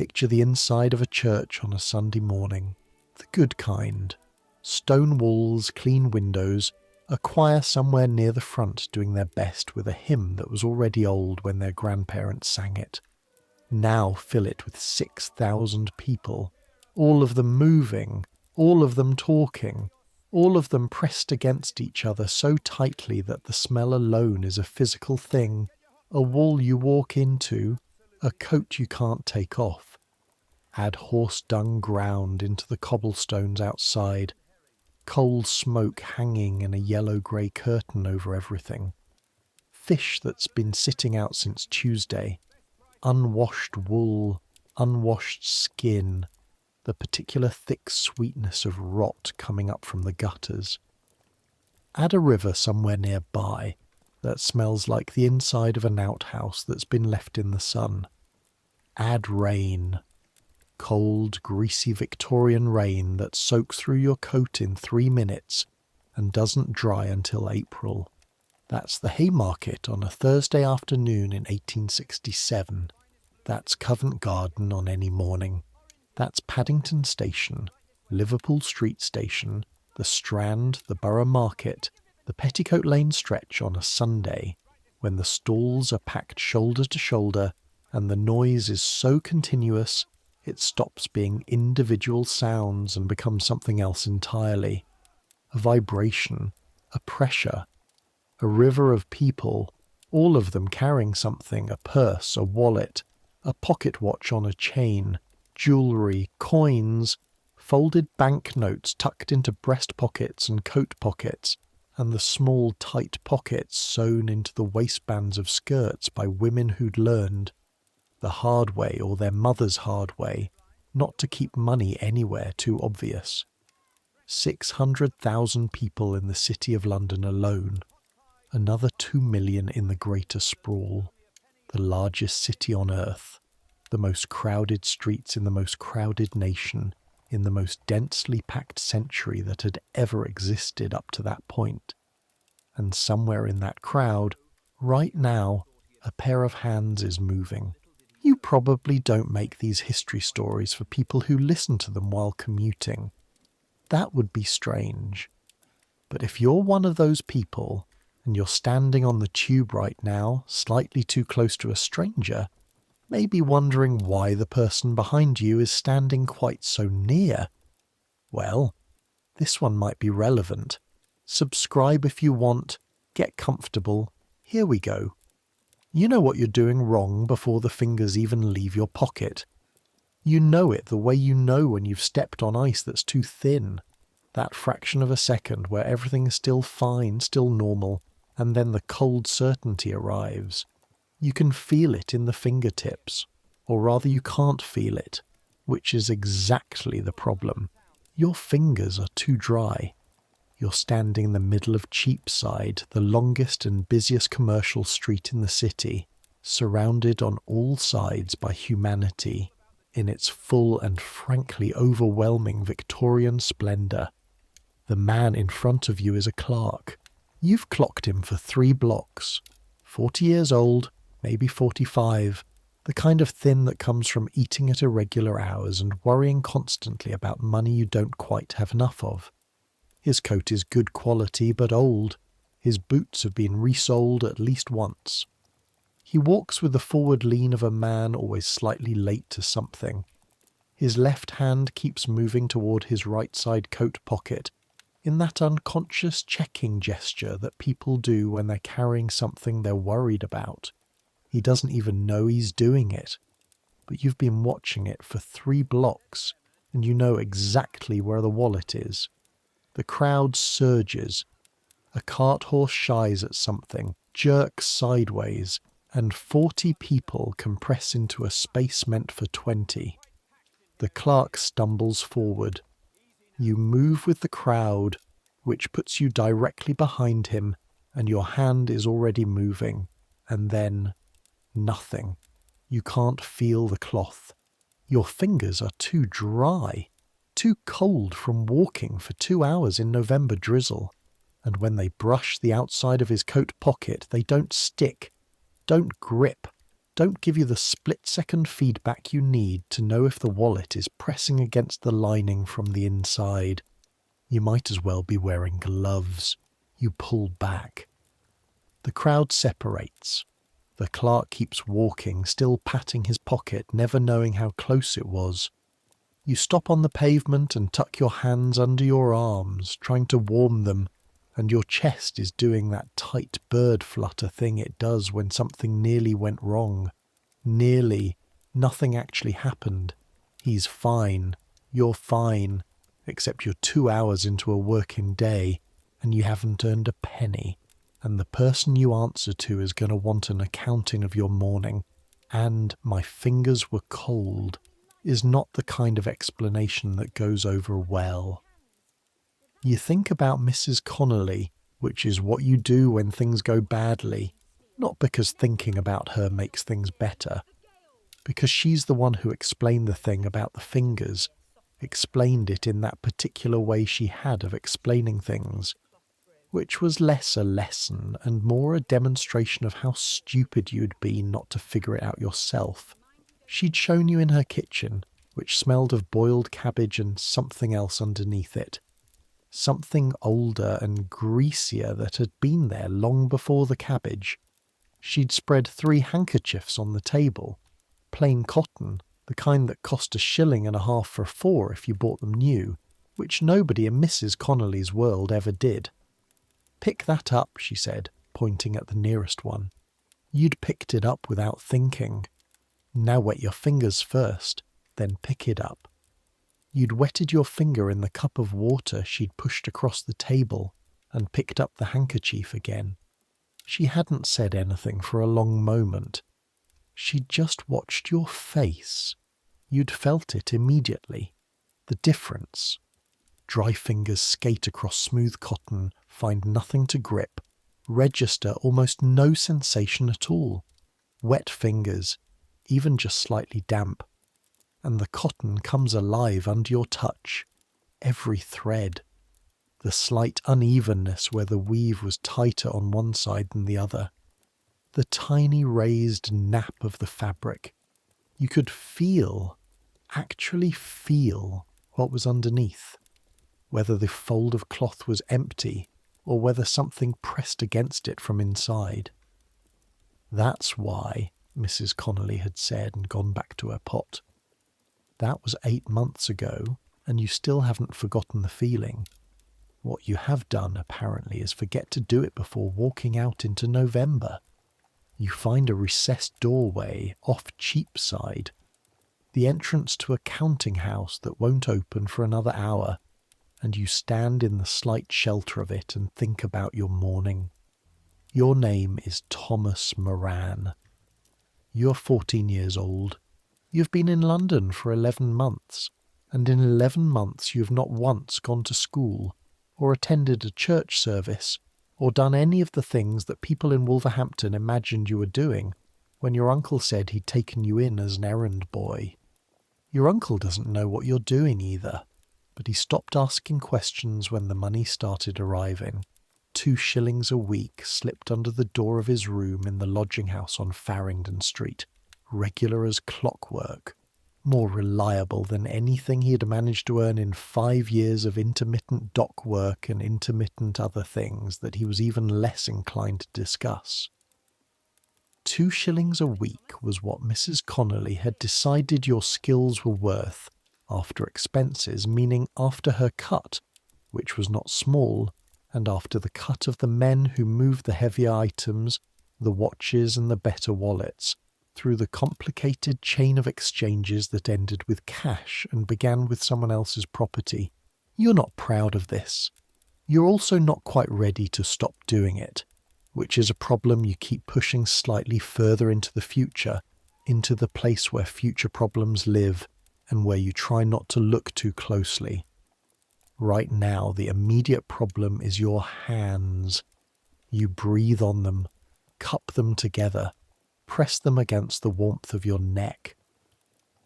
Picture the inside of a church on a Sunday morning. The good kind. Stone walls, clean windows, a choir somewhere near the front doing their best with a hymn that was already old when their grandparents sang it. Now fill it with 6,000 people, all of them moving, all of them talking, all of them pressed against each other so tightly that the smell alone is a physical thing, a wall you walk into, a coat you can't take off. Add horse-dung ground into the cobblestones outside, coal smoke hanging in a yellow-grey curtain over everything. Fish that's been sitting out since Tuesday, unwashed wool, unwashed skin, the particular thick sweetness of rot coming up from the gutters. Add a river somewhere nearby that smells like the inside of an outhouse that's been left in the sun. Add rain. Cold, greasy Victorian rain that soaks through your coat in 3 minutes and doesn't dry until April. That's the Haymarket on a Thursday afternoon in 1867. That's Covent Garden on any morning. That's Paddington Station, Liverpool Street Station, the Strand, the Borough Market, the Petticoat Lane stretch on a Sunday, when the stalls are packed shoulder to shoulder and the noise is so continuous it stops being individual sounds and becomes something else entirely. A vibration, a pressure, a river of people, all of them carrying something, a purse, a wallet, a pocket watch on a chain, jewellery, coins, folded banknotes tucked into breast pockets and coat pockets, and the small tight pockets sewn into the waistbands of skirts by women who'd learned, the hard way or their mother's hard way, not to keep money anywhere too obvious. 600,000 people in the city of London alone, another 2 million in the greater sprawl, the largest city on earth, the most crowded streets in the most crowded nation, in the most densely packed century that had ever existed up to that point. And somewhere in that crowd, right now, a pair of hands is moving. You probably don't make these history stories for people who listen to them while commuting. That would be strange. But if you're one of those people, and you're standing on the tube right now, slightly too close to a stranger, maybe wondering why the person behind you is standing quite so near, well, this one might be relevant. Subscribe if you want, get comfortable, here we go. You know what you're doing wrong before the fingers even leave your pocket. You know it the way you know when you've stepped on ice that's too thin. That fraction of a second where everything is still fine, still normal, and then the cold certainty arrives. You can feel it in the fingertips, or rather you can't feel it, which is exactly the problem. Your fingers are too dry. You're standing in the middle of Cheapside, the longest and busiest commercial street in the city, surrounded on all sides by humanity, in its full and frankly overwhelming Victorian splendour. The man in front of you is a clerk. You've clocked him for 3 blocks. 40 years old, maybe 45, the kind of thin that comes from eating at irregular hours and worrying constantly about money you don't quite have enough of. His coat is good quality but old. His boots have been resoled at least once. He walks with the forward lean of a man always slightly late to something. His left hand keeps moving toward his right side coat pocket, in that unconscious checking gesture that people do when they're carrying something they're worried about. He doesn't even know he's doing it, but you've been watching it for 3 blocks, and you know exactly where the wallet is. The crowd surges. A cart horse shies at something, jerks sideways, and 40 people compress into a space meant for 20. The clerk stumbles forward. You move with the crowd, which puts you directly behind him, and your hand is already moving, and then nothing. You can't feel the cloth. Your fingers are too dry, too cold from walking for 2 hours in November drizzle, and when they brush the outside of his coat pocket, they don't stick, don't grip. don't give you the split-second feedback you need to know if the wallet is pressing against the lining from the inside. You might as well be wearing gloves. You pull back. The crowd separates. The clerk keeps walking, still patting his pocket, never knowing how close it was. You stop on the pavement and tuck your hands under your arms, trying to warm them, and your chest is doing that tight bird flutter thing it does when something nearly went wrong. Nearly. Nothing actually happened. He's fine. You're fine. Except you're 2 hours into a working day, and you haven't earned a penny. And the person you answer to is going to want an accounting of your morning. And my fingers were cold is not the kind of explanation that goes over well. You think about Mrs. Connolly, which is what you do when things go badly, not because thinking about her makes things better, because she's the one who explained the thing about the fingers, explained it in that particular way she had of explaining things, which was less a lesson and more a demonstration of how stupid you'd be not to figure it out yourself. She'd shown you in her kitchen, which smelled of boiled cabbage and something else underneath it. Something older and greasier that had been there long before the cabbage. She'd spread 3 handkerchiefs on the table, plain cotton, the kind that cost $1.50 for 4 if you bought them new, which nobody in Mrs. Connolly's world ever did. Pick that up, she said, pointing at the nearest one. You'd picked it up without thinking. Now wet your fingers first, then pick it up. You'd wetted your finger in the cup of water she'd pushed across the table and picked up the handkerchief again. She hadn't said anything for a long moment. She'd just watched your face. You'd felt it immediately. The difference. Dry fingers skate across smooth cotton, find nothing to grip, register almost no sensation at all. Wet fingers, even just slightly damp. And the cotton comes alive under your touch, every thread. The slight unevenness where the weave was tighter on one side than the other. The tiny raised nap of the fabric. You could feel, actually feel, what was underneath. Whether the fold of cloth was empty, or whether something pressed against it from inside. That's why, Mrs. Connolly had said and gone back to her pot. That was 8 months ago, and you still haven't forgotten the feeling. What you have done, apparently, is forget to do it before walking out into November. You find a recessed doorway off Cheapside, the entrance to a counting house that won't open for another hour, and you stand in the slight shelter of it and think about your morning. Your name is Thomas Moran. You're 14 years old. You've been in London for 11 months, and in 11 months you've not once gone to school, or attended a church service, or done any of the things that people in Wolverhampton imagined you were doing when your uncle said he'd taken you in as an errand boy. Your uncle doesn't know what you're doing either, but he stopped asking questions when the money started arriving. 2 shillings a week slipped under the door of his room in the lodging house on Farringdon Street, regular as clockwork, more reliable than anything he had managed to earn in 5 years of intermittent dock work and intermittent other things that he was even less inclined to discuss. 2 shillings a week was what Mrs. Connolly had decided your skills were worth, after expenses, meaning after her cut, which was not small, and after the cut of the men who moved the heavier items, the watches and the better wallets, through the complicated chain of exchanges that ended with cash and began with someone else's property. You're not proud of this. You're also not quite ready to stop doing it, which is a problem you keep pushing slightly further into the future, into the place where future problems live and where you try not to look too closely. Right now, the immediate problem is your hands. You breathe on them, cup them together, press them against the warmth of your neck.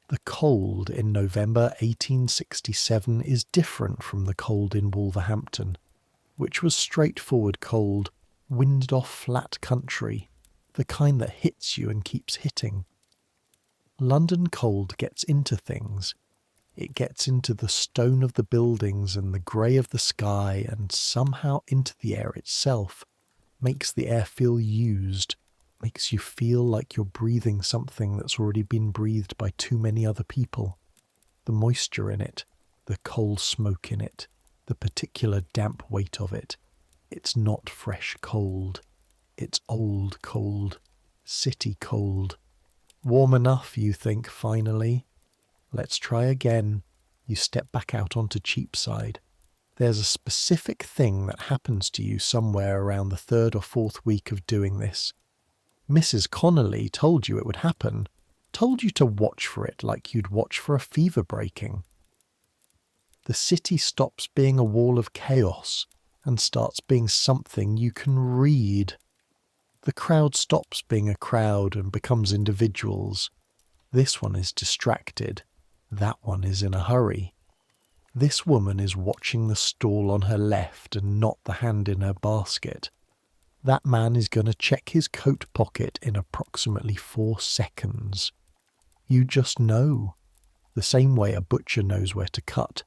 The cold in November 1867 is different from the cold in Wolverhampton, which was straightforward cold, winded off flat country. the kind that hits you and keeps hitting. London cold gets into things. It gets into the stone of the buildings and the grey of the sky, and somehow into the air itself, makes the air feel used, makes you feel like you're breathing something that's already been breathed by too many other people. The moisture in it, the coal smoke in it, the particular damp weight of it. It's not fresh cold. It's old cold, city cold. Warm enough, you think, finally. Let's try again. You step back out onto Cheapside. There's a specific thing that happens to you somewhere around the 3rd or 4th week of doing this. Mrs. Connolly told you it would happen, told you to watch for it like you'd watch for a fever breaking. The city stops being a wall of chaos and starts being something you can read. The crowd stops being a crowd and becomes individuals. This one is distracted. That one is in a hurry. This woman is watching the stall on her left and not the hand in her basket. That man is going to check his coat pocket in approximately 4 seconds. You just know. The same way a butcher knows where to cut.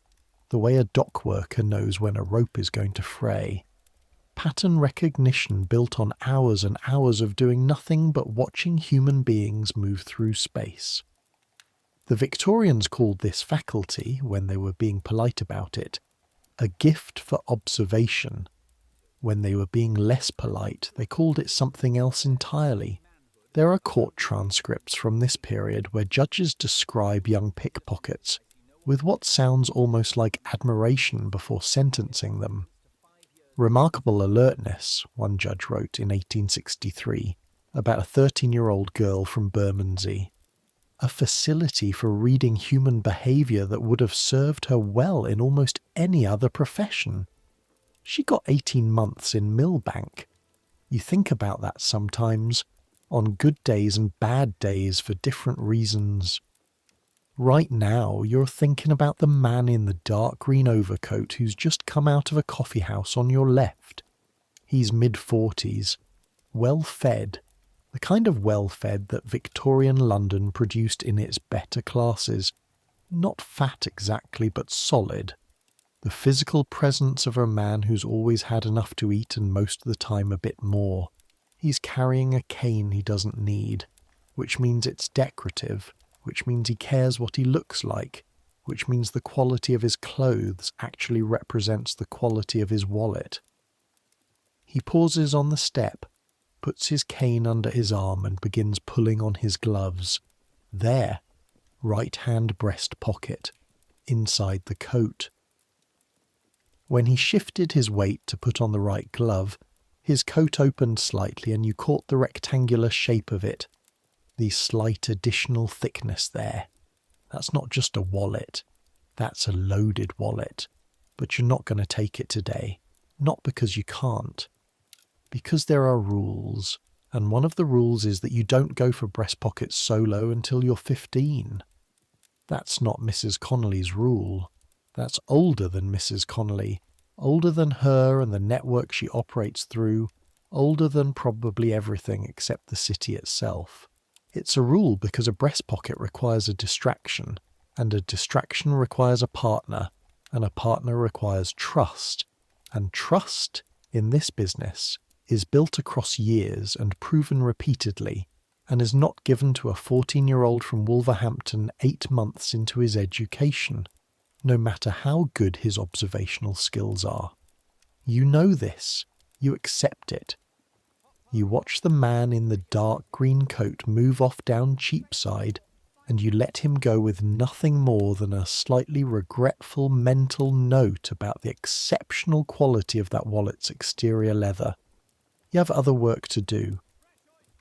The way a dock worker knows when a rope is going to fray. Pattern recognition built on hours and hours of doing nothing but watching human beings move through space. The Victorians called this faculty, when they were being polite about it, a gift for observation. When they were being less polite, they called it something else entirely. There are court transcripts from this period where judges describe young pickpockets with what sounds almost like admiration before sentencing them. Remarkable alertness, one judge wrote in 1863, about a 13-year-old girl from Bermondsey. A facility for reading human behaviour that would have served her well in almost any other profession. She got 18 months in Millbank. You think about that sometimes, on good days and bad days for different reasons. Right now, you're thinking about the man in the dark green overcoat who's just come out of a coffee house on your left. He's mid-40s, well-fed, the kind of well-fed that Victorian London produced in its better classes. Not fat exactly, but solid. The physical presence of a man who's always had enough to eat and most of the time a bit more. He's carrying a cane he doesn't need, which means it's decorative, which means he cares what he looks like, which means the quality of his clothes actually represents the quality of his wallet. He pauses on the step, puts his cane under his arm and begins pulling on his gloves. There, right-hand breast pocket, inside the coat. When he shifted his weight to put on the right glove, his coat opened slightly and you caught the rectangular shape of it. The slight additional thickness there. That's not just a wallet. That's a loaded wallet. But you're not going to take it today. Not because you can't. Because there are rules. And one of the rules is that you don't go for breast pockets solo until you're 15. That's not Mrs. Connolly's rule. That's older than Mrs. Connolly. Older than her and the network she operates through. Older than probably everything except the city itself. It's a rule because a breast pocket requires a distraction, and a distraction requires a partner, and a partner requires trust. And trust, in this business, is built across years and proven repeatedly, and is not given to a 14-year-old from Wolverhampton 8 months into his education, no matter how good his observational skills are. You know this. You accept it. You watch the man in the dark green coat move off down Cheapside, and you let him go with nothing more than a slightly regretful mental note about the exceptional quality of that wallet's exterior leather. You have other work to do.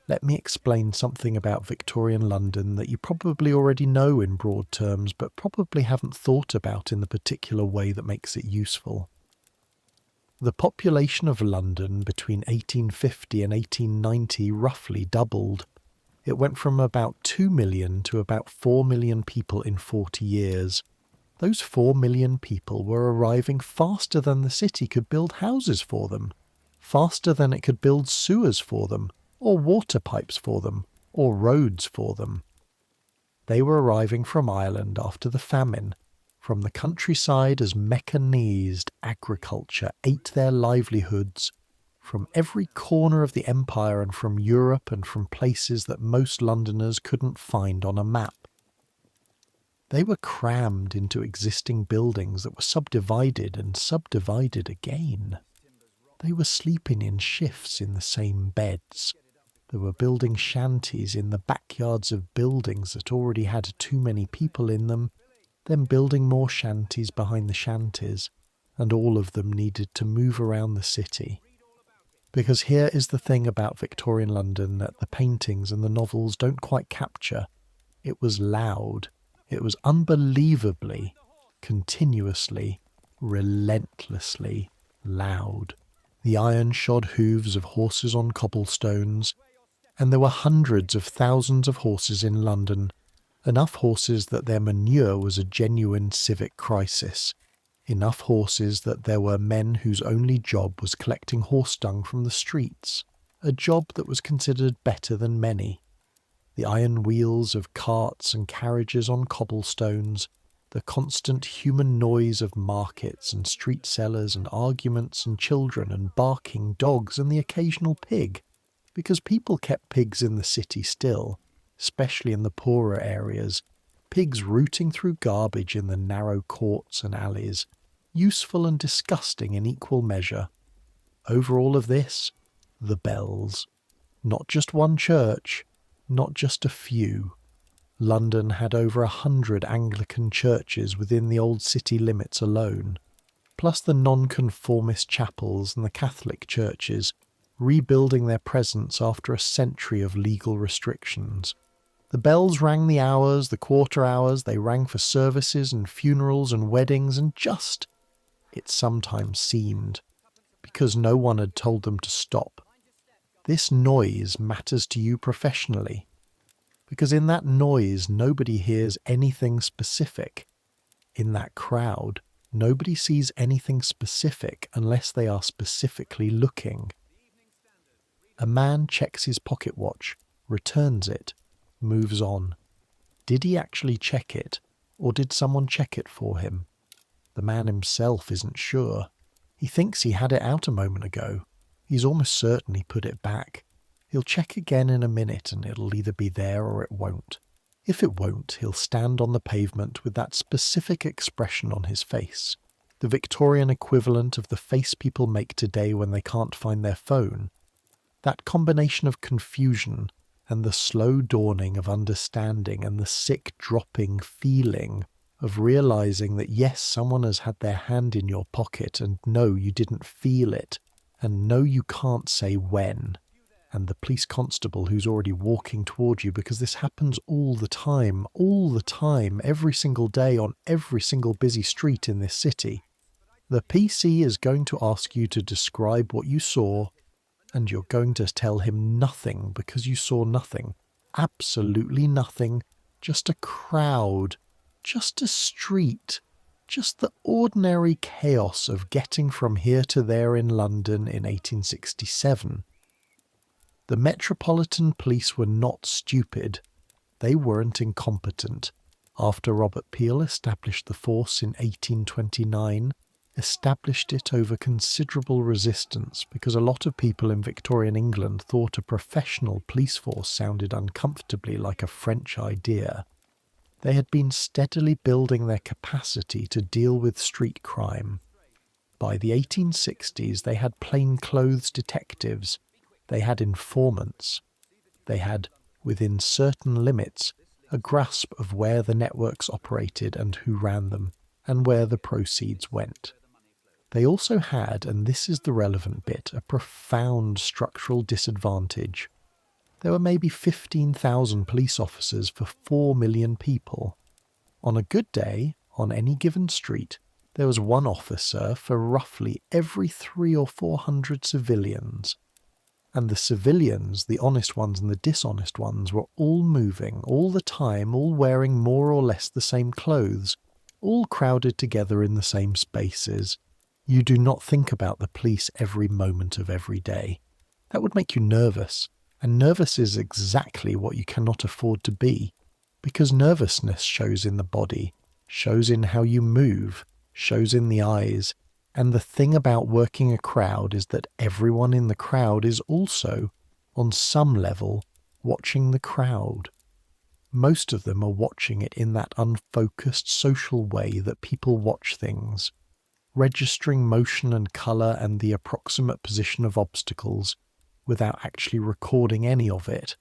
Let me explain something about Victorian London that you probably already know in broad terms, but probably haven't thought about in the particular way that makes it useful. The population of London between 1850 and 1890 roughly doubled. It went from about 2 million to about 4 million people in 40 years. Those 4 million people were arriving faster than the city could build houses for them, faster than it could build sewers for them, or water pipes for them, or roads for them. They were arriving from Ireland after the famine, from the countryside as mechanised agriculture ate their livelihoods, from every corner of the empire and from Europe and from places that most Londoners couldn't find on a map. They were crammed into existing buildings that were subdivided and subdivided again. They were sleeping in shifts in the same beds. They were building shanties in the backyards of buildings that already had too many people in them, then building more shanties behind the shanties, and all of them needed to move around the city. Because here is the thing about Victorian London that the paintings and the novels don't quite capture. It was loud. It was unbelievably, continuously, relentlessly loud. The iron-shod hooves of horses on cobblestones, and there were hundreds of thousands of horses in London, enough horses that their manure was a genuine civic crisis, enough horses that there were men whose only job was collecting horse dung from the streets, a job that was considered better than many. The iron wheels of carts and carriages on cobblestones, the constant human noise of markets and street sellers and arguments and children and barking dogs and the occasional pig, because people kept pigs in the city still, especially in the poorer areas, pigs rooting through garbage in the narrow courts and alleys, useful and disgusting in equal measure. Over all of this, the bells. Not just one church, not just a few. London had over 100 Anglican churches within the old city limits alone, plus the nonconformist chapels and the Catholic churches, rebuilding their presence after a century of legal restrictions. The bells rang the hours, the quarter hours, they rang for services and funerals and weddings, and just, it sometimes seemed, because no one had told them to stop. This noise matters to you professionally, because in that noise nobody hears anything specific. In that crowd, nobody sees anything specific unless they are specifically looking. A man checks his pocket watch, returns it, moves on. Did he actually check it, or did someone check it for him? The man himself isn't sure. He thinks he had it out a moment ago. He's almost certain he put it back. He'll check again in a minute and it'll either be there or it won't. If it won't, he'll stand on the pavement with that specific expression on his face, the Victorian equivalent of the face people make today when they can't find their phone. That combination of confusion and the slow dawning of understanding and the sick dropping feeling of realizing that yes, someone has had their hand in your pocket and no, you didn't feel it, and no, you can't say when, and the police constable who's already walking toward you, because this happens all the time, every single day on every single busy street in this city. The PC is going to ask you to describe what you saw, and you're going to tell him nothing because you saw nothing. Absolutely nothing. Just a crowd. Just a street. Just the ordinary chaos of getting from here to there in London in 1867. The Metropolitan Police were not stupid. They weren't incompetent. After Robert Peel established the force in 1829, established it over considerable resistance because a lot of people in Victorian England thought a professional police force sounded uncomfortably like a French idea. They had been steadily building their capacity to deal with street crime. By the 1860s, they had plainclothes detectives, they had informants, they had, within certain limits, a grasp of where the networks operated and who ran them, and where the proceeds went. They also had, and this is the relevant bit, a profound structural disadvantage. There were maybe 15,000 police officers for 4 million people. On a good day, on any given street, there was one officer for roughly every 300 or 400 civilians. And the civilians, the honest ones and the dishonest ones, were all moving, all the time, all wearing more or less the same clothes, all crowded together in the same spaces. You do not think about the police every moment of every day. That would make you nervous. And nervous is exactly what you cannot afford to be, because nervousness shows in the body, shows in how you move, shows in the eyes. And the thing about working a crowd is that everyone in the crowd is also, on some level, watching the crowd. Most of them are watching it in that unfocused social way that people watch things, registering motion and colour and the approximate position of obstacles without actually recording any of it.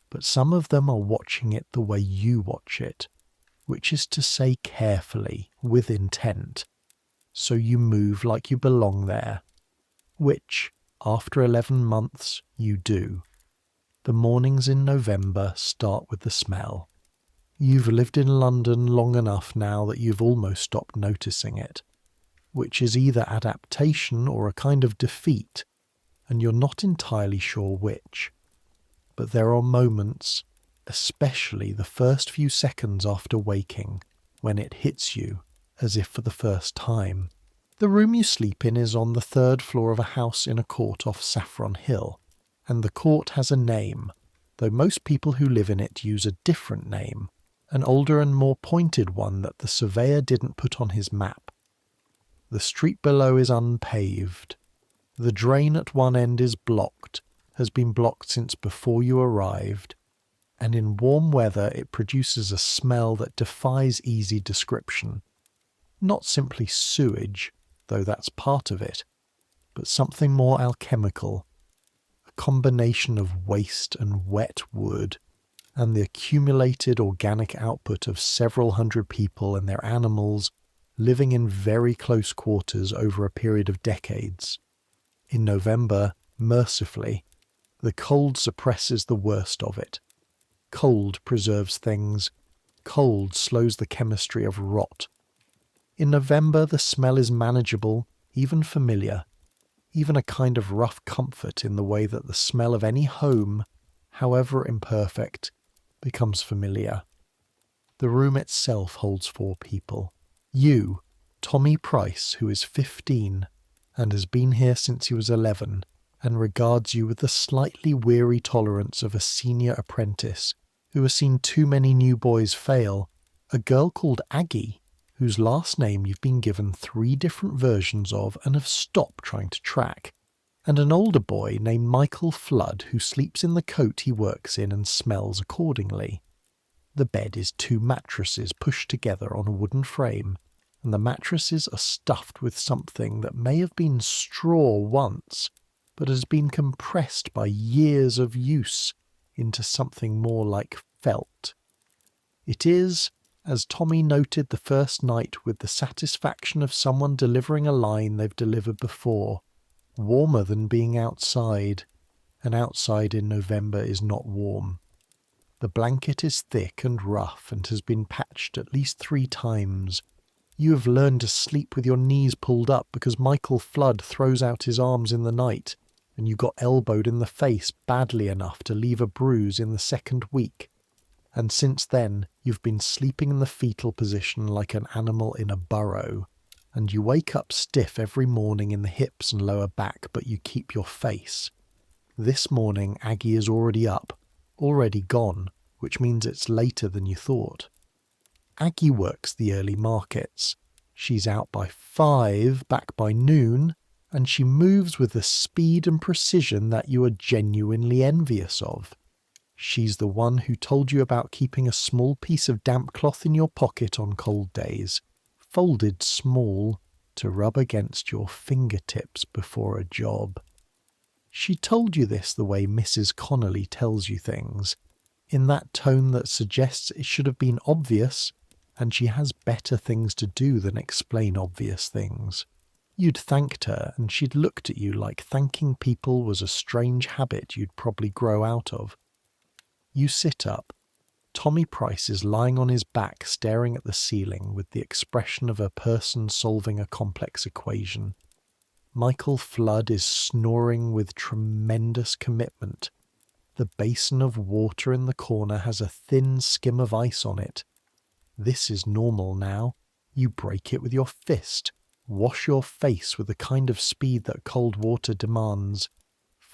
But some of them are watching it the way you watch it, which is to say carefully, with intent, so you move like you belong there, which, after 11 months, you do. The mornings in November start with the smell. You've lived in London long enough now that you've almost stopped noticing it, which is either adaptation or a kind of defeat, and you're not entirely sure which. But there are moments, especially the first few seconds after waking, when it hits you as if for the first time. The room you sleep in is on the 3rd floor of a house in a court off Saffron Hill, and the court has a name, though most people who live in it use a different name, an older and more pointed one that the surveyor didn't put on his map. The street below is unpaved. The drain at one end is blocked, has been blocked since before you arrived, and in warm weather it produces a smell that defies easy description. Not simply sewage, though that's part of it, but something more alchemical, a combination of waste and wet wood, and the accumulated organic output of several hundred people and their animals living in very close quarters over a period of decades. In November, mercifully, the cold suppresses the worst of it. Cold preserves things. Cold slows the chemistry of rot. In November, the smell is manageable, even familiar, even a kind of rough comfort in the way that the smell of any home, however imperfect, becomes familiar. The room itself holds 4 people. You, Tommy Price, who is 15 and has been here since he was 11, and regards you with the slightly weary tolerance of a senior apprentice who has seen too many new boys fail, a girl called Aggie, whose last name you've been given 3 different versions of and have stopped trying to track, and an older boy named Michael Flood who sleeps in the coat he works in and smells accordingly. The bed is 2 mattresses pushed together on a wooden frame, and the mattresses are stuffed with something that may have been straw once, but has been compressed by years of use into something more like felt. It is, as Tommy noted the first night with the satisfaction of someone delivering a line they've delivered before, warmer than being outside, and outside in November is not warm. The blanket is thick and rough and has been patched at least 3 times. You have learned to sleep with your knees pulled up because Michael Flood throws out his arms in the night, and you got elbowed in the face badly enough to leave a bruise in the 2nd week. And since then, you've been sleeping in the fetal position like an animal in a burrow, and you wake up stiff every morning in the hips and lower back, but you keep your face. This morning, Aggie is already up, already gone, which means it's later than you thought. Aggie works the early markets. She's out by 5, back by noon, and she moves with a speed and precision that you are genuinely envious of. She's the one who told you about keeping a small piece of damp cloth in your pocket on cold days, folded small, to rub against your fingertips before a job. She told you this the way Mrs. Connolly tells you things, in that tone that suggests it should have been obvious, and she has better things to do than explain obvious things. You'd thanked her, and she'd looked at you like thanking people was a strange habit you'd probably grow out of. You sit up. Tommy Price is lying on his back staring at the ceiling with the expression of a person solving a complex equation. Michael Flood is snoring with tremendous commitment. The basin of water in the corner has a thin skim of ice on it. This is normal now. You break it with your fist. Wash your face with the kind of speed that cold water demands.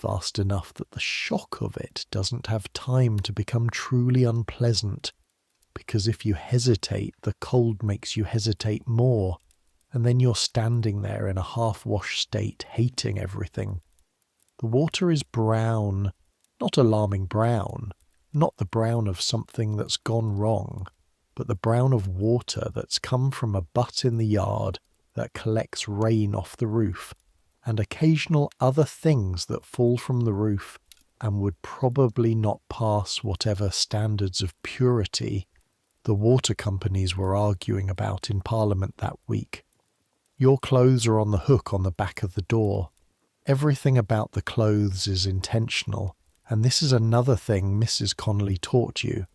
fast enough that the shock of it doesn't have time to become truly unpleasant, because if you hesitate, the cold makes you hesitate more, and then you're standing there in a half-washed state, hating everything. The water is brown, not alarming brown, not the brown of something that's gone wrong, but the brown of water that's come from a butt in the yard that collects rain off the roof, and occasional other things that fall from the roof and would probably not pass whatever standards of purity the water companies were arguing about in Parliament that week. Your clothes are on the hook on the back of the door. Everything about the clothes is intentional, and this is another thing Mrs. Connolly taught you.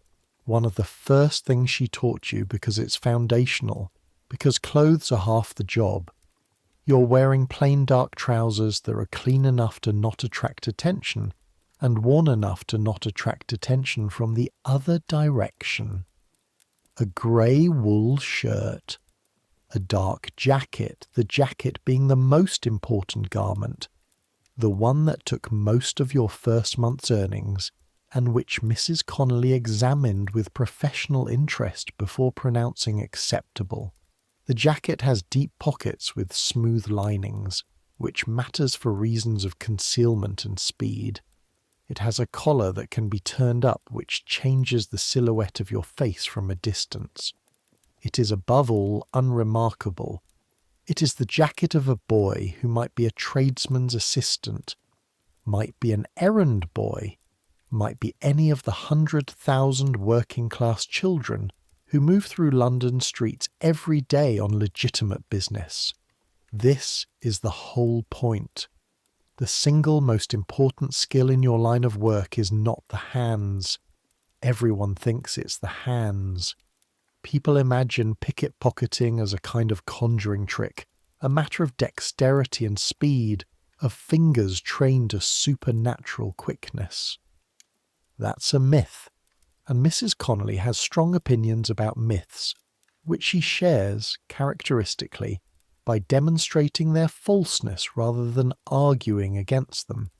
One of the first things she taught you, because it's foundational, because clothes are half the job. You're wearing plain dark trousers that are clean enough to not attract attention, and worn enough to not attract attention from the other direction. A grey wool shirt, a dark jacket, the jacket being the most important garment, the one that took most of your first month's earnings, and which Mrs. Connolly examined with professional interest before pronouncing acceptable. The jacket has deep pockets with smooth linings, which matters for reasons of concealment and speed. It has a collar that can be turned up, which changes the silhouette of your face from a distance. It is above all unremarkable. It is the jacket of a boy who might be a tradesman's assistant, might be an errand boy, might be any of the 100,000 working-class children who move through London streets every day on legitimate business. This is the whole point. The single most important skill in your line of work is not the hands. Everyone thinks it's the hands. People imagine pickpocketing as a kind of conjuring trick, a matter of dexterity and speed, of fingers trained to supernatural quickness. That's a myth, and Mrs. Connolly has strong opinions about myths, which she shares, characteristically, by demonstrating their falseness rather than arguing against them.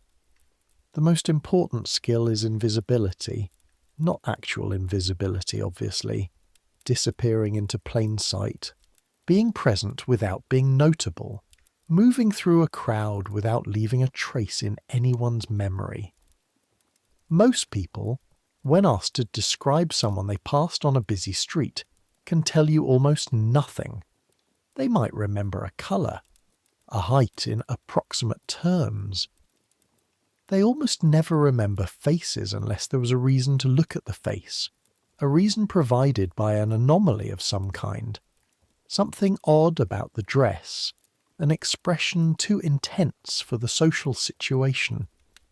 The most important skill is invisibility, not actual invisibility, obviously, disappearing into plain sight, being present without being notable, moving through a crowd without leaving a trace in anyone's memory. Most people, when asked to describe someone they passed on a busy street, can tell you almost nothing. They might remember a colour, a height in approximate terms. They almost never remember faces unless there was a reason to look at the face, a reason provided by an anomaly of some kind, something odd about the dress, an expression too intense for the social situation,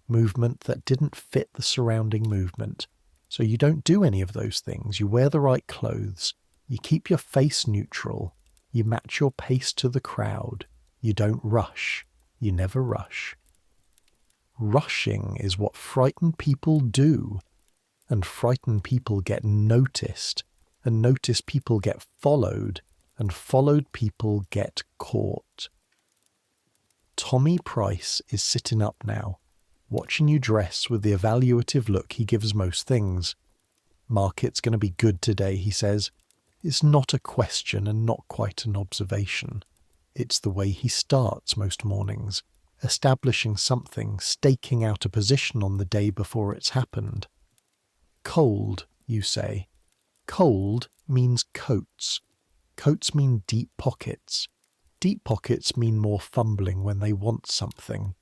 movement that didn't fit the surrounding movement. So you don't do any of those things. You wear the right clothes. You keep your face neutral. You match your pace to the crowd. You don't rush. You never rush. Rushing is what frightened people do, and frightened people get noticed, and noticed people get followed, and followed people get caught. Tommy Price is sitting up now, watching you dress with the evaluative look he gives most things. Market's going to be good today, he says. It's not a question and not quite an observation. It's the way he starts most mornings, establishing something, staking out a position on the day before it's happened. Cold, you say. Cold means coats. Coats mean deep pockets. Deep pockets mean more fumbling when they want something.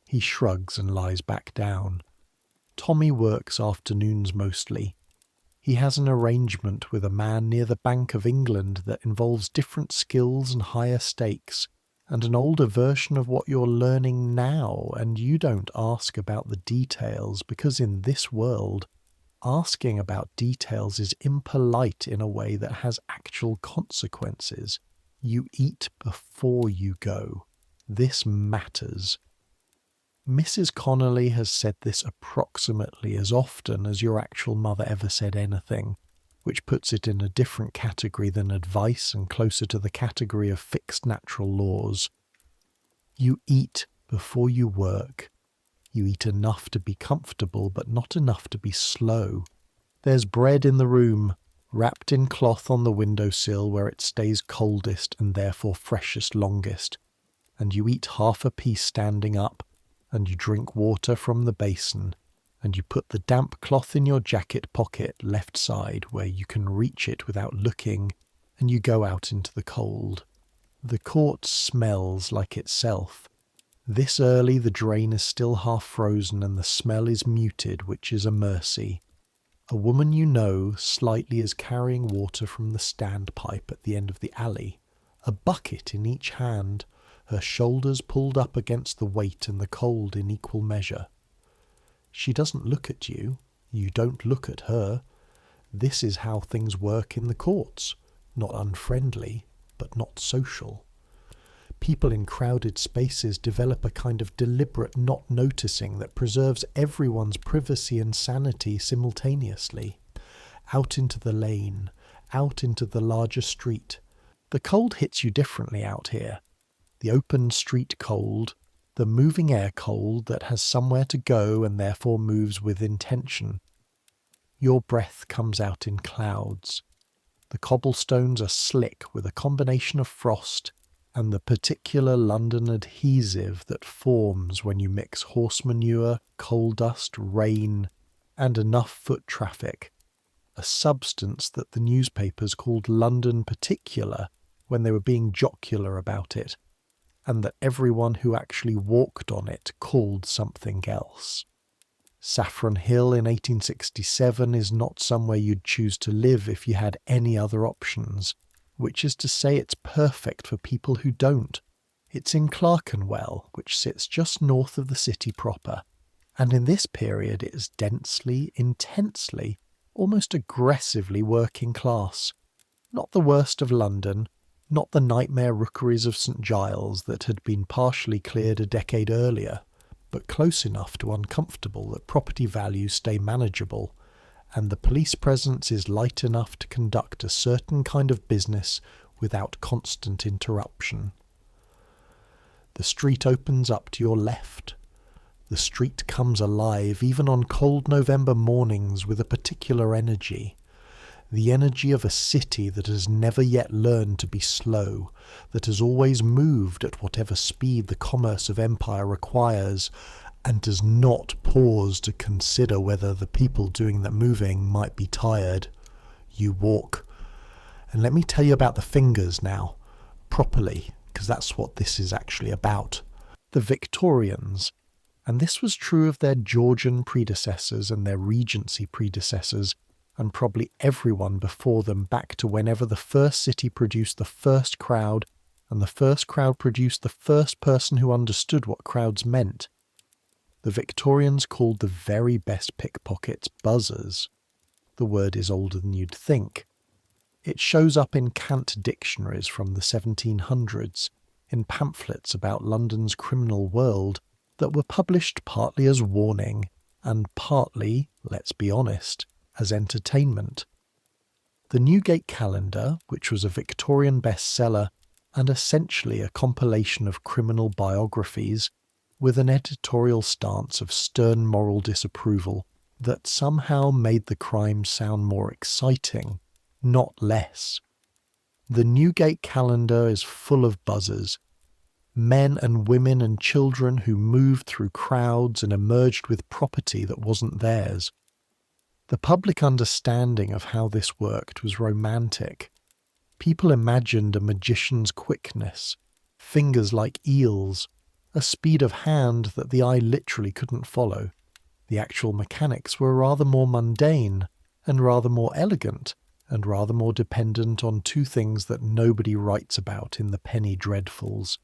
He shrugs and lies back down. Tommy works afternoons mostly. He has an arrangement with a man near the Bank of England that involves different skills and higher stakes, and an older version of what you're learning now, and you don't ask about the details because in this world, asking about details is impolite in a way that has actual consequences. You eat before you go. This matters. Mrs. Connolly has said this approximately as often as your actual mother ever said anything, which puts it in a different category than advice and closer to the category of fixed natural laws. You eat before you work. You eat enough to be comfortable, but not enough to be slow. There's bread in the room, wrapped in cloth on the windowsill where it stays coldest and therefore freshest longest, and you eat half a piece standing up, and you drink water from the basin, and you put the damp cloth in your jacket pocket left side where you can reach it without looking, and you go out into the cold. The court smells like itself. This early the drain is still half frozen and the smell is muted, which is a mercy. A woman you know slightly is carrying water from the standpipe at the end of the alley, a bucket in each hand, her shoulders pulled up against the weight and the cold in equal measure. She doesn't look at you, you don't look at her. This is how things work in the courts, not unfriendly, but not social. People in crowded spaces develop a kind of deliberate not noticing that preserves everyone's privacy and sanity simultaneously. Out into the lane, out into the larger street. The cold hits you differently out here. The open street cold, the moving air cold that has somewhere to go and therefore moves with intention. Your breath comes out in clouds. The cobblestones are slick with a combination of frost and the particular London adhesive that forms when you mix horse manure, coal dust, rain, and enough foot traffic, a substance that the newspapers called London particular when they were being jocular about it, and that everyone who actually walked on it called something else. Saffron Hill in 1867 is not somewhere you'd choose to live if you had any other options, which is to say it's perfect for people who don't. It's in Clerkenwell, which sits just north of the city proper, and in this period it is densely, intensely, almost aggressively working class. Not the worst of London, not the nightmare rookeries of St Giles that had been partially cleared a decade earlier, but close enough to uncomfortable that property values stay manageable, and the police presence is light enough to conduct a certain kind of business without constant interruption. The street opens up to your left. The street comes alive even on cold November mornings with a particular energy. The energy of a city that has never yet learned to be slow, that has always moved at whatever speed the commerce of empire requires, and does not pause to consider whether the people doing the moving might be tired. You walk. And let me tell you about the fingers now, properly, because that's what this is actually about. The Victorians, and this was true of their Georgian predecessors and their Regency predecessors, and probably everyone before them back to whenever the first city produced the first crowd, and the first crowd produced the first person who understood what crowds meant. The Victorians called the very best pickpockets buzzers. The word is older than you'd think. It shows up in cant dictionaries from the 1700s, in pamphlets about London's criminal world that were published partly as warning and partly, let's be honest, as entertainment. The Newgate Calendar, which was a Victorian bestseller and essentially a compilation of criminal biographies, with an editorial stance of stern moral disapproval that somehow made the crime sound more exciting, not less. The Newgate Calendar is full of buzzers, men and women and children who moved through crowds and emerged with property that wasn't theirs. The public understanding of how this worked was romantic. People imagined a magician's quickness, fingers like eels, a speed of hand that the eye literally couldn't follow. The actual mechanics were rather more mundane, and rather more elegant, and rather more dependent on two things that nobody writes about in the penny dreadfuls: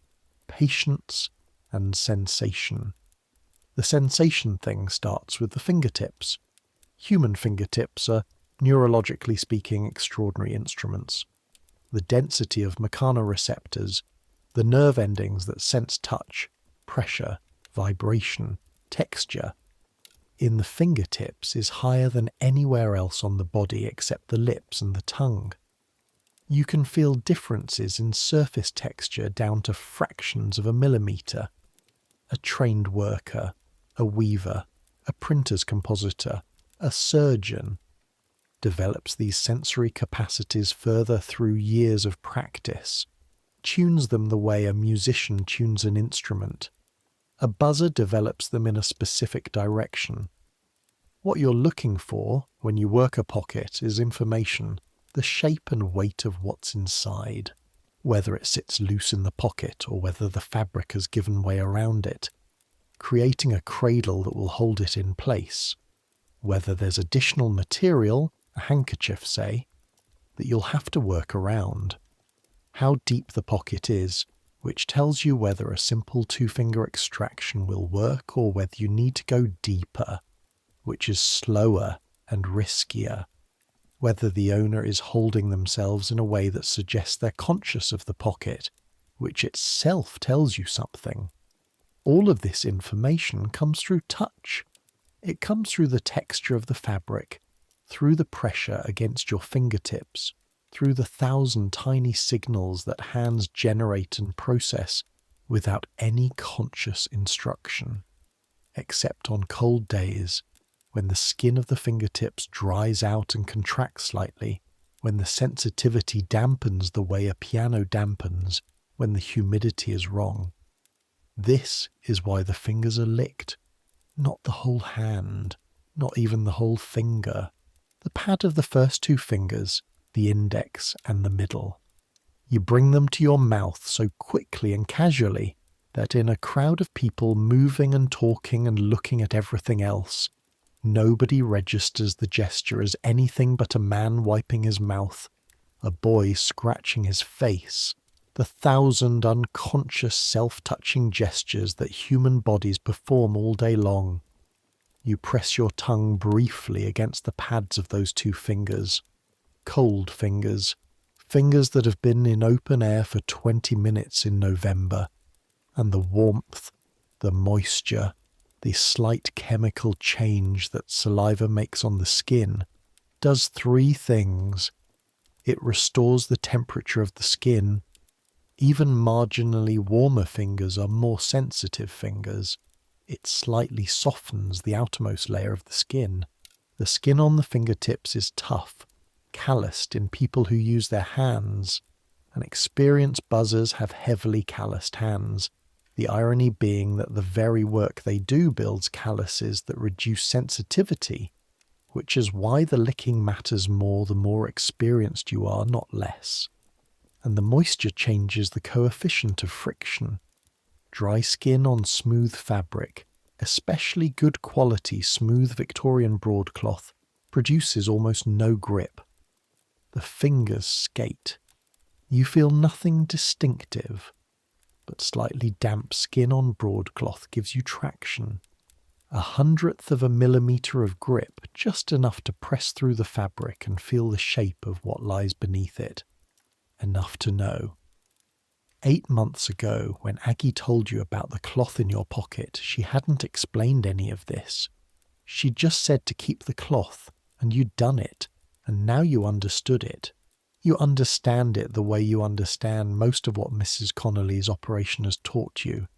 patience and sensation. The sensation thing starts with the fingertips. Human fingertips are, neurologically speaking, extraordinary instruments. The density of mechanoreceptors, the nerve endings that sense touch, pressure, vibration, texture, in the fingertips is higher than anywhere else on the body except the lips and the tongue. You can feel differences in surface texture down to fractions of a millimetre. A trained worker, a weaver, a printer's compositor, a surgeon, develops these sensory capacities further through years of practice, tunes them the way a musician tunes an instrument. A buzzer develops them in a specific direction. What you're looking for when you work a pocket is information, the shape and weight of what's inside, whether it sits loose in the pocket or whether the fabric has given way around it, creating a cradle that will hold it in place, whether there's additional material, a handkerchief say, that you'll have to work around, how deep the pocket is, which tells you whether a simple two-finger extraction will work or whether you need to go deeper, which is slower and riskier, whether the owner is holding themselves in a way that suggests they're conscious of the pocket, which itself tells you something. All of this information comes through touch. It comes through the texture of the fabric, through the pressure against your fingertips, through the 1,000 tiny signals that hands generate and process without any conscious instruction, except on cold days when the skin of the fingertips dries out and contracts slightly, when the sensitivity dampens the way a piano dampens when the humidity is wrong. This is why the fingers are licked, not the whole hand, not even the whole finger, the pad of the first two fingers, the index and the middle. You bring them to your mouth so quickly and casually that in a crowd of people moving and talking and looking at everything else, nobody registers the gesture as anything but a man wiping his mouth, a boy scratching his face, the 1,000 unconscious self-touching gestures that human bodies perform all day long. You press your tongue briefly against the pads of those two fingers, cold fingers, fingers that have been in open air for 20 minutes in November, and the warmth, the moisture, the slight chemical change that saliva makes on the skin does three things. It restores the temperature of the skin. Even marginally warmer fingers are more sensitive fingers. It slightly softens the outermost layer of the skin. The skin on the fingertips is tough, calloused in people who use their hands, and experienced buzzers have heavily calloused hands, the irony being that the very work they do builds calluses that reduce sensitivity, which is why the licking matters more the more experienced you are, not less. And the moisture changes the coefficient of friction. Dry skin on smooth fabric, especially good quality smooth Victorian broadcloth, produces almost no grip. The fingers skate. You feel nothing distinctive, but slightly damp skin on broadcloth gives you traction. 1/100th of a millimetre of grip, just enough to press through the fabric and feel the shape of what lies beneath it. Enough to know. 8 months ago, when Aggie told you about the cloth in your pocket, she hadn't explained any of this. She'd just said to keep the cloth, and you'd done it, and now you understood it. You understand it the way you understand most of what Mrs. Connolly's operation has taught you.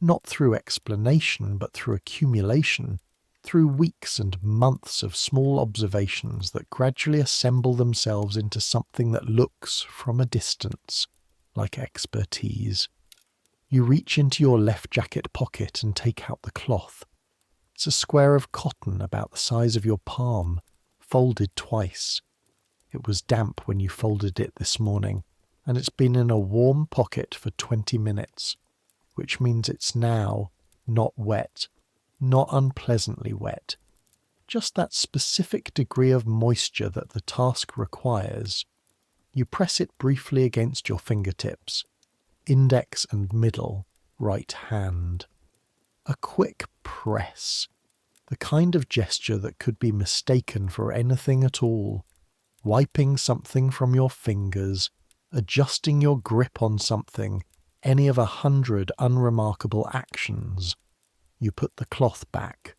Not through explanation, but through accumulation, through weeks and months of small observations that gradually assemble themselves into something that looks, from a distance, like expertise. You reach into your left jacket pocket and take out the cloth. It's a square of cotton about the size of your palm, folded twice. It was damp when you folded it this morning, and it's been in a warm pocket for 20 minutes, which means it's now not wet, not unpleasantly wet, just that specific degree of moisture that the task requires. You press it briefly against your fingertips, index and middle, right hand. A quick press, the kind of gesture that could be mistaken for anything at all, wiping something from your fingers, adjusting your grip on something, any of 100 unremarkable actions. You put the cloth back.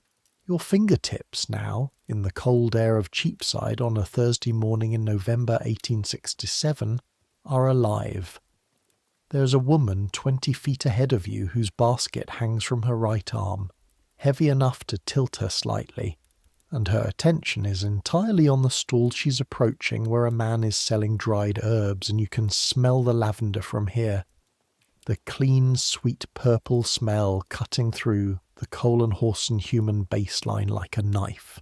Your fingertips now, in the cold air of Cheapside on a Thursday morning in November 1867, are alive. There's a woman 20 feet ahead of you whose basket hangs from her right arm. heavy enough to tilt her slightly, and her attention is entirely on the stall she's approaching, where a man is selling dried herbs, and you can smell the lavender from here. The clean, sweet purple smell cutting through the coal and horse and human baseline like a knife.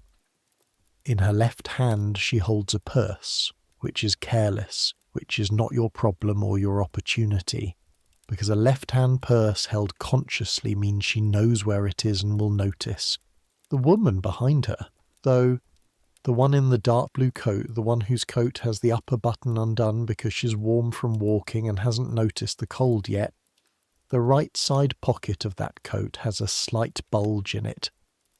In her left hand she holds a purse, which is careless, which is not your problem or your opportunity, because a left-hand purse held consciously means she knows where it is and will notice. The woman behind her, though, the one in the dark blue coat, the one whose coat has the upper button undone because she's warm from walking and hasn't noticed the cold yet, the right side pocket of that coat has a slight bulge in it.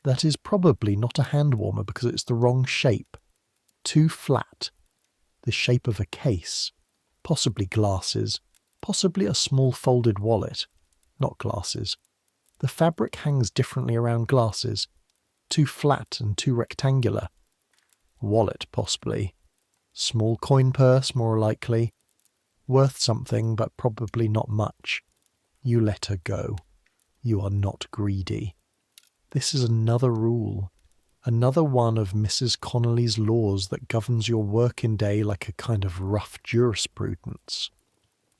That is probably not a hand warmer because it's the wrong shape. Too flat. The shape of a case. Possibly glasses. Possibly a small folded wallet. Not glasses. The fabric hangs differently around glasses. Too flat and too rectangular. Wallet, possibly. Small coin purse, more likely. Worth something, but probably not much. You let her go. You are not greedy. This is another rule. Another one of Mrs. Connolly's laws that governs your working day like a kind of rough jurisprudence.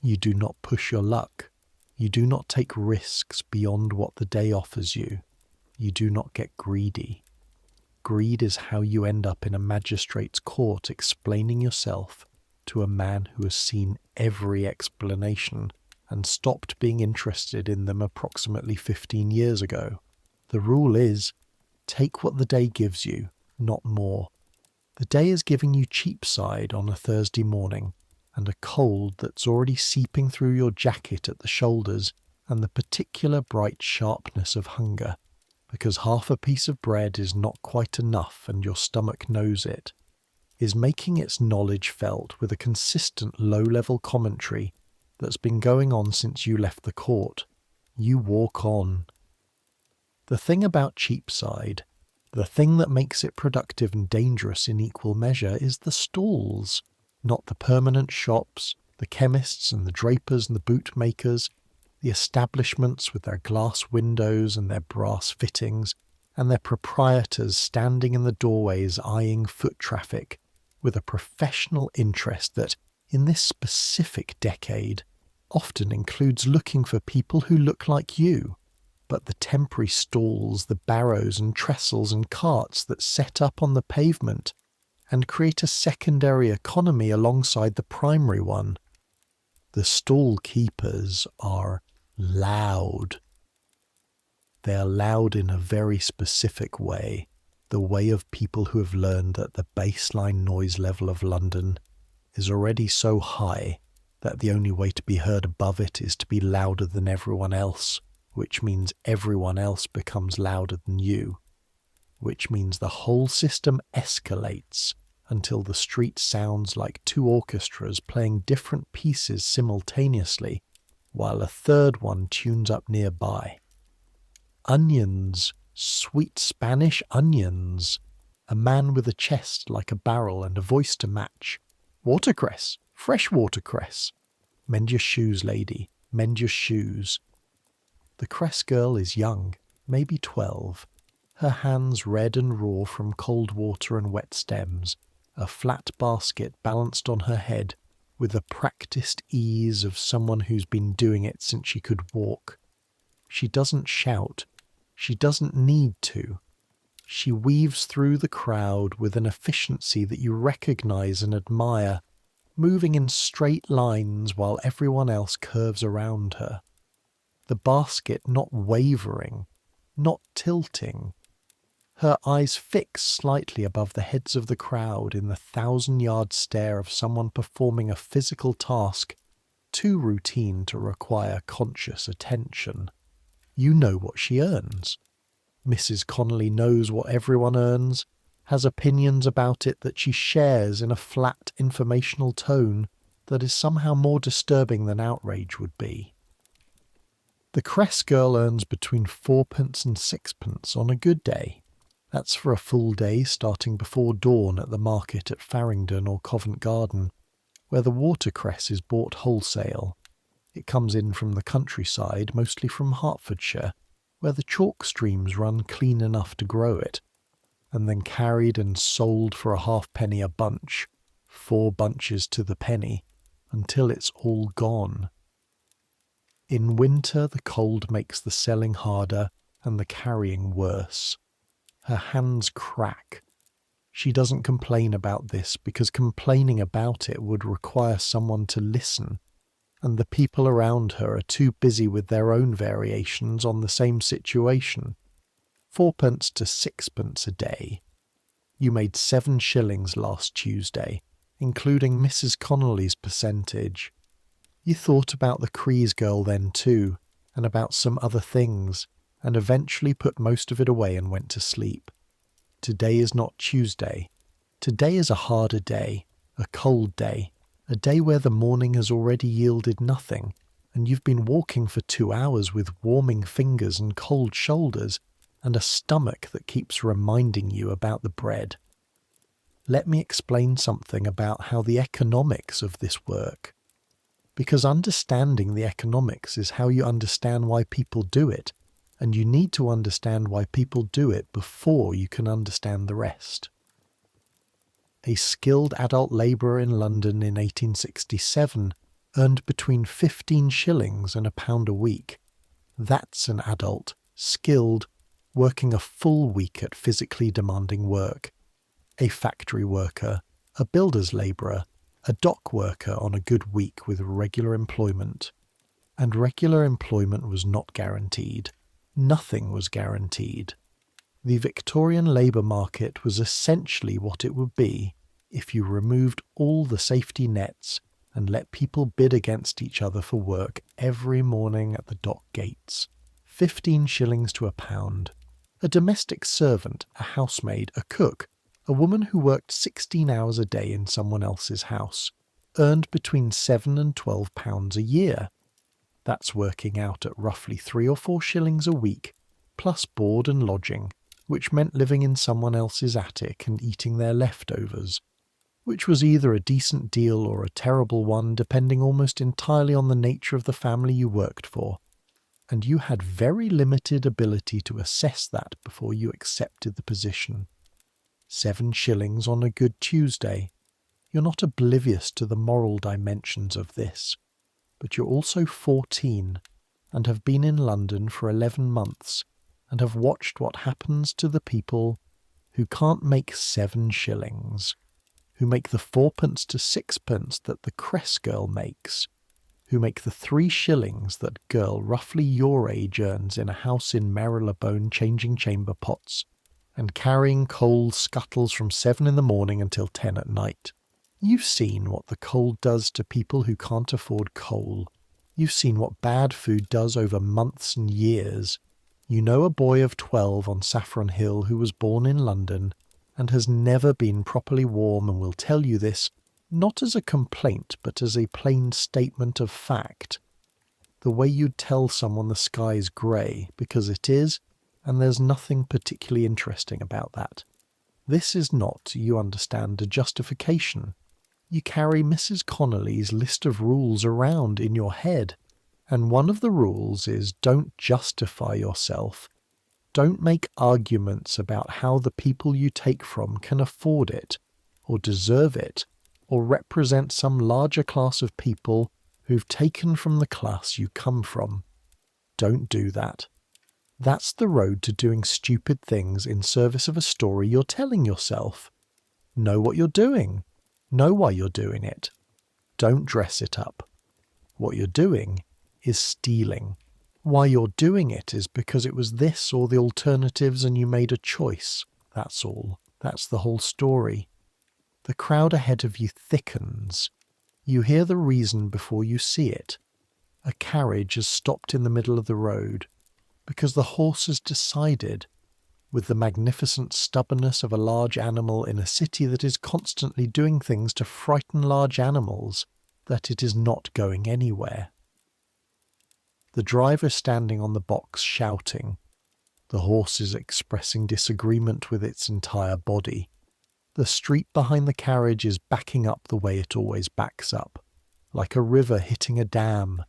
You do not push your luck. You do not take risks beyond what the day offers you. You do not get greedy. Greed is how you end up in a magistrate's court explaining yourself to a man who has seen every explanation and stopped being interested in them approximately 15 years ago. The rule is, take what the day gives you, not more. The day is giving you Cheapside on a Thursday morning, and a cold that's already seeping through your jacket at the shoulders, and the particular bright sharpness of hunger, because half a piece of bread is not quite enough and your stomach knows it, is making its knowledge felt with a consistent low-level commentary that's been going on since you left the court. You walk on. The thing about Cheapside, the thing that makes it productive and dangerous in equal measure, is the stalls, not the permanent shops, the chemists and the drapers and the bootmakers, the establishments with their glass windows and their brass fittings, and their proprietors standing in the doorways eyeing foot traffic with a professional interest that, in this specific decade, often includes looking for people who look like you. But the temporary stalls, the barrows and trestles and carts that set up on the pavement and create a secondary economy alongside the primary one. The stall keepers are loud. They are loud in a very specific way, the way of people who have learned that the baseline noise level of London is already so high that the only way to be heard above it is to be louder than everyone else, which means everyone else becomes louder than you, which means the whole system escalates until the street sounds like two orchestras playing different pieces simultaneously, while a third one tunes up nearby. Onions, sweet Spanish onions, a man with a chest like a barrel and a voice to match. Watercress, fresh watercress. Mend your shoes, lady, mend your shoes. The Cress girl is young, maybe 12, her hands red and raw from cold water and wet stems, a flat basket balanced on her head with the practiced ease of someone who's been doing it since she could walk. She doesn't shout. She doesn't need to. She weaves through the crowd with an efficiency that you recognize and admire, moving in straight lines while everyone else curves around her. The basket not wavering, not tilting. Her eyes fixed slightly above the heads of the crowd in the 1,000-yard stare of someone performing a physical task too routine to require conscious attention. You know what she earns. Mrs. Connolly knows what everyone earns, has opinions about it that she shares in a flat informational tone that is somehow more disturbing than outrage would be. The Cress girl earns between 4p and 6p on a good day. That's for a full day starting before dawn at the market at Farringdon or Covent Garden, where the watercress is bought wholesale. It comes in from the countryside, mostly from Hertfordshire, where the chalk streams run clean enough to grow it, and then carried and sold for a halfpenny a bunch, 4 bunches to the penny, until it's all gone. In winter, the cold makes the selling harder and the carrying worse. Her hands crack. She doesn't complain about this because complaining about it would require someone to listen, and the people around her are too busy with their own variations on the same situation. 4p to 6p a day. You made 7 shillings last Tuesday, including Mrs. Connolly's percentage. You thought about the Crees girl then too, and about some other things, and eventually put most of it away and went to sleep. Today is not Tuesday. Today is a harder day, a cold day, a day where the morning has already yielded nothing, and you've been walking for 2 hours with warming fingers and cold shoulders, and a stomach that keeps reminding you about the bread. Let me explain something about how the economics of this work. Because understanding the economics is how you understand why people do it, and you need to understand why people do it before you can understand the rest. A skilled adult labourer in London in 1867 earned between 15 shillings and £1 a week. That's an adult, skilled, working a full week at physically demanding work. A factory worker, a builder's labourer, a dock worker on a good week with regular employment. And regular employment was not guaranteed. Nothing was guaranteed. The Victorian labour market was essentially what it would be if you removed all the safety nets and let people bid against each other for work every morning at the dock gates. 15 shillings to £1. A domestic servant, a housemaid, a cook, a woman who worked 16 hours a day in someone else's house, earned between £7 and £12 a year. That's working out at roughly 3 or 4 shillings a week, plus board and lodging, which meant living in someone else's attic and eating their leftovers, which was either a decent deal or a terrible one, depending almost entirely on the nature of the family you worked for. And you had very limited ability to assess that before you accepted the position. 7 shillings on a good Tuesday. You're not oblivious to the moral dimensions of this, but you're also 14 and have been in London for 11 months and have watched what happens to the people who can't make 7 shillings, who make the 4p to 6p that the Cress girl makes, who make the 3 shillings that girl roughly your age earns in a house in Marylebone changing chamber pots and carrying coal scuttles from 7 in the morning until 10 at night. You've seen what the cold does to people who can't afford coal. You've seen what bad food does over months and years. You know a boy of 12 on Saffron Hill who was born in London and has never been properly warm and will tell you this not as a complaint but as a plain statement of fact. The way you'd tell someone the sky's grey, because it is, and there's nothing particularly interesting about that. This is not, you understand, a justification. You carry Mrs. Connolly's list of rules around in your head, and one of the rules is don't justify yourself. Don't make arguments about how the people you take from can afford it, or deserve it, or represent some larger class of people who've taken from the class you come from. Don't do that. That's the road to doing stupid things in service of a story you're telling yourself. Know what you're doing. Know why you're doing it. Don't dress it up. What you're doing is stealing. Why you're doing it is because it was this or the alternatives and you made a choice. That's all. That's the whole story. The crowd ahead of you thickens. You hear the reason before you see it. A carriage has stopped in the middle of the road, because the horse has decided, with the magnificent stubbornness of a large animal in a city that is constantly doing things to frighten large animals, that it is not going anywhere. The driver standing on the box shouting. The horse is expressing disagreement with its entire body. The street behind the carriage is backing up the way it always backs up, like a river hitting a dam.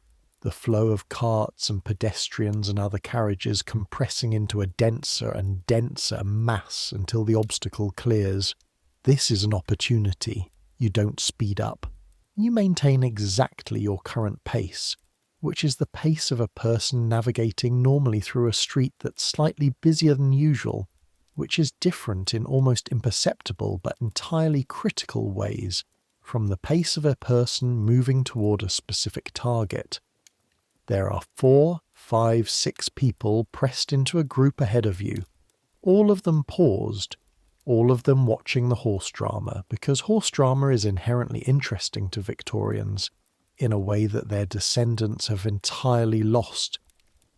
the flow of carts and pedestrians and other carriages compressing into a denser and denser mass until the obstacle clears. This is an opportunity. You don't speed up. You maintain exactly your current pace, which is the pace of a person navigating normally through a street that's slightly busier than usual, which is different in almost imperceptible but entirely critical ways from the pace of a person moving toward a specific target. There are 4, 5, 6 people pressed into a group ahead of you, all of them paused, all of them watching the horse drama, because horse drama is inherently interesting to Victorians in a way that their descendants have entirely lost.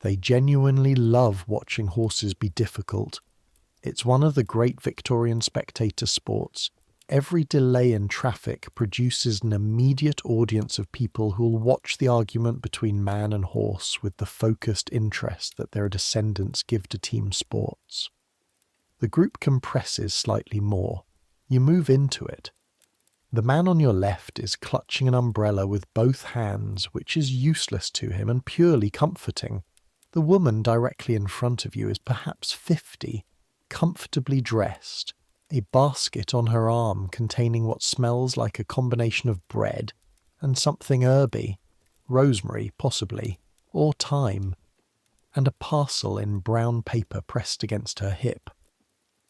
They genuinely love watching horses be difficult. It's one of the great Victorian spectator sports. Every delay in traffic produces an immediate audience of people who'll watch the argument between man and horse with the focused interest that their descendants give to team sports. The group compresses slightly more. You move into it. The man on your left is clutching an umbrella with both hands, which is useless to him and purely comforting. The woman directly in front of you is perhaps 50, comfortably dressed, a basket on her arm containing what smells like a combination of bread and something herby, rosemary possibly, or thyme, and a parcel in brown paper pressed against her hip.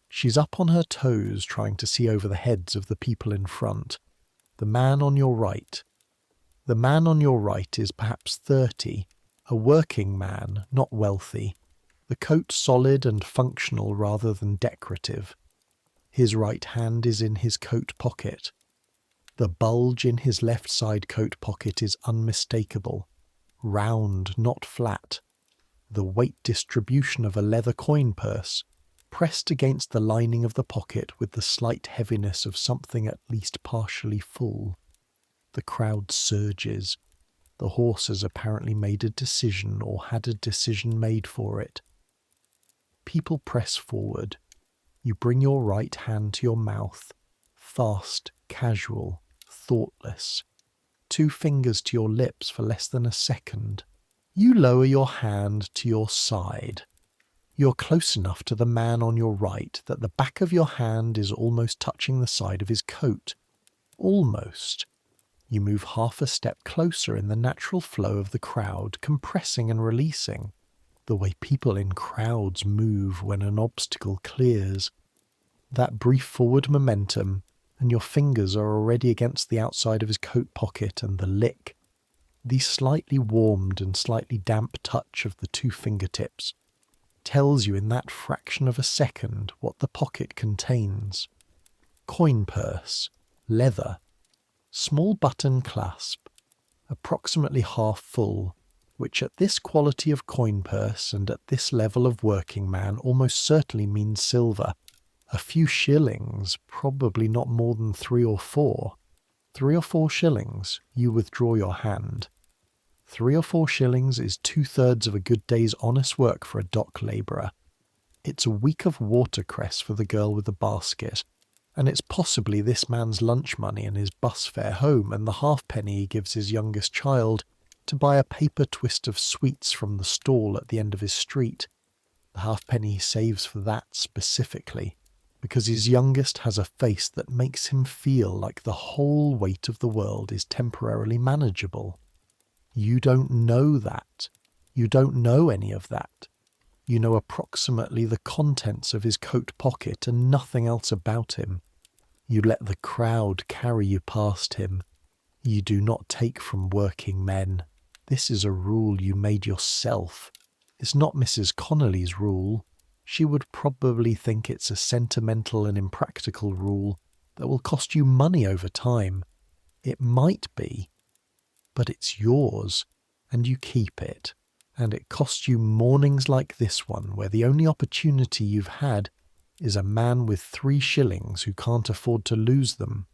She's up on her toes trying to see over the heads of the people in front. The man on your right. The man on your right is perhaps 30, a working man, not wealthy, the coat solid and functional rather than decorative. His right hand is in his coat pocket. The bulge in his left side coat pocket is unmistakable, round, not flat. The weight distribution of a leather coin purse, pressed against the lining of the pocket with the slight heaviness of something at least partially full. The crowd surges. The horse has apparently made a decision or had a decision made for it. People press forward. You bring your right hand to your mouth, fast, casual, thoughtless. 2 fingers to your lips for less than a second. You lower your hand to your side. You're close enough to the man on your right that the back of your hand is almost touching the side of his coat. Almost. You move half a step closer in the natural flow of the crowd, compressing and releasing, the way people in crowds move when an obstacle clears. That brief forward momentum, and your fingers are already against the outside of his coat pocket and the lick. The slightly warmed and slightly damp touch of the 2 fingertips tells you in that fraction of a second what the pocket contains. Coin purse, leather, small button clasp, approximately half full, which at this quality of coin purse and at this level of working man almost certainly means silver. A few shillings, probably not more than 3 or 4. 3 or 4 shillings, you withdraw your hand. 3 or 4 shillings is 2/3 of a good day's honest work for a dock labourer. It's a week of watercress for the girl with the basket, and it's possibly this man's lunch money and his bus fare home and the halfpenny he gives his youngest child to buy a paper twist of sweets from the stall at the end of his street. The halfpenny he saves for that specifically, because his youngest has a face that makes him feel like the whole weight of the world is temporarily manageable. You don't know that. You don't know any of that. You know approximately the contents of his coat pocket and nothing else about him. You let the crowd carry you past him. You do not take from working men. This is a rule you made yourself. It's not Mrs. Connolly's rule. She would probably think it's a sentimental and impractical rule that will cost you money over time. It might be, but it's yours, and you keep it. And it costs you mornings like this one, where the only opportunity you've had is a man with 3 shillings who can't afford to lose them.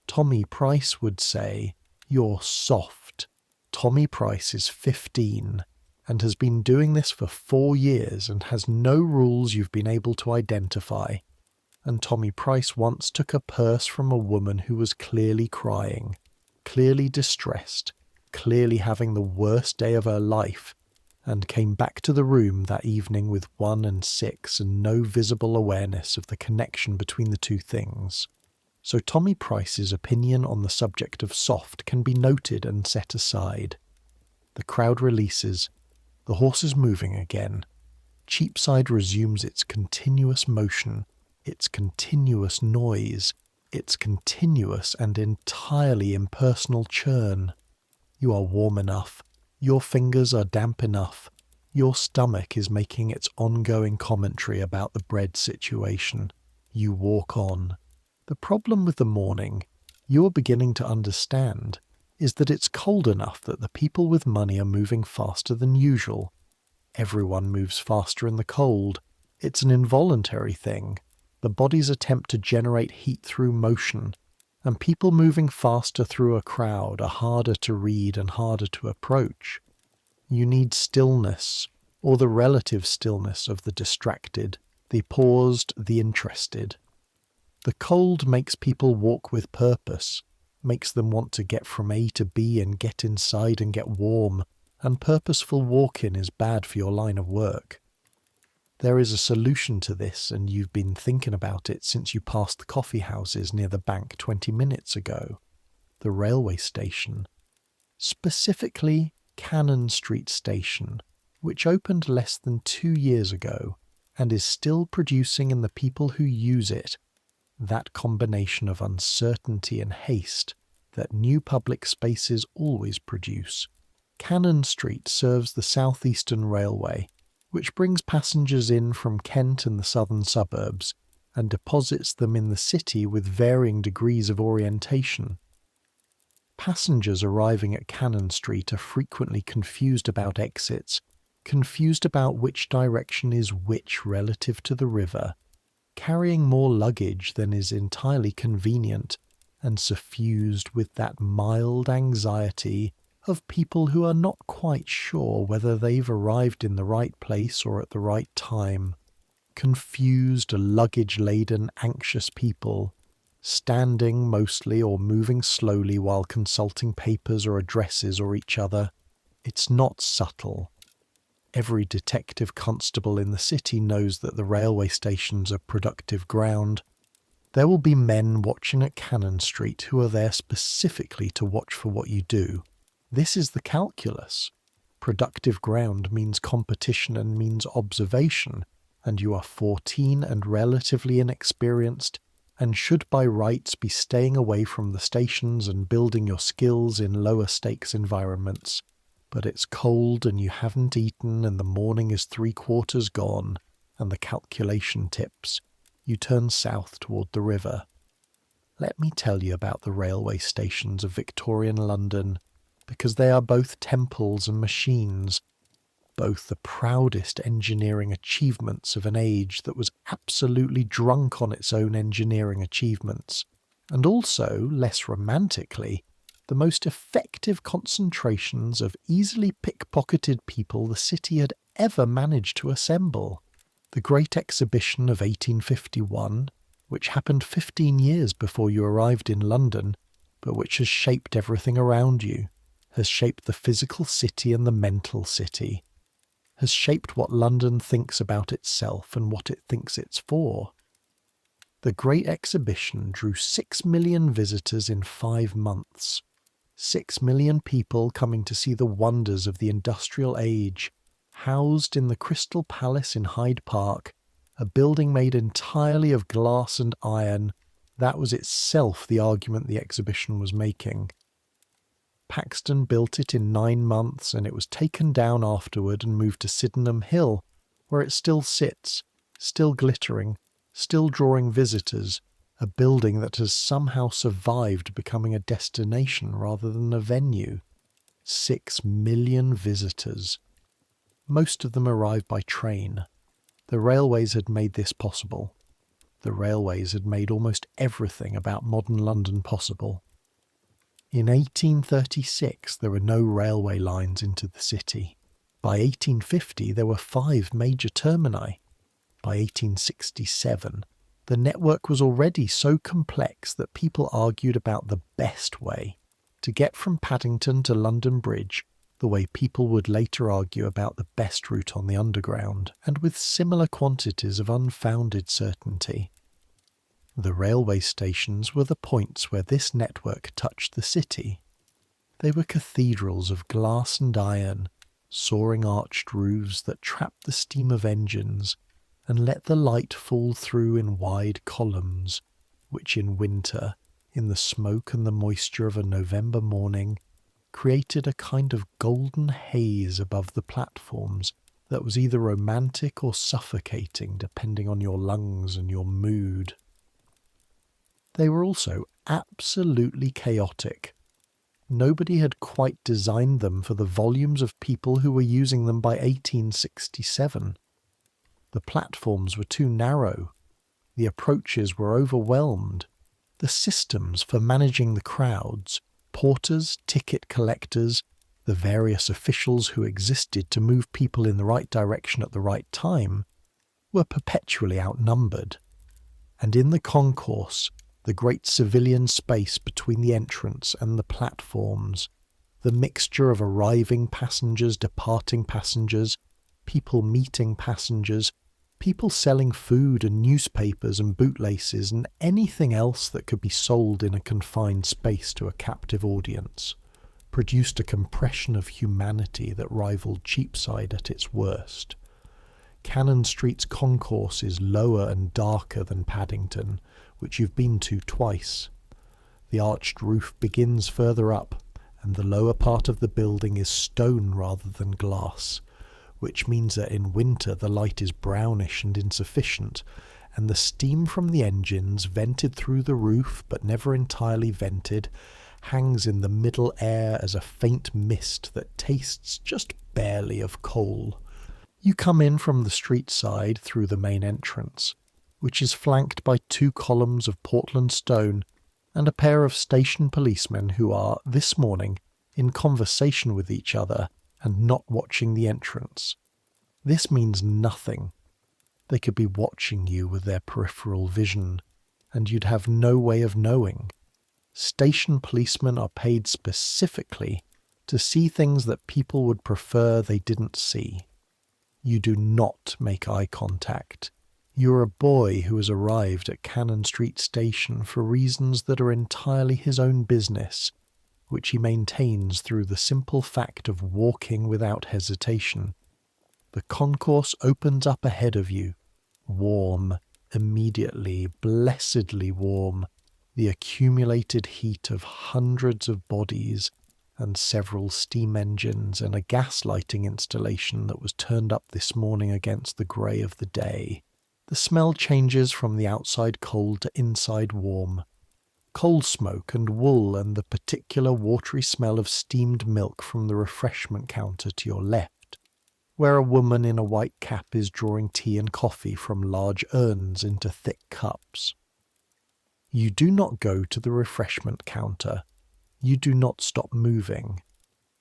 Tommy Price would say, "You're soft." Tommy Price is 15 and has been doing this for 4 years and has no rules you've been able to identify. And Tommy Price once took a purse from a woman who was clearly crying, clearly distressed, clearly having the worst day of her life, and came back to the room that evening with 1 and 6 and no visible awareness of the connection between the two things. So Tommy Price's opinion on the subject of soft can be noted and set aside. The crowd releases. The horse is moving again. Cheapside resumes its continuous motion, its continuous noise, its continuous and entirely impersonal churn. You are warm enough. Your fingers are damp enough. Your stomach is making its ongoing commentary about the bread situation. You walk on. The problem with the morning, you are beginning to understand, is that it's cold enough that the people with money are moving faster than usual. Everyone moves faster in the cold. It's an involuntary thing. The body's attempt to generate heat through motion, and people moving faster through a crowd are harder to read and harder to approach. You need stillness, or the relative stillness of the distracted, the paused, the interested. The cold makes people walk with purpose, makes them want to get from A to B and get inside and get warm, and purposeful walk-in is bad for your line of work. There is a solution to this, and you've been thinking about it since you passed the coffee houses near the bank 20 minutes ago. The railway station. Specifically, Cannon Street Station, which opened less than 2 years ago, and is still producing in the people who use it that combination of uncertainty and haste that new public spaces always produce. Cannon Street serves the South Eastern Railway, which brings passengers in from Kent and the southern suburbs, and deposits them in the city with varying degrees of orientation. Passengers arriving at Cannon Street are frequently confused about exits, confused about which direction is which relative to the river, carrying more luggage than is entirely convenient, and suffused with that mild anxiety of people who are not quite sure whether they've arrived in the right place or at the right time. Confused, luggage-laden, anxious people, standing mostly or moving slowly while consulting papers or addresses or each other. It's not subtle. Every detective constable in the city knows that the railway stations are productive ground. There will be men watching at Cannon Street who are there specifically to watch for what you do. This is the calculus. Productive ground means competition and means observation, and you are 14 and relatively inexperienced, and should by rights be staying away from the stations and building your skills in lower stakes environments. But it's cold and you haven't eaten and the morning is 3/4 gone, and the calculation tips. You turn south toward the river. Let me tell you about the railway stations of Victorian London, because they are both temples and machines, both the proudest engineering achievements of an age that was absolutely drunk on its own engineering achievements, and also, less romantically, the most effective concentrations of easily pickpocketed people the city had ever managed to assemble. The Great Exhibition of 1851, which happened 15 years before you arrived in London, but which has shaped everything around you, has shaped the physical city and the mental city, has shaped what London thinks about itself and what it thinks it's for. The Great Exhibition drew 6 million visitors in 5 months. 6 million people coming to see the wonders of the industrial age, housed in the Crystal Palace in Hyde Park, a building made entirely of glass and iron. That was itself the argument the exhibition was making. Paxton built it in 9 months, and it was taken down afterward and moved to Sydenham Hill, where it still sits, still glittering, still drawing visitors, a building that has somehow survived becoming a destination rather than a venue. 6 million visitors. Most of them arrived by train. The railways had made this possible. The railways had made almost everything about modern London possible. In 1836 there were no railway lines into the city. By 1850 there were 5 major termini. By 1867 the network was already so complex that people argued about the best way. to get from Paddington to London Bridge the way people would later argue about the best route on the Underground, and with similar quantities of unfounded certainty. The railway stations were the points where this network touched the city. They were cathedrals of glass and iron, soaring arched roofs that trapped the steam of engines and let the light fall through in wide columns, which in winter, in the smoke and the moisture of a November morning, created a kind of golden haze above the platforms that was either romantic or suffocating depending on your lungs and your mood. They were also absolutely chaotic. Nobody had quite designed them for the volumes of people who were using them by 1867. The platforms were too narrow. The approaches were overwhelmed. The systems for managing the crowds, porters, ticket collectors, the various officials who existed to move people in the right direction at the right time, were perpetually outnumbered. And in the concourse, the great civilian space between the entrance and the platforms, the mixture of arriving passengers, departing passengers, people meeting passengers, people selling food and newspapers and bootlaces and anything else that could be sold in a confined space to a captive audience, produced a compression of humanity that rivaled Cheapside at its worst. Cannon Street's concourse is lower and darker than Paddington, which you've been to twice. The arched roof begins further up, and the lower part of the building is stone rather than glass, which means that in winter the light is brownish and insufficient, and the steam from the engines, vented through the roof but never entirely vented, hangs in the middle air as a faint mist that tastes just barely of coal. You come in from the street side through the main entrance, which is flanked by 2 columns of Portland stone and a pair of station policemen who are, this morning, in conversation with each other and not watching the entrance. This means nothing. They could be watching you with their peripheral vision, and you'd have no way of knowing. Station policemen are paid specifically to see things that people would prefer they didn't see. You do not make eye contact. You're a boy who has arrived at Cannon Street Station for reasons that are entirely his own business, which he maintains through the simple fact of walking without hesitation. The concourse opens up ahead of you, warm, immediately, blessedly warm, the accumulated heat of hundreds of bodies and several steam engines and a gas lighting installation that was turned up this morning against the grey of the day. The smell changes from the outside cold to inside warm. Coal smoke and wool and the particular watery smell of steamed milk from the refreshment counter to your left, where a woman in a white cap is drawing tea and coffee from large urns into thick cups. You do not go to the refreshment counter. You do not stop moving.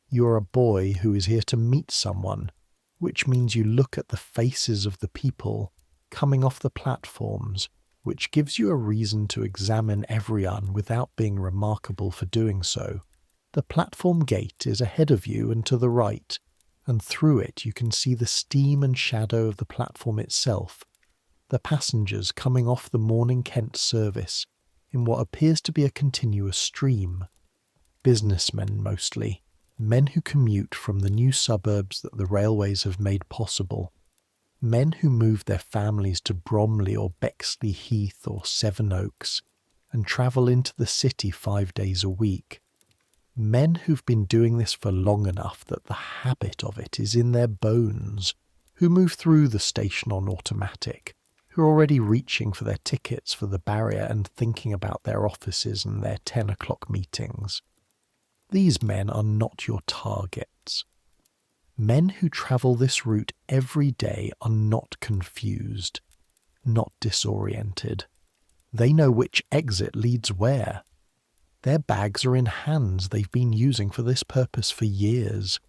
You are a boy who is here to meet someone, which means you look at the faces of the people coming off the platforms, which gives you a reason to examine everyone without being remarkable for doing so. The platform gate is ahead of you and to the right, and through it you can see the steam and shadow of the platform itself, the passengers coming off the morning Kent service in what appears to be a continuous stream. Businessmen mostly, men who commute from the new suburbs that the railways have made possible, men who move their families to Bromley or Bexley Heath or Sevenoaks and travel into the city 5 days a week, men who've been doing this for long enough that the habit of it is in their bones, who move through the station on automatic, who are already reaching for their tickets for the barrier and thinking about their offices and their 10 o'clock meetings. These men are not your targets. Men who travel this route every day are not confused, not disoriented. They know which exit leads where. Their bags are in hands they've been using for this purpose for years.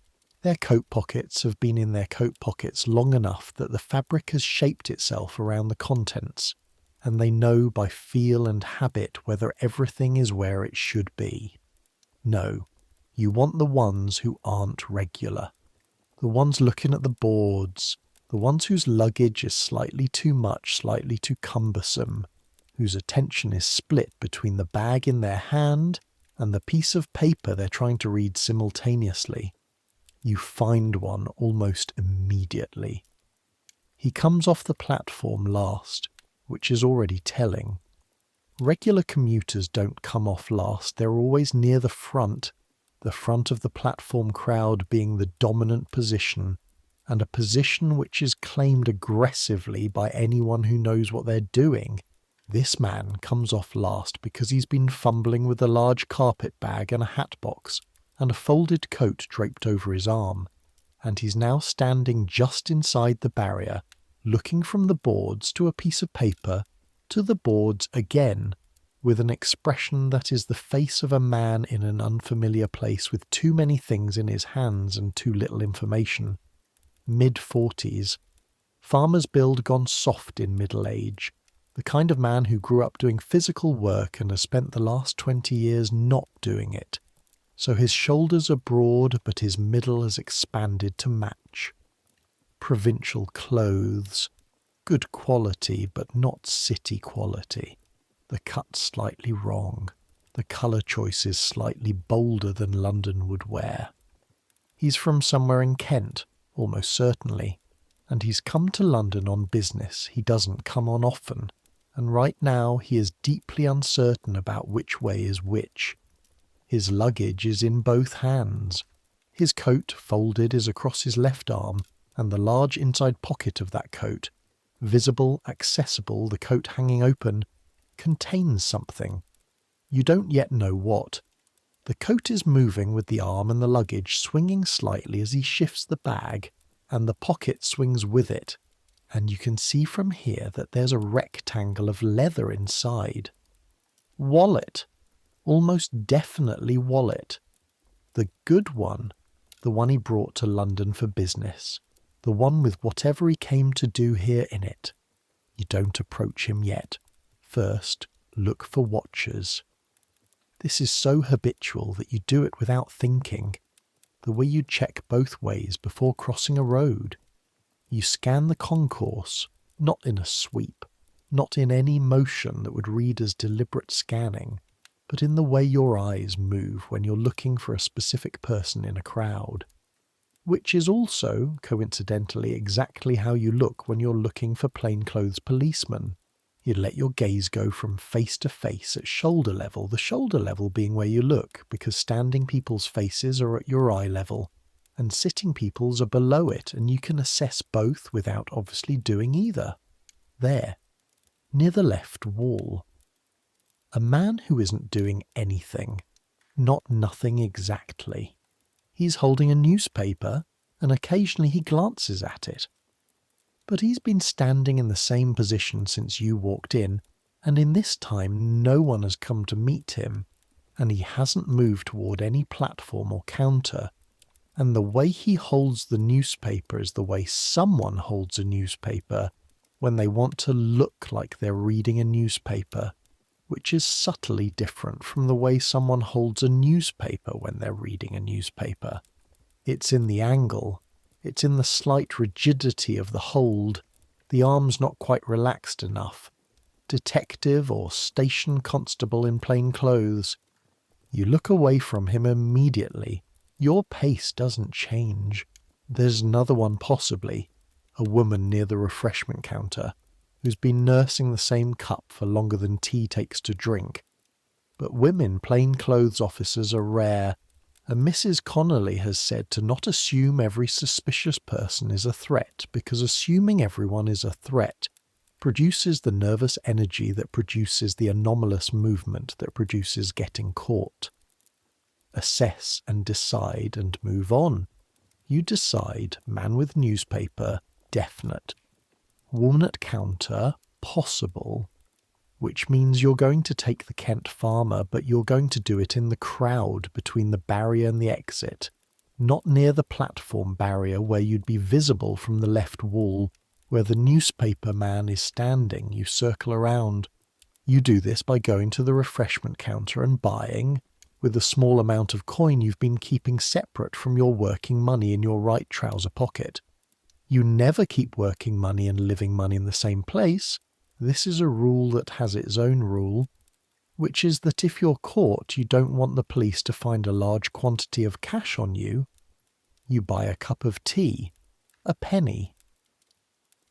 Their coat pockets have been in their coat pockets long enough that the fabric has shaped itself around the contents, and they know by feel and habit whether everything is where it should be. No, you want the ones who aren't regular. The ones looking at the boards, the ones whose luggage is slightly too much, slightly too cumbersome, whose attention is split between the bag in their hand and the piece of paper they're trying to read simultaneously. You find one almost immediately. He comes off the platform last, which is already telling. Regular commuters don't come off last, they're always near the front of the platform crowd being the dominant position, and a position which is claimed aggressively by anyone who knows what they're doing. This man comes off last because he's been fumbling with a large carpet bag and a hat box and a folded coat draped over his arm, and he's now standing just inside the barrier, looking from the boards to a piece of paper, to the boards again, with an expression that is the face of a man in an unfamiliar place with too many things in his hands and too little information. Mid-40s. Farmer's build gone soft in middle age. The kind of man who grew up doing physical work and has spent the last 20 years not doing it. So his shoulders are broad, but his middle has expanded to match. Provincial clothes. Good quality, but not city quality. The cut slightly wrong. The colour choice is slightly bolder than London would wear. He's from somewhere in Kent, almost certainly, and he's come to London on business. He doesn't come on often, and right now he is deeply uncertain about which way is which. His luggage is in both hands. His coat, folded, is across his left arm, and the large inside pocket of that coat, visible, accessible, the coat hanging open, contains something. You don't yet know what. The coat is moving with the arm and the luggage swinging slightly as he shifts the bag, and the pocket swings with it, and you can see from here that there's a rectangle of leather inside. Wallet. Almost definitely wallet. The good one. The one he brought to London for business. The one with whatever he came to do here in it. You don't approach him yet. First, look for watchers. This is so habitual that you do it without thinking, the way you check both ways before crossing a road. You scan the concourse, not in a sweep, not in any motion that would read as deliberate scanning, but in the way your eyes move when you're looking for a specific person in a crowd, which is also, coincidentally, exactly how you look when you're looking for plainclothes policemen. You'd let your gaze go from face to face at shoulder level, the shoulder level being where you look, because standing people's faces are at your eye level, and sitting people's are below it, and you can assess both without obviously doing either. There, near the left wall. A man who isn't doing anything, not nothing exactly. He's holding a newspaper, and occasionally he glances at it. But he's been standing in the same position since you walked in, and in this time no one has come to meet him, and he hasn't moved toward any platform or counter, and the way he holds the newspaper is the way someone holds a newspaper when they want to look like they're reading a newspaper, which is subtly different from the way someone holds a newspaper when they're reading a newspaper. It's in the angle. It's in the slight rigidity of the hold, the arms not quite relaxed enough. Detective or station constable in plain clothes. You look away from him immediately. Your pace doesn't change. There's another one possibly, a woman near the refreshment counter, who's been nursing the same cup for longer than tea takes to drink. But women plainclothes officers are rare, and Mrs. Connolly has said to not assume every suspicious person is a threat, because assuming everyone is a threat produces the nervous energy that produces the anomalous movement that produces getting caught. Assess and decide and move on. You decide, man with newspaper, definite. Woman at counter, possible. Which means you're going to take the Kent farmer, but you're going to do it in the crowd between the barrier and the exit, not near the platform barrier where you'd be visible from the left wall, where the newspaper man is standing. You circle around. You do this by going to the refreshment counter and buying, with the small amount of coin you've been keeping separate from your working money in your right trouser pocket. You never keep working money and living money in the same place. This is a rule that has its own rule, which is that if you're caught, you don't want the police to find a large quantity of cash on you. You buy a cup of tea, a penny.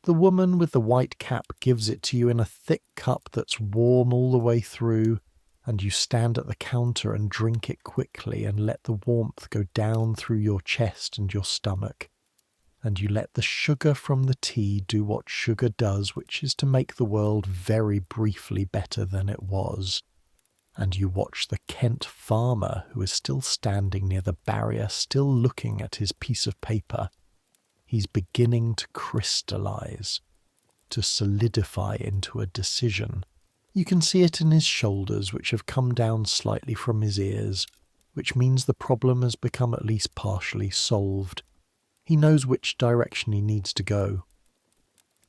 The woman with the white cap gives it to you in a thick cup that's warm all the way through, and you stand at the counter and drink it quickly and let the warmth go down through your chest and your stomach. And you let the sugar from the tea do what sugar does, which is to make the world very briefly better than it was. And you watch the Kent farmer, who is still standing near the barrier, still looking at his piece of paper. He's beginning to crystallize, to solidify into a decision. You can see it in his shoulders, which have come down slightly from his ears, which means the problem has become at least partially solved. He knows which direction he needs to go.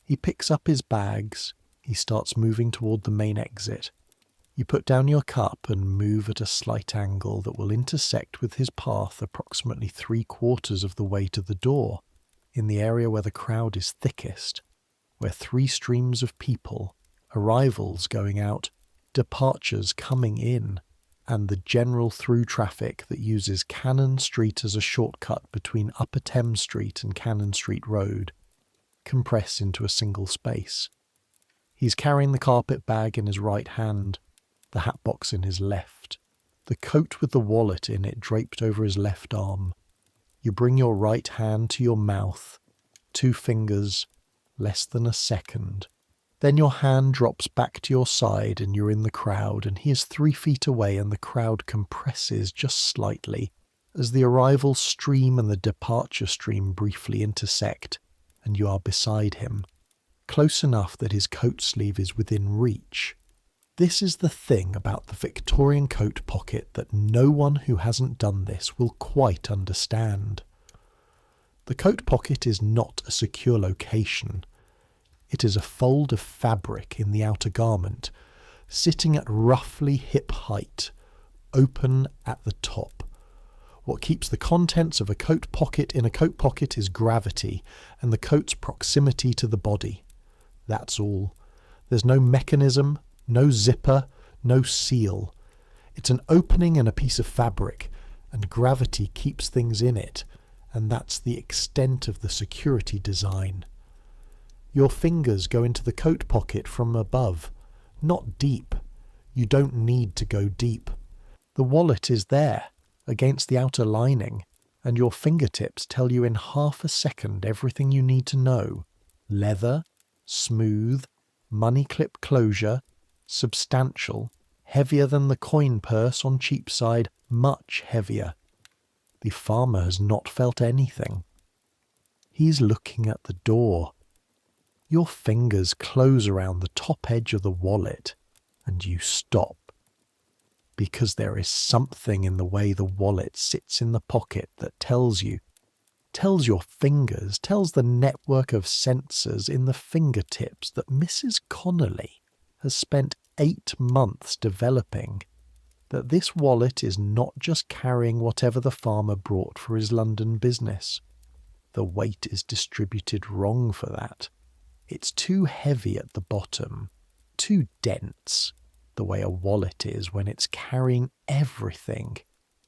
He picks up his bags. He starts moving toward the main exit. You put down your cup and move at a slight angle that will intersect with his path approximately 3/4 of the way to the door, in the area where the crowd is thickest, where 3 streams of people, arrivals going out, departures coming in, and the general through traffic that uses Cannon Street as a shortcut between Upper Thames Street and Cannon Street Road, compress into a single space. He's carrying the carpet bag in his right hand, the hat box in his left, the coat with the wallet in it draped over his left arm. You bring your right hand to your mouth, 2 fingers, less than a second. Then your hand drops back to your side and you're in the crowd, and he is 3 feet away and the crowd compresses just slightly as the arrival stream and the departure stream briefly intersect, and you are beside him, close enough that his coat sleeve is within reach. This is the thing about the Victorian coat pocket that no one who hasn't done this will quite understand. The coat pocket is not a secure location. It is a fold of fabric in the outer garment, sitting at roughly hip height, open at the top. What keeps the contents of a coat pocket in a coat pocket is gravity and the coat's proximity to the body. That's all. There's no mechanism, no zipper, no seal. It's an opening and a piece of fabric, and gravity keeps things in it, and that's the extent of the security design. Your fingers go into the coat pocket from above, not deep. You don't need to go deep. The wallet is there, against the outer lining, and your fingertips tell you in half a second everything you need to know. Leather, smooth, money clip closure, substantial, heavier than the coin purse on Cheapside, much heavier. The farmer has not felt anything. He's looking at the door. Your fingers close around the top edge of the wallet, and you stop. Because there is something in the way the wallet sits in the pocket that tells your fingers, tells the network of sensors in the fingertips that Mrs. Connolly has spent 8 months developing, that this wallet is not just carrying whatever the farmer brought for his London business. The weight is distributed wrong for that. It's too heavy at the bottom, too dense, the way a wallet is when it's carrying everything,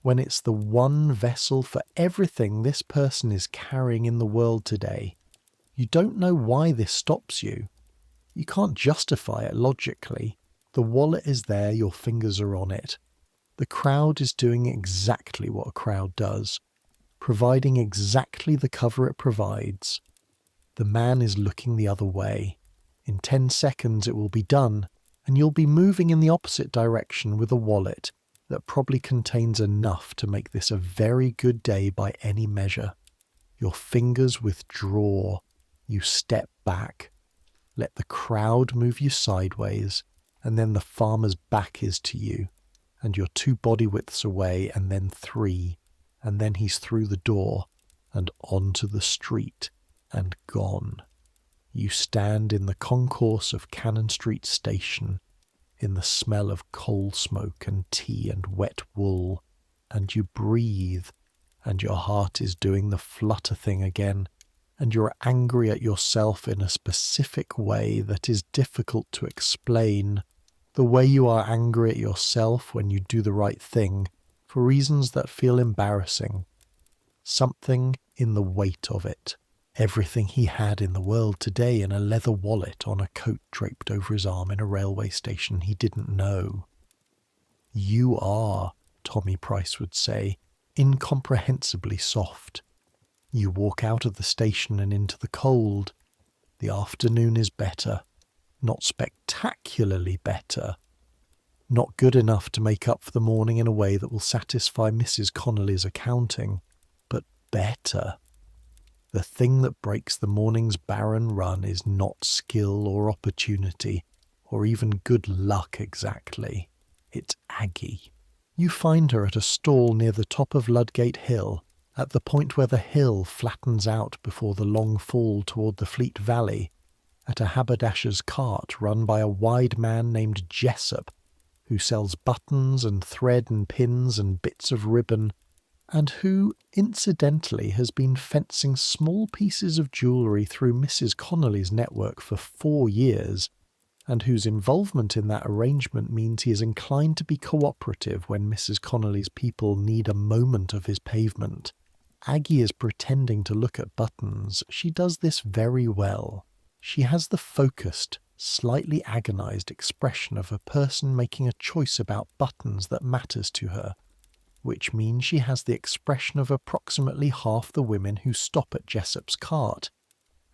when it's the one vessel for everything this person is carrying in the world today. You don't know why this stops you. You can't justify it logically. The wallet is there, your fingers are on it. The crowd is doing exactly what a crowd does, providing exactly the cover it provides. The man is looking the other way. In 10 seconds it will be done, and you'll be moving in the opposite direction with a wallet that probably contains enough to make this a very good day by any measure. Your fingers withdraw. You step back. Let the crowd move you sideways, and then the farmer's back is to you, and you're 2 body widths away, and then 3, and then he's through the door, and onto the street, and gone. You stand in the concourse of Cannon Street Station. in the smell of coal smoke and tea and wet wool, and you breathe, and your heart is doing the flutter thing again, and you're angry at yourself in a specific way that is difficult to explain, the way you are angry at yourself when you do the right thing, for reasons that feel embarrassing. Something in the weight of it. Everything he had in the world today in a leather wallet on a coat draped over his arm in a railway station he didn't know. You are, Tommy Price would say, incomprehensibly soft. You walk out of the station and into the cold. The afternoon is better. Not spectacularly better. Not good enough to make up for the morning in a way that will satisfy Mrs. Connolly's accounting, but better. The thing that breaks the morning's barren run is not skill or opportunity, or even good luck exactly. It's Aggie. You find her at a stall near the top of Ludgate Hill, at the point where the hill flattens out before the long fall toward the Fleet Valley, at a haberdasher's cart run by a wide man named Jessup, who sells buttons and thread and pins and bits of ribbon, and who, incidentally, has been fencing small pieces of jewellery through Mrs. Connolly's network for 4 years, and whose involvement in that arrangement means he is inclined to be cooperative when Mrs. Connolly's people need a moment of his pavement. Aggie is pretending to look at buttons. She does this very well. She has the focused, slightly agonised expression of a person making a choice about buttons that matters to her, which means she has the expression of approximately half the women who stop at Jessup's cart,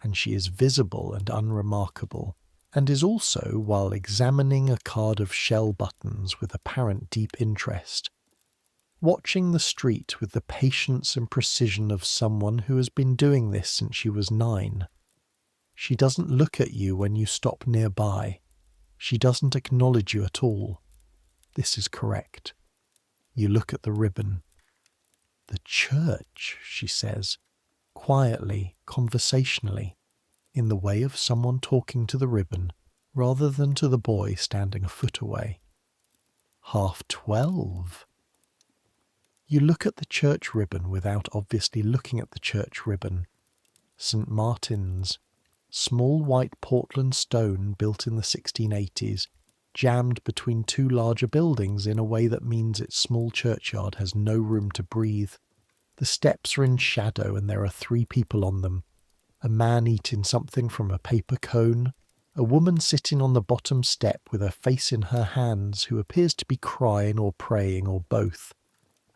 and she is visible and unremarkable, and is also, while examining a card of shell buttons with apparent deep interest, watching the street with the patience and precision of someone who has been doing this since she was 9. She doesn't look at you when you stop nearby. She doesn't acknowledge you at all. This is correct. You look at the ribbon. The church, she says, quietly, conversationally, in the way of someone talking to the ribbon, rather than to the boy standing a foot away. 12:30. You look at the church ribbon without obviously looking at the church ribbon. St. Martin's, small white Portland stone built in the 1680s, jammed between 2 larger buildings in a way that means its small churchyard has no room to breathe. The steps are in shadow and there are 3 people on them. A man eating something from a paper cone, a woman sitting on the bottom step with her face in her hands who appears to be crying or praying or both,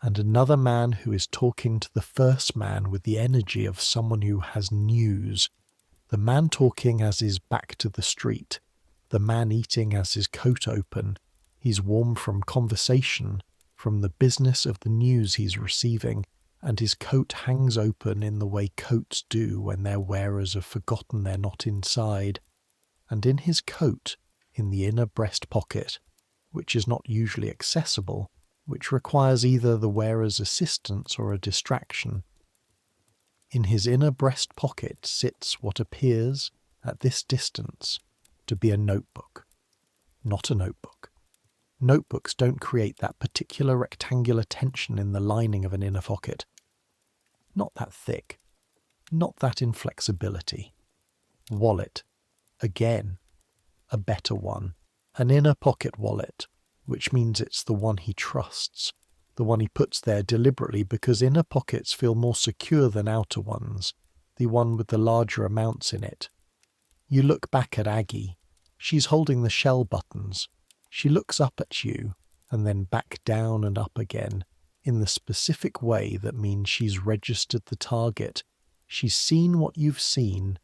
and another man who is talking to the first man with the energy of someone who has news. The man talking has his back to the street. The man eating has his coat open. He's warm from conversation, from the business of the news he's receiving, and his coat hangs open in the way coats do when their wearers have forgotten they're not inside. And in his coat, in the inner breast pocket, which is not usually accessible, which requires either the wearer's assistance or a distraction, in his inner breast pocket sits what appears, at this distance, to be a notebook. Not a notebook. Notebooks don't create that particular rectangular tension in the lining of an inner pocket. Not that thick. Not that inflexibility. Wallet. Again. A better one. An inner pocket wallet, which means it's the one he trusts. The one he puts there deliberately because inner pockets feel more secure than outer ones, the one with the larger amounts in it. You look back at Aggie. She's holding the shell buttons. She looks up at you, and then back down and up again, in the specific way that means she's registered the target. She's seen what you've seen,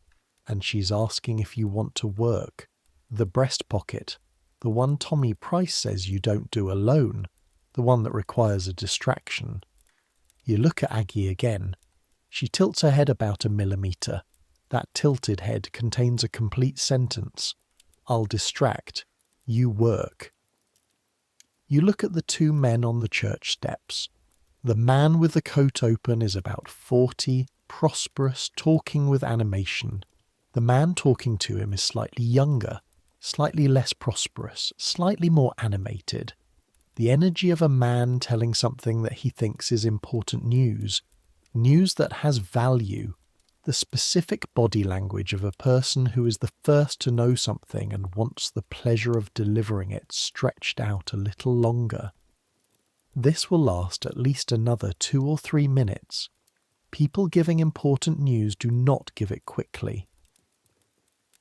and she's asking if you want to work. The breast pocket, the one Tommy Price says you don't do alone, the one that requires a distraction. You look at Aggie again. She tilts her head about a millimetre. That tilted head contains a complete sentence. I'll distract. You work. You look at the 2 men on the church steps. The man with the coat open is about 40, prosperous, talking with animation. The man talking to him is slightly younger. slightly less prosperous, slightly more animated. The energy of a man telling something that he thinks is important news, news that has value, the specific body language of a person who is the first to know something and wants the pleasure of delivering it stretched out a little longer. This will last at least another 2 or 3 minutes. People giving important news do not give it quickly.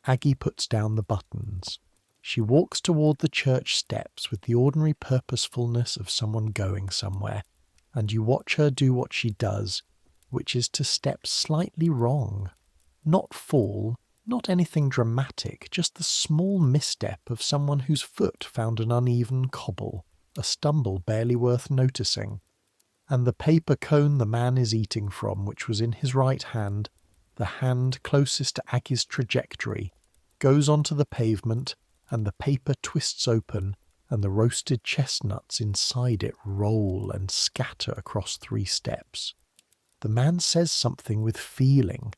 Aggie puts down the buttons. She walks toward the church steps with the ordinary purposefulness of someone going somewhere, and you watch her do what she does, which is to step slightly wrong. Not fall, not anything dramatic, just the small misstep of someone whose foot found an uneven cobble, a stumble barely worth noticing. And the paper cone the man is eating from, which was in his right hand, the hand closest to Aggie's trajectory, goes onto the pavement, and the paper twists open, and the roasted chestnuts inside it roll and scatter across 3 steps. The man says something with feeling.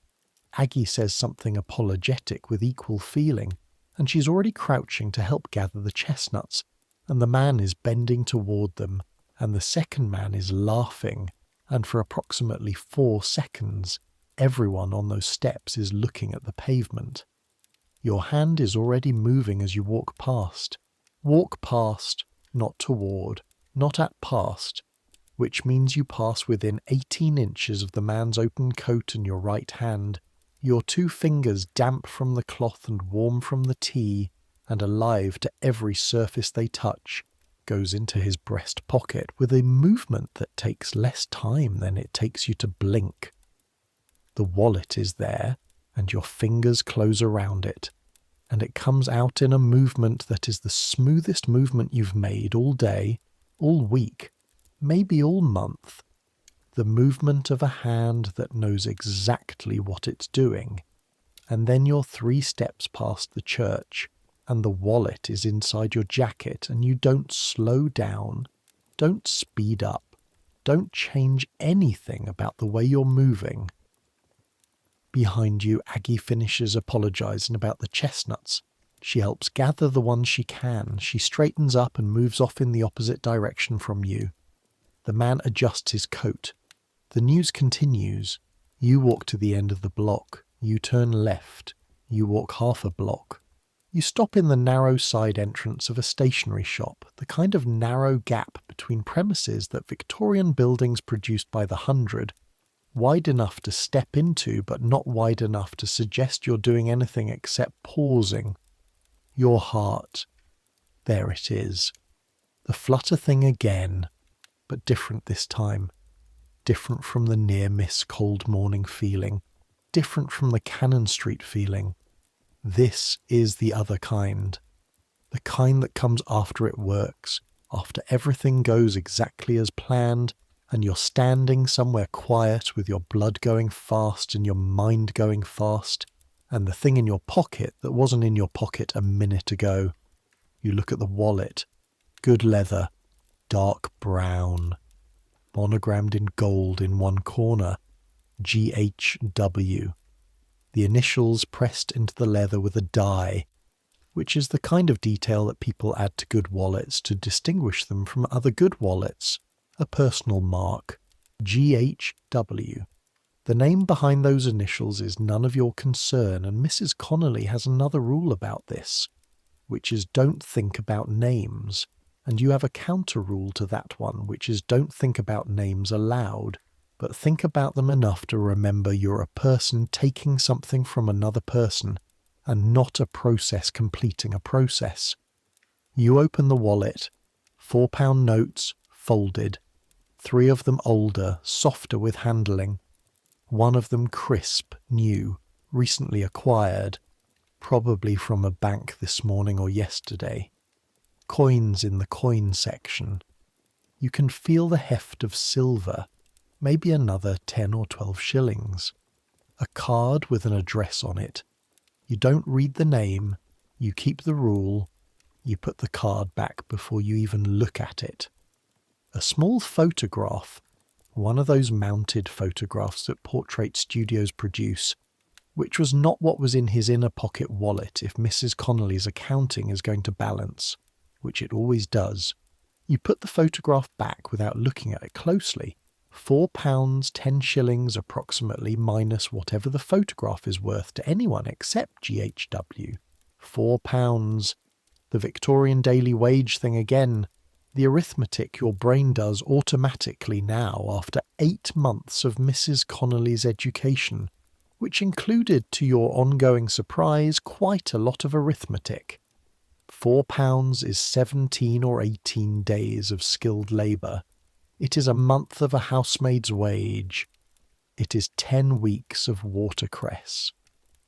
Aggie says something apologetic with equal feeling, and she's already crouching to help gather the chestnuts, and the man is bending toward them, and the second man is laughing, and for approximately 4 seconds, everyone on those steps is looking at the pavement. Your hand is already moving as you walk past. Walk past, not toward, not at past, which means you pass within 18 inches of the man's open coat and your right hand, your 2 fingers damp from the cloth and warm from the tea, and alive to every surface they touch, goes into his breast pocket with a movement that takes less time than it takes you to blink. The wallet is there, and your fingers close around it, and it comes out in a movement that is the smoothest movement you've made all day, all week, maybe all month. The movement of a hand that knows exactly what it's doing. And then you're 3 steps past the church, and the wallet is inside your jacket, and you don't slow down, don't speed up, don't change anything about the way you're moving. Behind you, Aggie finishes apologizing about the chestnuts. She helps gather the ones she can. She straightens up and moves off in the opposite direction from you. The man adjusts his coat. The news continues. You walk to the end of the block. You turn left. You walk half a block. You stop in the narrow side entrance of a stationery shop, the kind of narrow gap between premises that Victorian buildings produced by the 100, wide enough to step into but not wide enough to suggest you're doing anything except pausing. Your heart. There it is. The flutter thing again, but different this time. Different from the near-miss cold morning feeling. Different from the Cannon Street feeling. This is the other kind. The kind that comes after it works, after everything goes exactly as planned, and you're standing somewhere quiet with your blood going fast and your mind going fast, and the thing in your pocket that wasn't in your pocket a minute ago. You look at the wallet. Good leather. Dark brown. Monogrammed in gold in one corner. GHW. The initials pressed into the leather with a die, which is the kind of detail that people add to good wallets to distinguish them from other good wallets. A personal mark. GHW. The name behind those initials is none of your concern, and Mrs. Connolly has another rule about this, which is don't think about names, and you have a counter rule to that one, which is don't think about names aloud, but think about them enough to remember you're a person taking something from another person, and not a process completing a process. You open the wallet. £4 notes, folded. 3 of them older, softer with handling. 1 of them crisp, new, recently acquired, probably from a bank this morning or yesterday. Coins in the coin section. You can feel the heft of silver, maybe another 10 or 12 shillings. A card with an address on it. You don't read the name, you keep the rule, you put the card back before you even look at it. A small photograph, one of those mounted photographs that portrait studios produce, which was not what was in his inner pocket wallet if Mrs. Connolly's accounting is going to balance, which it always does. You put the photograph back without looking at it closely. £4, 10 shillings approximately, minus whatever the photograph is worth to anyone except GHW. £4. The Victorian daily wage thing again. The arithmetic your brain does automatically now after 8 months of Mrs. Connolly's education, which included, to your ongoing surprise, quite a lot of arithmetic. £4 is 17 or 18 days of skilled labour. It is a month of a housemaid's wage. It is 10 weeks of watercress.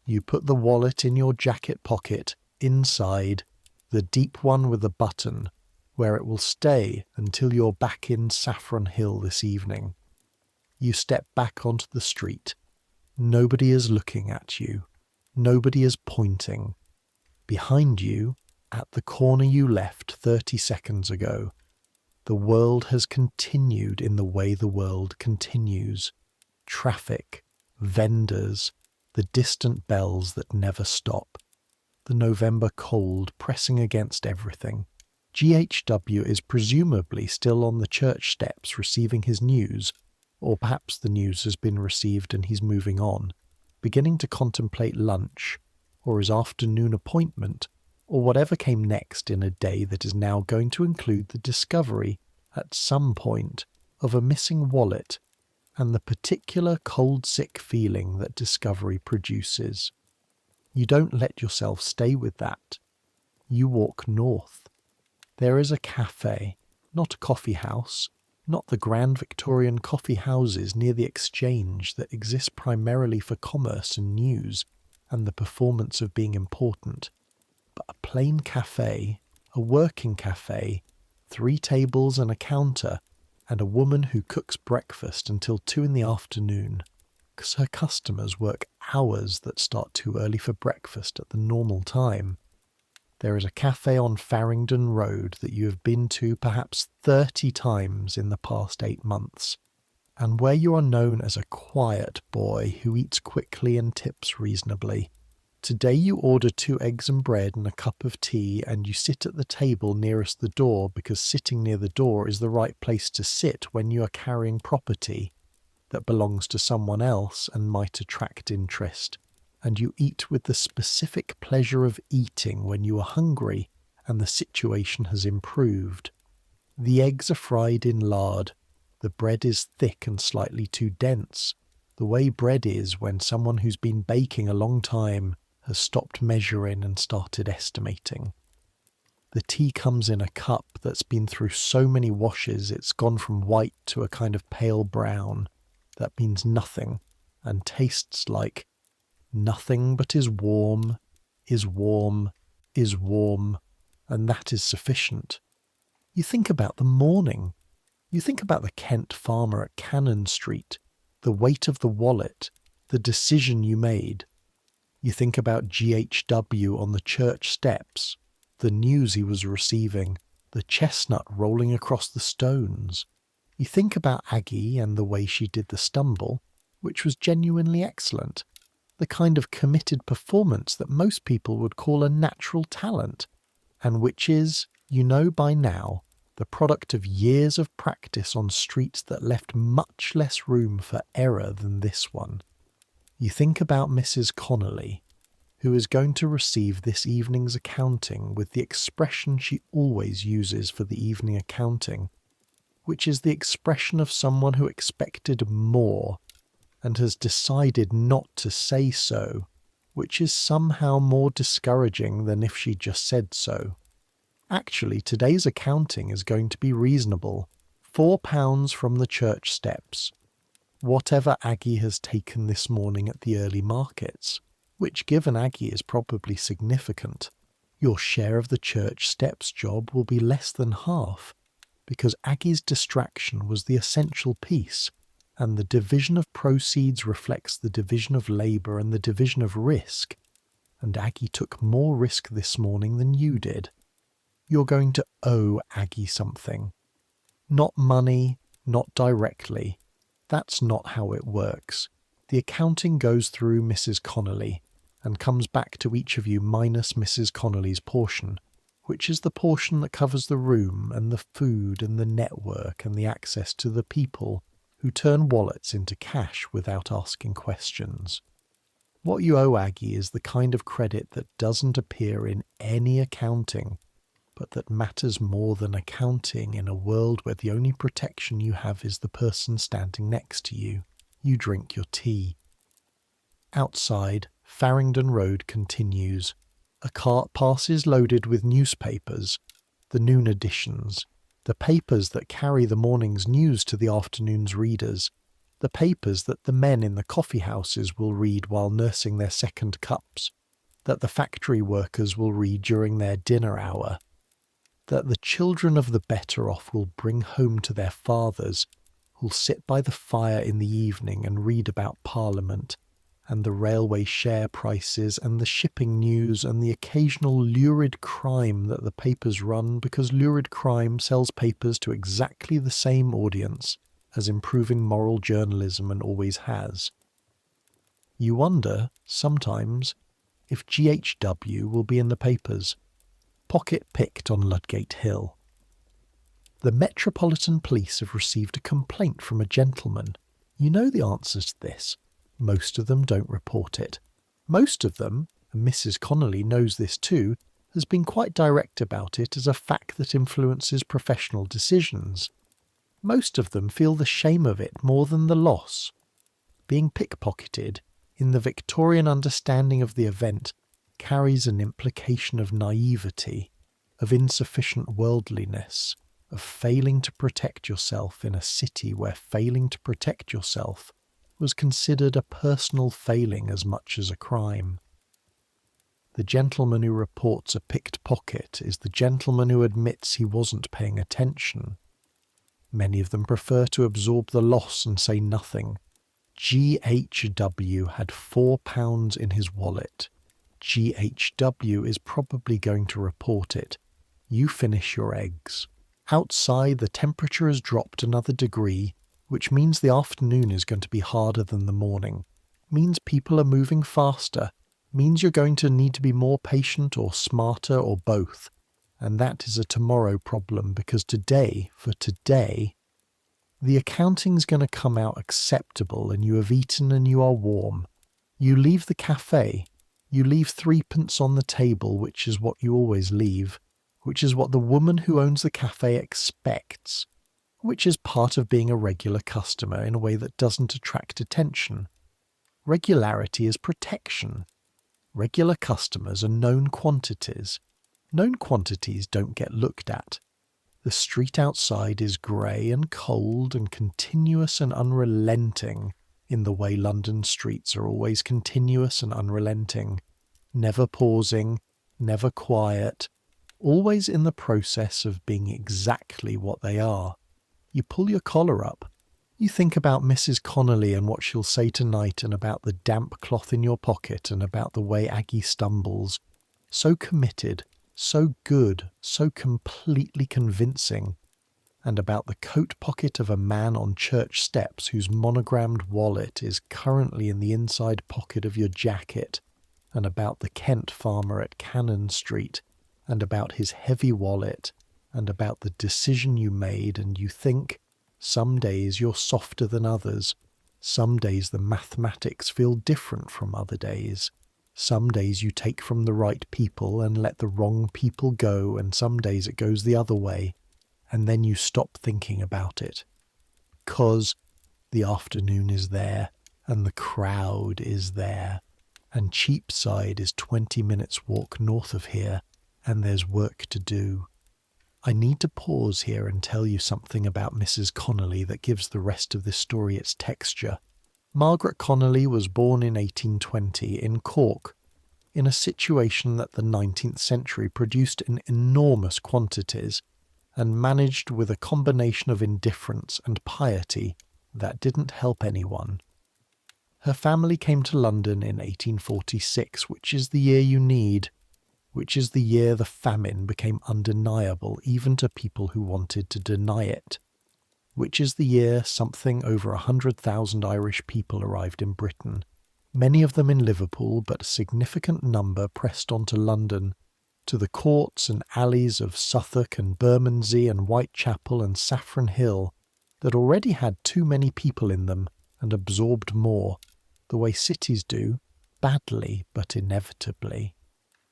You put the wallet in your jacket pocket, inside, the deep one with the button, where it will stay until you're back in Saffron Hill this evening. You step back onto the street. Nobody is looking at you. Nobody is pointing. Behind you, at the corner you left 30 seconds ago, the world has continued in the way the world continues. Traffic, vendors, the distant bells that never stop, the November cold pressing against everything. GHW is presumably still on the church steps receiving his news, or perhaps the news has been received and he's moving on, beginning to contemplate lunch, or his afternoon appointment, or whatever came next in a day that is now going to include the discovery, at some point, of a missing wallet and the particular cold-sick feeling that discovery produces. You don't let yourself stay with that. You walk north. There is a cafe, not a coffee house, not the grand Victorian coffee houses near the Exchange that exist primarily for commerce and news and the performance of being important, but a plain cafe, a working cafe, 3 tables and a counter, and a woman who cooks breakfast until 2 in the afternoon, because her customers work hours that start too early for breakfast at the normal time. There is a cafe on Farringdon Road that you have been to perhaps 30 times in the past 8 months, and where you are known as a quiet boy who eats quickly and tips reasonably. Today you order 2 eggs and bread and a cup of tea, and you sit at the table nearest the door because sitting near the door is the right place to sit when you are carrying property that belongs to someone else and might attract interest. And you eat with the specific pleasure of eating when you are hungry and the situation has improved. The eggs are fried in lard. The bread is thick and slightly too dense, the way bread is when someone who's been baking a long time has stopped measuring and started estimating. The tea comes in a cup that's been through so many washes it's gone from white to a kind of pale brown. That means nothing and tastes like nothing but is warm, is warm, is warm, and that is sufficient. You think about the morning. You think about the Kent farmer at Cannon Street, the weight of the wallet, the decision you made. You think about GHW on the church steps, the news he was receiving, the chestnut rolling across the stones. You think about Aggie and the way she did the stumble, which was genuinely excellent, the kind of committed performance that most people would call a natural talent, and which is, you know by now, the product of years of practice on streets that left much less room for error than this one. You think about Mrs. Connolly, who is going to receive this evening's accounting with the expression she always uses for the evening accounting, which is the expression of someone who expected more and has decided not to say so, which is somehow more discouraging than if she just said so. Actually, today's accounting is going to be reasonable. £4 from the church steps. Whatever Aggie has taken this morning at the early markets, which given Aggie is probably significant. Your share of the church steps job will be less than half, because Aggie's distraction was the essential piece, and the division of proceeds reflects the division of labour and the division of risk, and Aggie took more risk this morning than you did. You're going to owe Aggie something. Not money, not directly. That's not how it works. The accounting goes through Mrs. Connolly and comes back to each of you minus Mrs. Connolly's portion, which is the portion that covers the room and the food and the network and the access to the people who turn wallets into cash without asking questions. What you owe Aggie is the kind of credit that doesn't appear in any accounting, but that matters more than accounting in a world where the only protection you have is the person standing next to you. You drink your tea. Outside, Farringdon Road continues. A cart passes loaded with newspapers, the noon editions, the papers that carry the morning's news to the afternoon's readers, the papers that the men in the coffee houses will read while nursing their second cups, that the factory workers will read during their dinner hour, that the children of the better off will bring home to their fathers, who'll sit by the fire in the evening and read about Parliament, and the railway share prices and the shipping news and the occasional lurid crime that the papers run because lurid crime sells papers to exactly the same audience as improving moral journalism and always has. You wonder, sometimes, if GHW will be in the papers. Pocket picked on Ludgate Hill. The Metropolitan Police have received a complaint from a gentleman. You know the answers to this. Most of them don't report it. Most of them, and Mrs. Connolly knows this too, has been quite direct about it as a fact that influences professional decisions. Most of them feel the shame of it more than the loss. Being pickpocketed, in the Victorian understanding of the event, carries an implication of naivety, of insufficient worldliness, of failing to protect yourself in a city where failing to protect yourself was considered a personal failing as much as a crime. The gentleman who reports a picked pocket is the gentleman who admits he wasn't paying attention. Many of them prefer to absorb the loss and say nothing. GHW had £4 in his wallet. GHW is probably going to report it. You finish your eggs. Outside, the temperature has dropped another degree, which means the afternoon is going to be harder than the morning. Means people are moving faster. Means you're going to need to be more patient or smarter or both. And that is a tomorrow problem because today, the accounting's going to come out acceptable and you have eaten and you are warm. You leave the cafe. You leave 3p on the table, which is what you always leave, which is what the woman who owns the cafe expects, which is part of being a regular customer in a way that doesn't attract attention. Regularity is protection. Regular customers are known quantities. Known quantities don't get looked at. The street outside is grey and cold and continuous and unrelenting in the way London streets are always continuous and unrelenting, never pausing, never quiet, always in the process of being exactly what they are. You pull your collar up. You think about Mrs. Connolly and what she'll say tonight and about the damp cloth in your pocket and about the way Aggie stumbles. So committed, so good, so completely convincing. And about the coat pocket of a man on church steps whose monogrammed wallet is currently in the inside pocket of your jacket, and about the Kent farmer at Cannon Street, and about his heavy wallet, and about the decision you made, and you think, some days you're softer than others, some days the mathematics feel different from other days, some days you take from the right people and let the wrong people go, and some days it goes the other way, and then you stop thinking about it. Because the afternoon is there, and the crowd is there, and Cheapside is 20 minutes walk north of here, and there's work to do. I need to pause here and tell you something about Mrs. Connolly that gives the rest of this story its texture. Margaret Connolly was born in 1820 in Cork, in a situation that the 19th century produced in enormous quantities, and managed with a combination of indifference and piety that didn't help anyone. Her family came to London in 1846, which is the year you need, which is the year the famine became undeniable even to people who wanted to deny it. which is the year something over 100,000 Irish people arrived in Britain, many of them in Liverpool, but a significant number pressed on to London, to the courts and alleys of Southwark and Bermondsey and Whitechapel and Saffron Hill that already had too many people in them and absorbed more, the way cities do, badly but inevitably.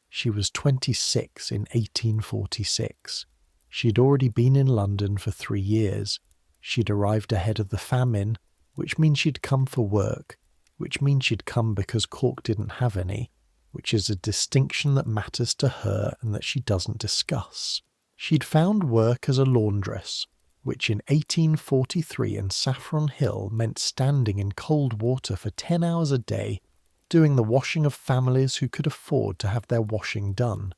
She was 26 in 1846. She'd already been in London for 3 years. She'd arrived ahead of the famine, which means she'd come for work, which means she'd come because Cork didn't have any, which is a distinction that matters to her and that she doesn't discuss. She'd found work as a laundress, which in 1843 in Saffron Hill meant standing in cold water for 10 hours a day, doing the washing of families who could afford to have their washing done,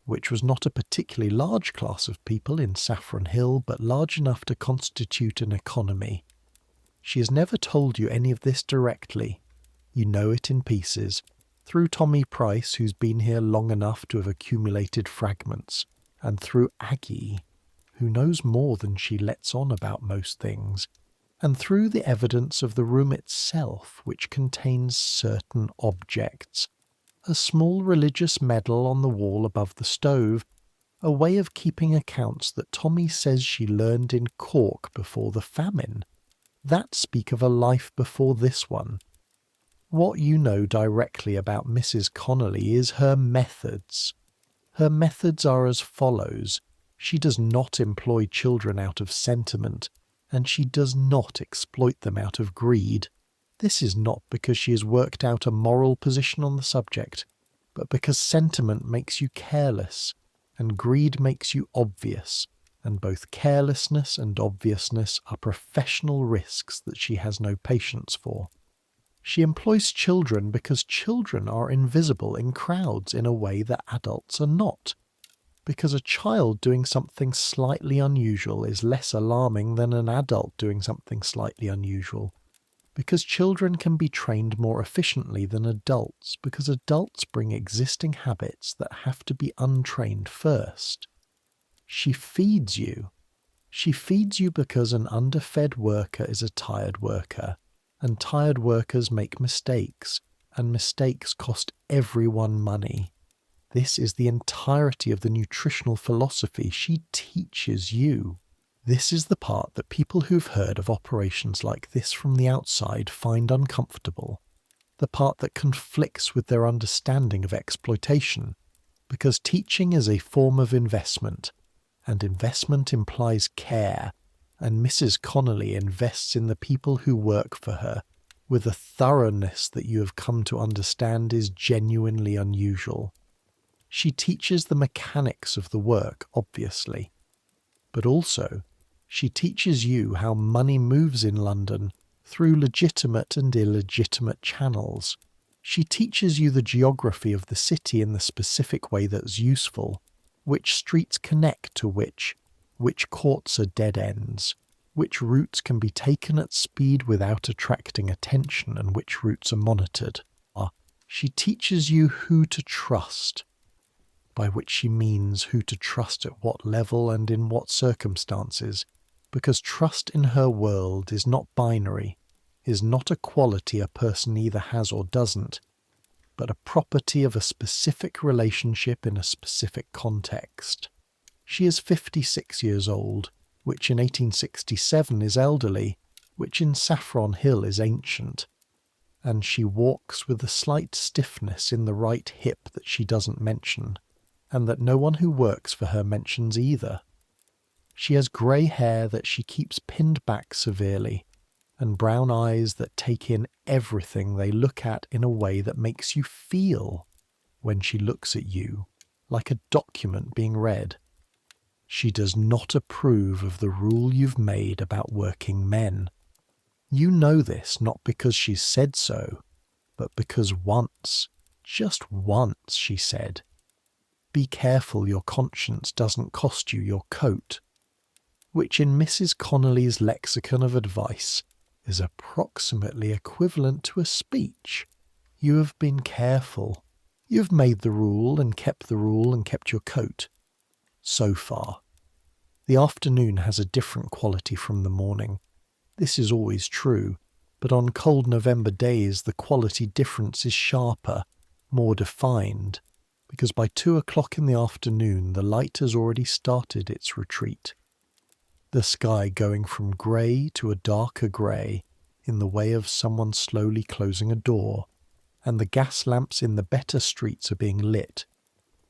which was not a particularly large class of people in Saffron Hill, but large enough to constitute an economy. She has never told you any of this directly. You know it in pieces, through Tommy Price, who's been here long enough to have accumulated fragments, and through Aggie, who knows more than she lets on about most things, and through the evidence of the room itself, which contains certain objects. A small religious medal on the wall above the stove, a way of keeping accounts that Tommy says she learned in Cork before the famine. That speak of a life before this one. What you know directly about Mrs. Connolly is her methods. Her methods are as follows. She does not employ children out of sentiment, and she does not exploit them out of greed. This is not because she has worked out a moral position on the subject, but because sentiment makes you careless, and greed makes you obvious, and both carelessness and obviousness are professional risks that she has no patience for. She employs children because children are invisible in crowds in a way that adults are not. Because a child doing something slightly unusual is less alarming than an adult doing something slightly unusual. Because children can be trained more efficiently than adults, because adults bring existing habits that have to be untrained first. She feeds you. She feeds you because an underfed worker is a tired worker, and tired workers make mistakes, and mistakes cost everyone money. This is the entirety of the nutritional philosophy she teaches you. This is the part that people who've heard of operations like this from the outside find uncomfortable, the part that conflicts with their understanding of exploitation, because teaching is a form of investment, and investment implies care, and Mrs. Connolly invests in the people who work for her with a thoroughness that you have come to understand is genuinely unusual. She teaches the mechanics of the work, obviously, but also she teaches you how money moves in London through legitimate and illegitimate channels. She teaches you the geography of the city in the specific way that's useful, which streets connect to which courts are dead ends, which routes can be taken at speed without attracting attention, and which routes are monitored. She teaches you who to trust, by which she means who to trust at what level and in what circumstances, because trust in her world is not binary, is not a quality a person either has or doesn't, but a property of a specific relationship in a specific context. She is 56 years old, which in 1867 is elderly, which in Saffron Hill is ancient, and she walks with a slight stiffness in the right hip that she doesn't mention, and that no one who works for her mentions either. She has grey hair that she keeps pinned back severely, and brown eyes that take in everything they look at in a way that makes you feel, when she looks at you, like a document being read. She does not approve of the rule you've made about working men. You know this not because she's said so, but because once, just once, she said, "Be careful your conscience doesn't cost you your coat," which in Mrs. Connolly's lexicon of advice is approximately equivalent to a speech. You have been careful. You have made the rule and kept the rule and kept your coat. So far. The afternoon has a different quality from the morning. This is always true, but on cold November days the quality difference is sharper, more defined, because by 2 o'clock in the afternoon the light has already started its retreat. The sky going from grey to a darker grey in the way of someone slowly closing a door, and the gas lamps in the better streets are being lit.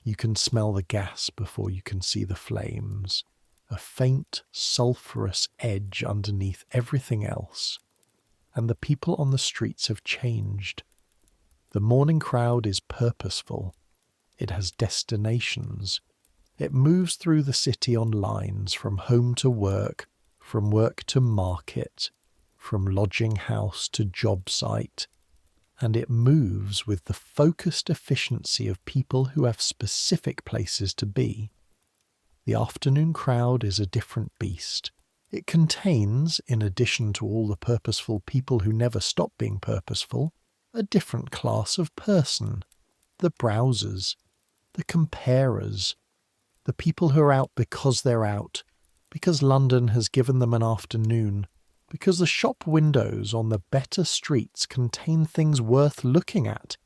You can smell the gas before you can see the flames, a faint, sulphurous edge underneath everything else. And the people on the streets have changed. The morning crowd is purposeful. It has destinations. It moves through the city on lines from home to work, from work to market, from lodging house to job site, and it moves with the focused efficiency of people who have specific places to be. The afternoon crowd is a different beast. It contains, in addition to all the purposeful people who never stop being purposeful, a different class of person. The browsers, the comparers, the people who are out because they're out, because London has given them an afternoon, because the shop windows on the better streets contain things worth looking at,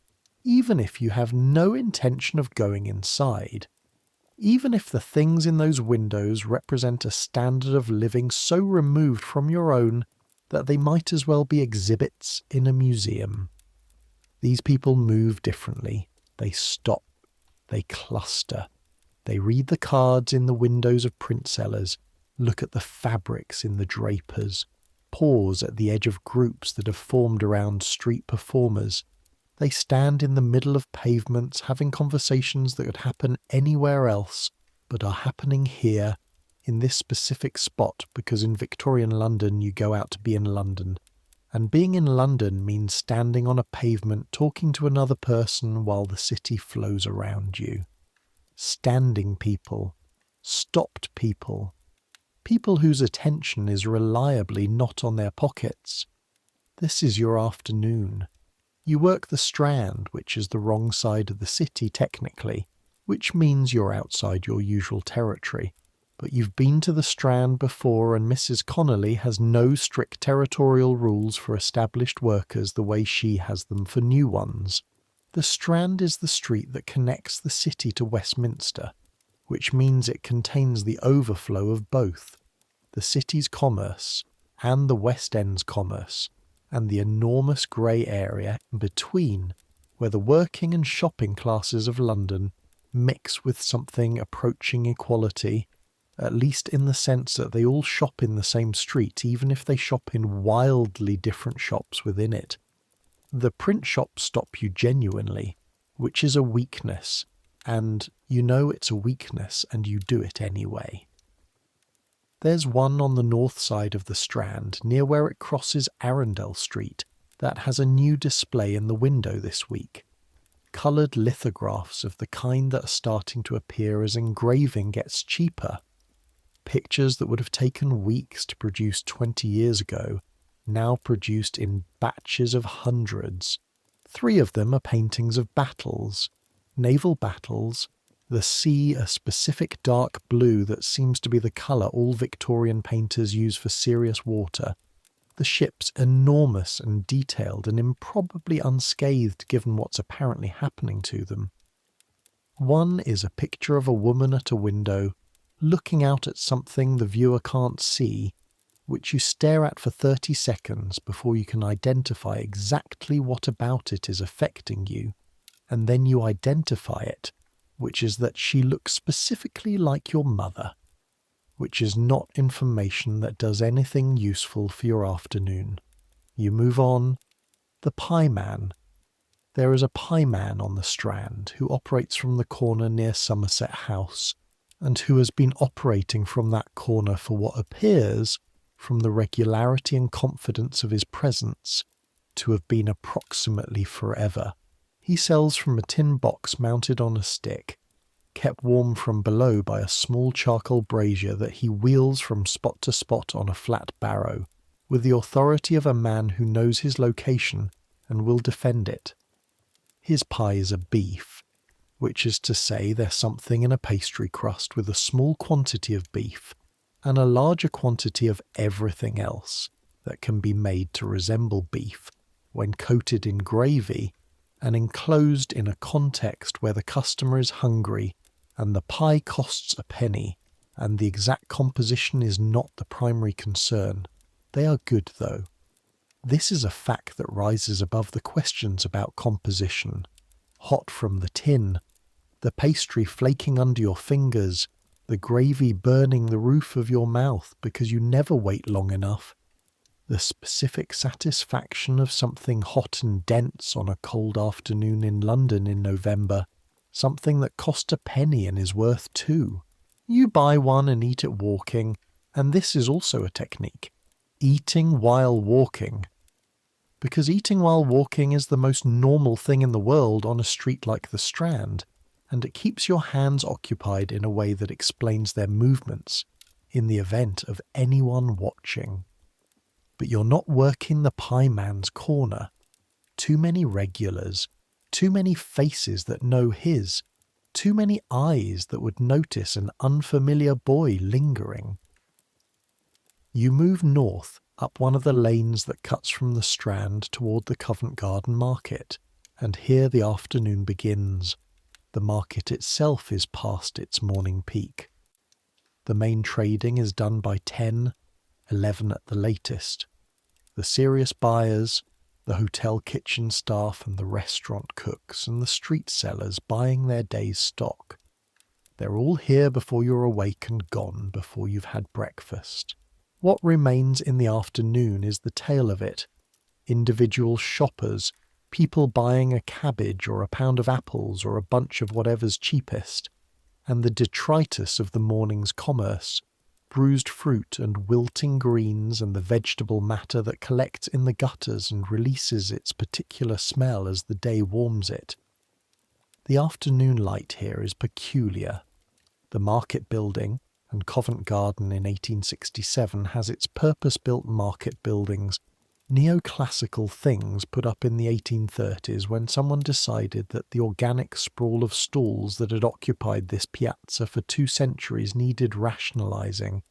even if you have no intention of going inside. Even if the things in those windows represent a standard of living so removed from your own that they might as well be exhibits in a museum. These people move differently. They stop. They cluster. They read the cards in the windows of print sellers, look at the fabrics in the drapers, pause at the edge of groups that have formed around street performers. They stand in the middle of pavements having conversations that could happen anywhere else, but are happening here, in this specific spot, because in Victorian London you go out to be in London. And being in London means standing on a pavement talking to another person while the city flows around you. Standing people, stopped people, people whose attention is reliably not on their pockets. This is your afternoon. You work the Strand, which is the wrong side of the city technically, which means you're outside your usual territory. But you've been to the Strand before, and Mrs. Connolly has no strict territorial rules for established workers the way she has them for new ones. The Strand is the street that connects the city to Westminster, which means it contains the overflow of both, the city's commerce and the West End's commerce, and the enormous grey area in between, where the working and shopping classes of London mix with something approaching equality, at least in the sense that they all shop in the same street, even if they shop in wildly different shops within it. The print shops stop you genuinely, which is a weakness, and you know it's a weakness and you do it anyway. There's one on the north side of the Strand, near where it crosses Arundel Street, that has a new display in the window this week. Coloured lithographs of the kind that are starting to appear as engraving gets cheaper. Pictures that would have taken weeks to produce 20 years ago, now produced in batches of hundreds. 3 of them are paintings of battles, naval battles, the sea a specific dark blue that seems to be the colour all Victorian painters use for serious water, the ships enormous and detailed and improbably unscathed given what's apparently happening to them. One is a picture of a woman at a window, looking out at something the viewer can't see, which you stare at for 30 seconds before you can identify exactly what about it is affecting you, and then you identify it, which is that she looks specifically like your mother, which is not information that does anything useful for your afternoon. You move on. The pie man. There is a pie man on the Strand who operates from the corner near Somerset House, and who has been operating from that corner for what appears, from the regularity and confidence of his presence, to have been approximately forever. He sells from a tin box mounted on a stick, kept warm from below by a small charcoal brazier that he wheels from spot to spot on a flat barrow, with the authority of a man who knows his location and will defend it. His pies are beef, which is to say they're something in a pastry crust with a small quantity of beef, and a larger quantity of everything else that can be made to resemble beef when coated in gravy and enclosed in a context where the customer is hungry and the pie costs a penny and the exact composition is not the primary concern. They are good, though. This is a fact that rises above the questions about composition. Hot from the tin, the pastry flaking under your fingers, the gravy burning the roof of your mouth because you never wait long enough, the specific satisfaction of something hot and dense on a cold afternoon in London in November, something that cost a penny and is worth two. You buy one and eat it walking, and this is also a technique. Eating while walking. Because eating while walking is the most normal thing in the world on a street like the Strand, and it keeps your hands occupied in a way that explains their movements in the event of anyone watching. But you're not working the pie man's corner. Too many regulars, too many faces that know his, too many eyes that would notice an unfamiliar boy lingering. You move north up one of the lanes that cuts from the Strand toward the Covent Garden Market, and here the afternoon begins. The market itself is past its morning peak. The main trading is done by 10, 11 at the latest. The serious buyers, the hotel kitchen staff and the restaurant cooks and the street sellers buying their day's stock. They're all here before you're awake and gone before you've had breakfast. What remains in the afternoon is the tail of it. Individual shoppers, people buying a cabbage or a pound of apples or a bunch of whatever's cheapest, and the detritus of the morning's commerce, bruised fruit and wilting greens and the vegetable matter that collects in the gutters and releases its particular smell as the day warms it. The afternoon light here is peculiar. The market building and Covent Garden in 1867 has its purpose-built market buildings, neoclassical things put up in the 1830s when someone decided that the organic sprawl of stalls that had occupied this piazza for 2 centuries needed rationalising.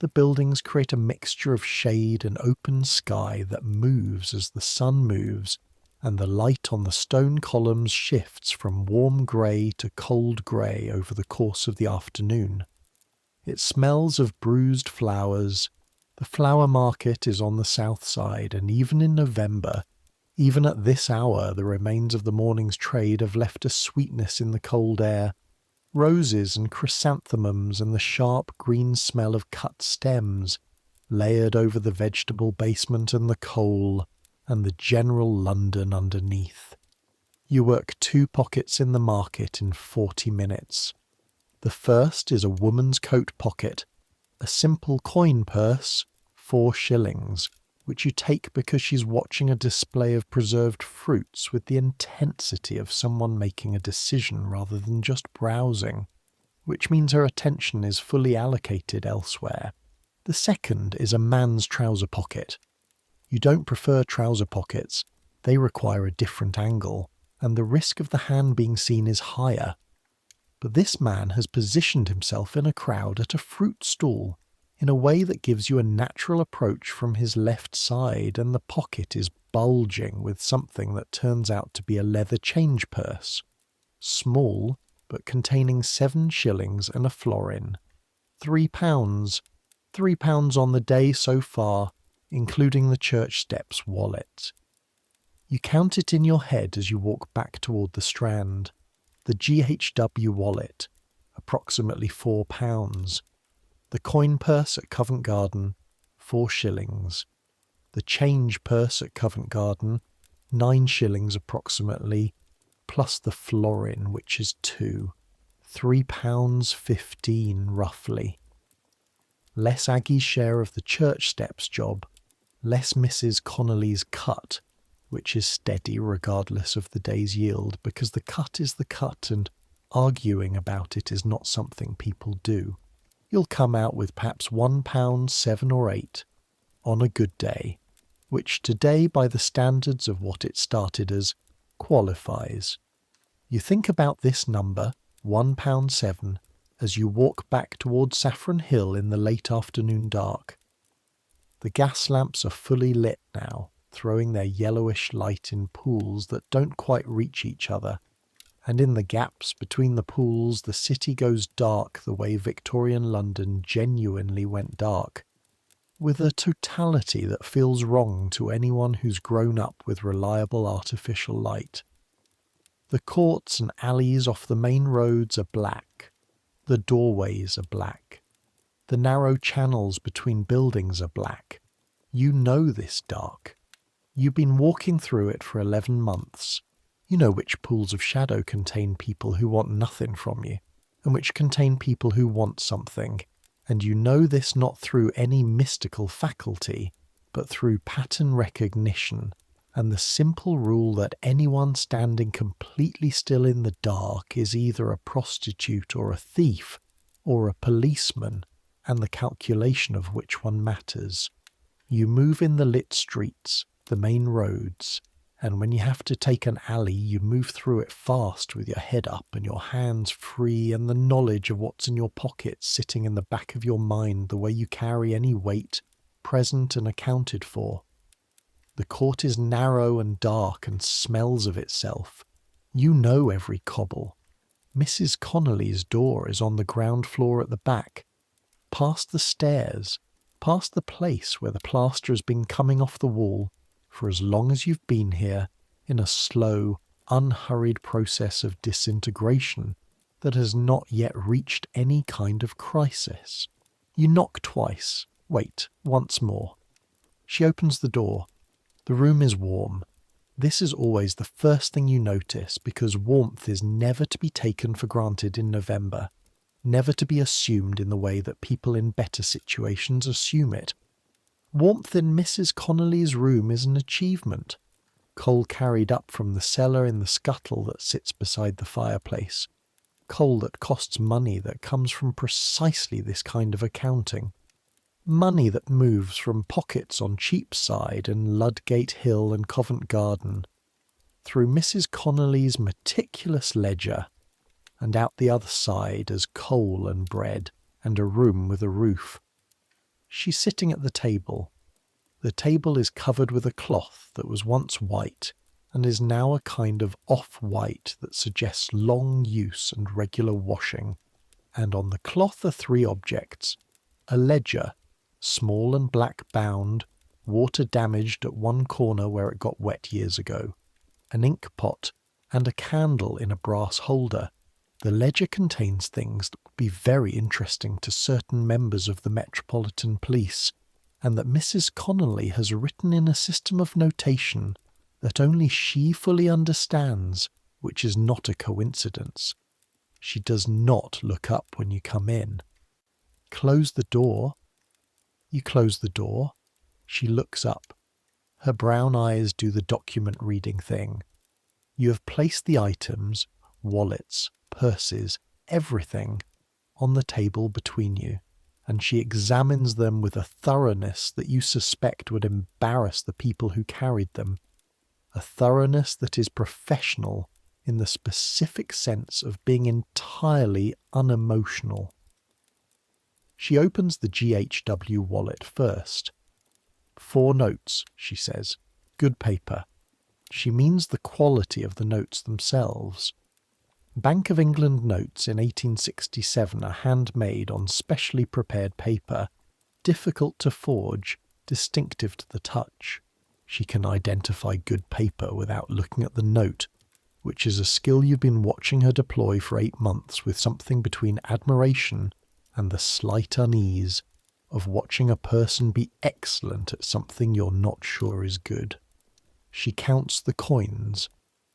The buildings create a mixture of shade and open sky that moves as the sun moves, and the light on the stone columns shifts from warm grey to cold grey over the course of the afternoon. It smells of bruised flowers. The flower market is on the south side, and even in November, even at this hour, the remains of the morning's trade have left a sweetness in the cold air. Roses and chrysanthemums and the sharp green smell of cut stems, layered over the vegetable basement and the coal, and the general London underneath. You work 2 pockets in the market in 40 minutes. The first is a woman's coat pocket, a simple coin purse, 4 shillings, which you take because she's watching a display of preserved fruits with the intensity of someone making a decision rather than just browsing, which means her attention is fully allocated elsewhere. The second is a man's trouser pocket. You don't prefer trouser pockets, they require a different angle, and the risk of the hand being seen is higher. But this man has positioned himself in a crowd at a fruit stall in a way that gives you a natural approach from his left side, and the pocket is bulging with something that turns out to be a leather change purse. Small, but containing 7 shillings and a florin. £3. £3 on the day so far, including the church steps wallet. You count it in your head as you walk back toward the Strand. The GHW wallet, approximately £4. The coin purse at Covent Garden, 4 shillings. The change purse at Covent Garden, 9 shillings approximately, plus the florin, which is 2. £3.15 roughly. Less Aggie's share of the church steps job, less Mrs. Connolly's cut, which is steady regardless of the day's yield, because the cut is the cut and arguing about it is not something people do. You'll come out with perhaps £1 7 or 8 on a good day, which today, by the standards of what it started as, qualifies. You think about this number, £1 7, as you walk back towards Saffron Hill in the late afternoon dark. The gas lamps are fully lit now, throwing their yellowish light in pools that don't quite reach each other, and in the gaps between the pools the city goes dark the way Victorian London genuinely went dark, with a totality that feels wrong to anyone who's grown up with reliable artificial light. The courts and alleys off the main roads are black. The doorways are black. The narrow channels between buildings are black. You know this dark. You've been walking through it for 11 months. You know which pools of shadow contain people who want nothing from you, and which contain people who want something, and you know this not through any mystical faculty, but through pattern recognition, and the simple rule that anyone standing completely still in the dark is either a prostitute or a thief, or a policeman, and the calculation of which one matters. You move in the lit streets, the main roads, and when you have to take an alley, you move through it fast with your head up and your hands free and the knowledge of what's in your pockets sitting in the back of your mind the way you carry any weight, present and accounted for. The court is narrow and dark and smells of itself. You know every cobble. Mrs. Connolly's door is on the ground floor at the back. Past the stairs, past the place where the plaster has been coming off the wall for as long as you've been here, in a slow, unhurried process of disintegration that has not yet reached any kind of crisis. You knock twice. Wait, once more. She opens the door. The room is warm. This is always the first thing you notice because warmth is never to be taken for granted in November, never to be assumed in the way that people in better situations assume it. Warmth in Mrs. Connolly's room is an achievement. Coal carried up from the cellar in the scuttle that sits beside the fireplace. Coal that costs money that comes from precisely this kind of accounting. Money that moves from pockets on Cheapside and Ludgate Hill and Covent Garden, through Mrs. Connolly's meticulous ledger, and out the other side as coal and bread and a room with a roof. She's sitting at the table. The table is covered with a cloth that was once white and is now a kind of off-white that suggests long use and regular washing. And on the cloth are 3 objects: a ledger, small and black bound, water damaged at one corner where it got wet years ago, an ink pot, and a candle in a brass holder. The ledger contains things that would be very interesting to certain members of the Metropolitan Police, and that Mrs. Connolly has written in a system of notation that only she fully understands, which is not a coincidence. She does not look up when you come in. Close the door. You close the door. She looks up. Her brown eyes do the document reading thing. You have placed the items, wallets, purses, everything, on the table between you, and she examines them with a thoroughness that you suspect would embarrass the people who carried them, a thoroughness that is professional in the specific sense of being entirely unemotional. She opens the GHW wallet first. 4 notes, she says. Good paper. She means the quality of the notes themselves. Bank of England notes in 1867 are handmade on specially prepared paper, difficult to forge, distinctive to the touch. She can identify good paper without looking at the note, which is a skill you've been watching her deploy for 8 months with something between admiration and the slight unease of watching a person be excellent at something you're not sure is good. She counts the coins.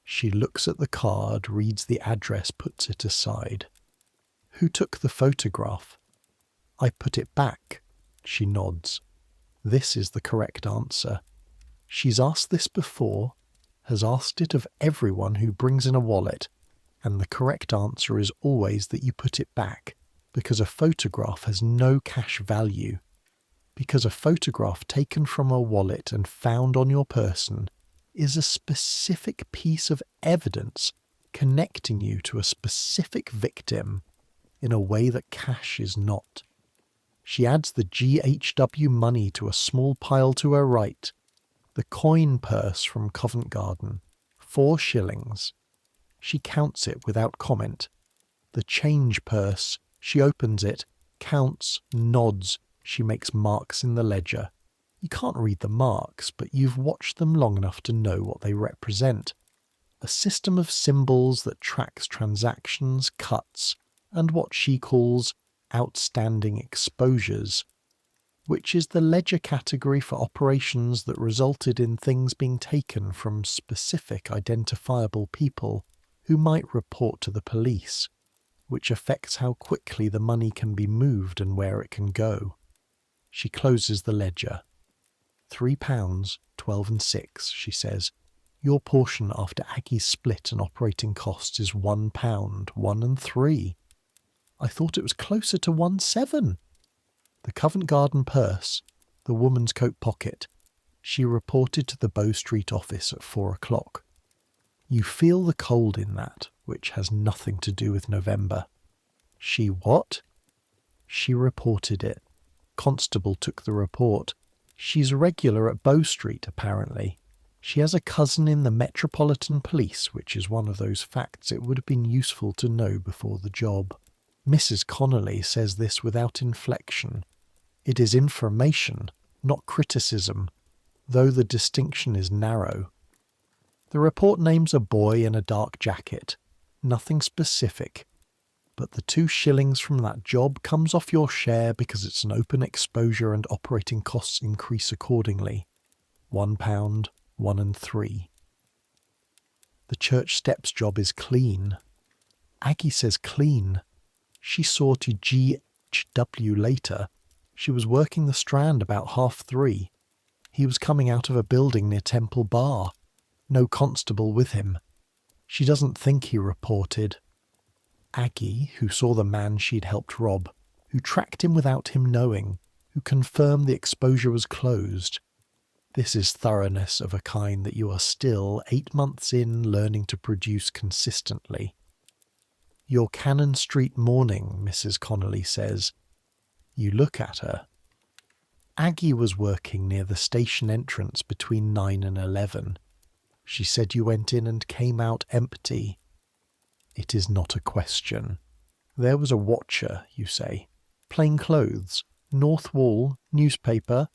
She looks at the card, reads the address, puts it aside. Who took the photograph? I put it back. She nods. This is the correct answer. She's asked this before, has asked it of everyone who brings in a wallet, and the correct answer is always that you put it back, because a photograph has no cash value. Because a photograph taken from a wallet and found on your person is a specific piece of evidence connecting you to a specific victim, in a way that cash is not. She adds the GHW money to a small pile to her right. The coin purse from Covent Garden, 4 shillings. She counts it without comment. The change purse, she opens it, counts, nods, she makes marks in the ledger. You can't read the marks, but you've watched them long enough to know what they represent. A system of symbols that tracks transactions, cuts, and what she calls outstanding exposures, which is the ledger category for operations that resulted in things being taken from specific identifiable people who might report to the police, which affects how quickly the money can be moved and where it can go. She closes the ledger. £3, 12 and 6, she says. Your portion after Aggie's split and operating costs is £1, 1 and 3. I thought it was closer to 1.7. The Covent Garden purse, the woman's coat pocket, she reported to the Bow Street office at 4 o'clock. You feel the cold in that, which has nothing to do with November. She what? She reported it. Constable took the report. She's regular at Bow Street, apparently. She has a cousin in the Metropolitan Police, which is one of those facts it would have been useful to know before the job. Mrs. Connolly says this without inflection. It is information, not criticism, though the distinction is narrow. The report names a boy in a dark jacket. Nothing specific. But the 2 shillings from that job comes off your share because it's an open exposure and operating costs increase accordingly. £1, 1 and 3. The church steps job is clean. Aggie says clean. She saw to GHW later. She was working the Strand about 3:30. He was coming out of a building near Temple Bar. No constable with him. She doesn't think he reported. Aggie, who saw the man she'd helped rob, who tracked him without him knowing, who confirmed the exposure was closed. This is thoroughness of a kind that you are still, 8 months in, learning to produce consistently. Your Cannon Street morning, Mrs. Connolly says. You look at her. Aggie was working near the station entrance between 9 and 11. She said you went in and came out empty. It is not a question. There was a watcher, you say. Plain clothes. North wall. Newspaper.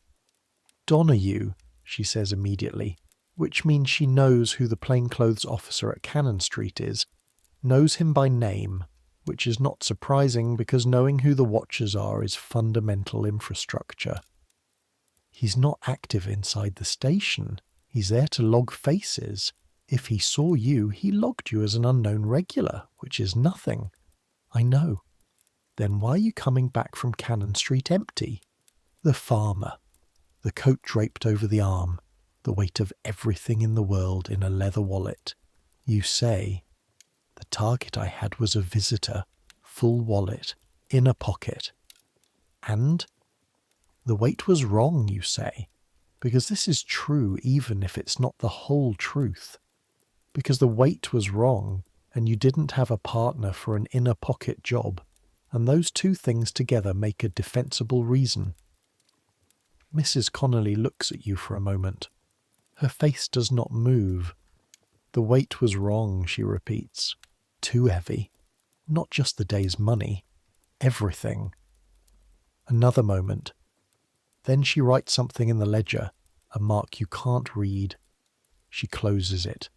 Donahue, she says immediately, which means she knows who the plainclothes officer at Cannon Street is, knows him by name, which is not surprising because knowing who the watchers are is fundamental infrastructure. He's not active inside the station. He's there to log faces. If he saw you, he logged you as an unknown regular, which is nothing. I know. Then why are you coming back from Cannon Street empty? The farmer. The coat draped over the arm. The weight of everything in the world in a leather wallet. You say, the target I had was a visitor. Full wallet. In a pocket. And? The weight was wrong, you say. Because this is true even if it's not the whole truth. Because the weight was wrong, and you didn't have a partner for an inner pocket job, and those 2 things together make a defensible reason. Mrs. Connolly looks at you for a moment. Her face does not move. The weight was wrong, she repeats. Too heavy. Not just the day's money. Everything. Another moment. Then she writes something in the ledger, a mark you can't read. She closes it.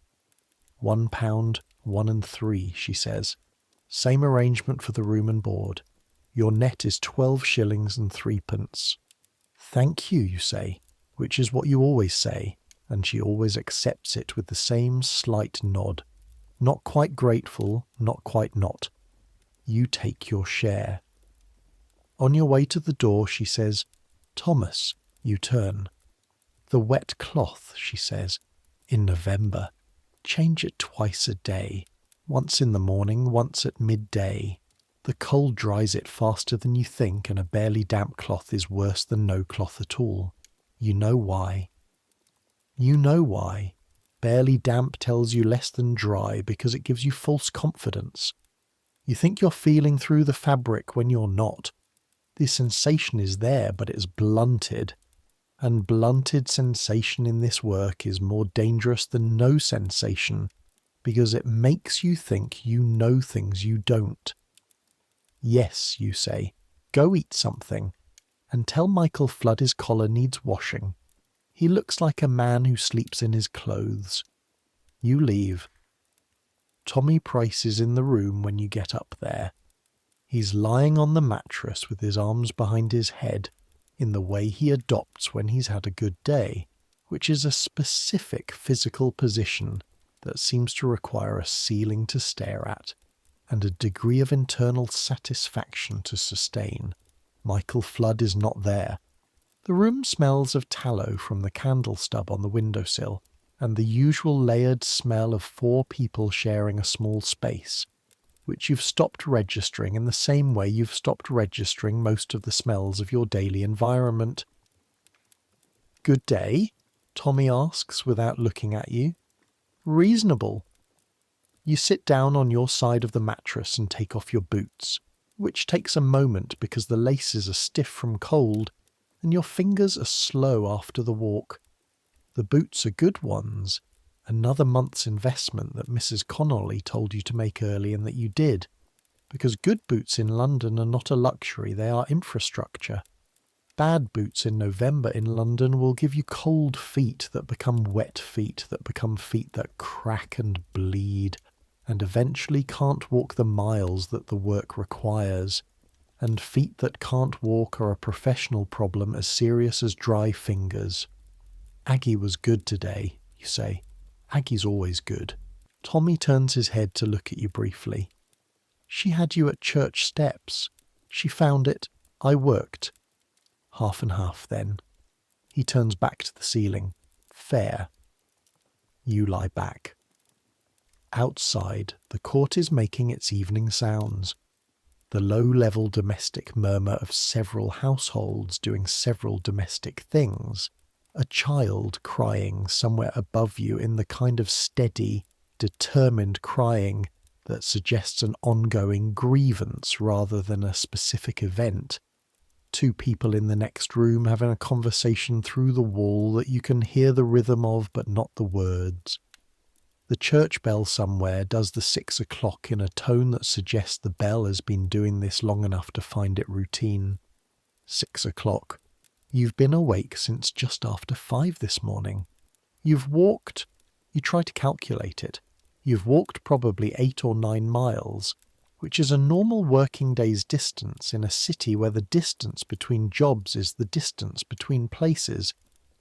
£1, 1 and 3, she says. Same arrangement for the room and board. Your net is 12 shillings and 3p. Thank you, you say, which is what you always say, and she always accepts it with the same slight nod. Not quite grateful, not quite not. You take your share. On your way to the door, she says, Thomas, you turn. The wet cloth, she says, in November. Change it twice a day, once in the morning, once at midday. The cold dries it faster than you think, and a barely damp cloth is worse than no cloth at all. You know why. You know why. Barely damp tells you less than dry because it gives you false confidence. You think you're feeling through the fabric when you're not. The sensation is there, but it's blunted. And blunted sensation in this work is more dangerous than no sensation, because it makes you think you know things you don't. Yes, you say, go eat something, and tell Michael Flood his collar needs washing. He looks like a man who sleeps in his clothes. You leave. Tommy Price is in the room when you get up there. He's lying on the mattress with his arms behind his head, in the way he adopts when he's had a good day, which is a specific physical position that seems to require a ceiling to stare at, and a degree of internal satisfaction to sustain. Michael Flood is not there. The room smells of tallow from the candle stub on the windowsill, and the usual layered smell of 4 people sharing a small space, which you've stopped registering in the same way you've stopped registering most of the smells of your daily environment. Good day? Tommy asks without looking at you. Reasonable. You sit down on your side of the mattress and take off your boots, which takes a moment because the laces are stiff from cold and your fingers are slow after the walk. The boots are good ones, another month's investment that Mrs. Connolly told you to make early and that you did, because good boots in London are not a luxury, they are infrastructure. Bad boots in November in London will give you cold feet that become wet feet that become feet that crack and bleed, and eventually can't walk the miles that the work requires. And feet that can't walk are a professional problem as serious as dry fingers. Aggie was good today, you say. Aggie's always good. Tommy turns his head to look at you briefly. She had you at church steps. She found it. I worked. Half and half, then. He turns back to the ceiling. Fair. You lie back. Outside, the court is making its evening sounds. The low-level domestic murmur of several households doing several domestic things. A child crying somewhere above you in the kind of steady, determined crying that suggests an ongoing grievance rather than a specific event. 2 people in the next room having a conversation through the wall that you can hear the rhythm of but not the words. The church bell somewhere does the 6 o'clock in a tone that suggests the bell has been doing this long enough to find it routine. 6 o'clock. You've been awake since just after 5 this morning. You've walked. You try to calculate it. You've walked probably 8 or 9 miles, which is a normal working day's distance in a city where the distance between jobs is the distance between places,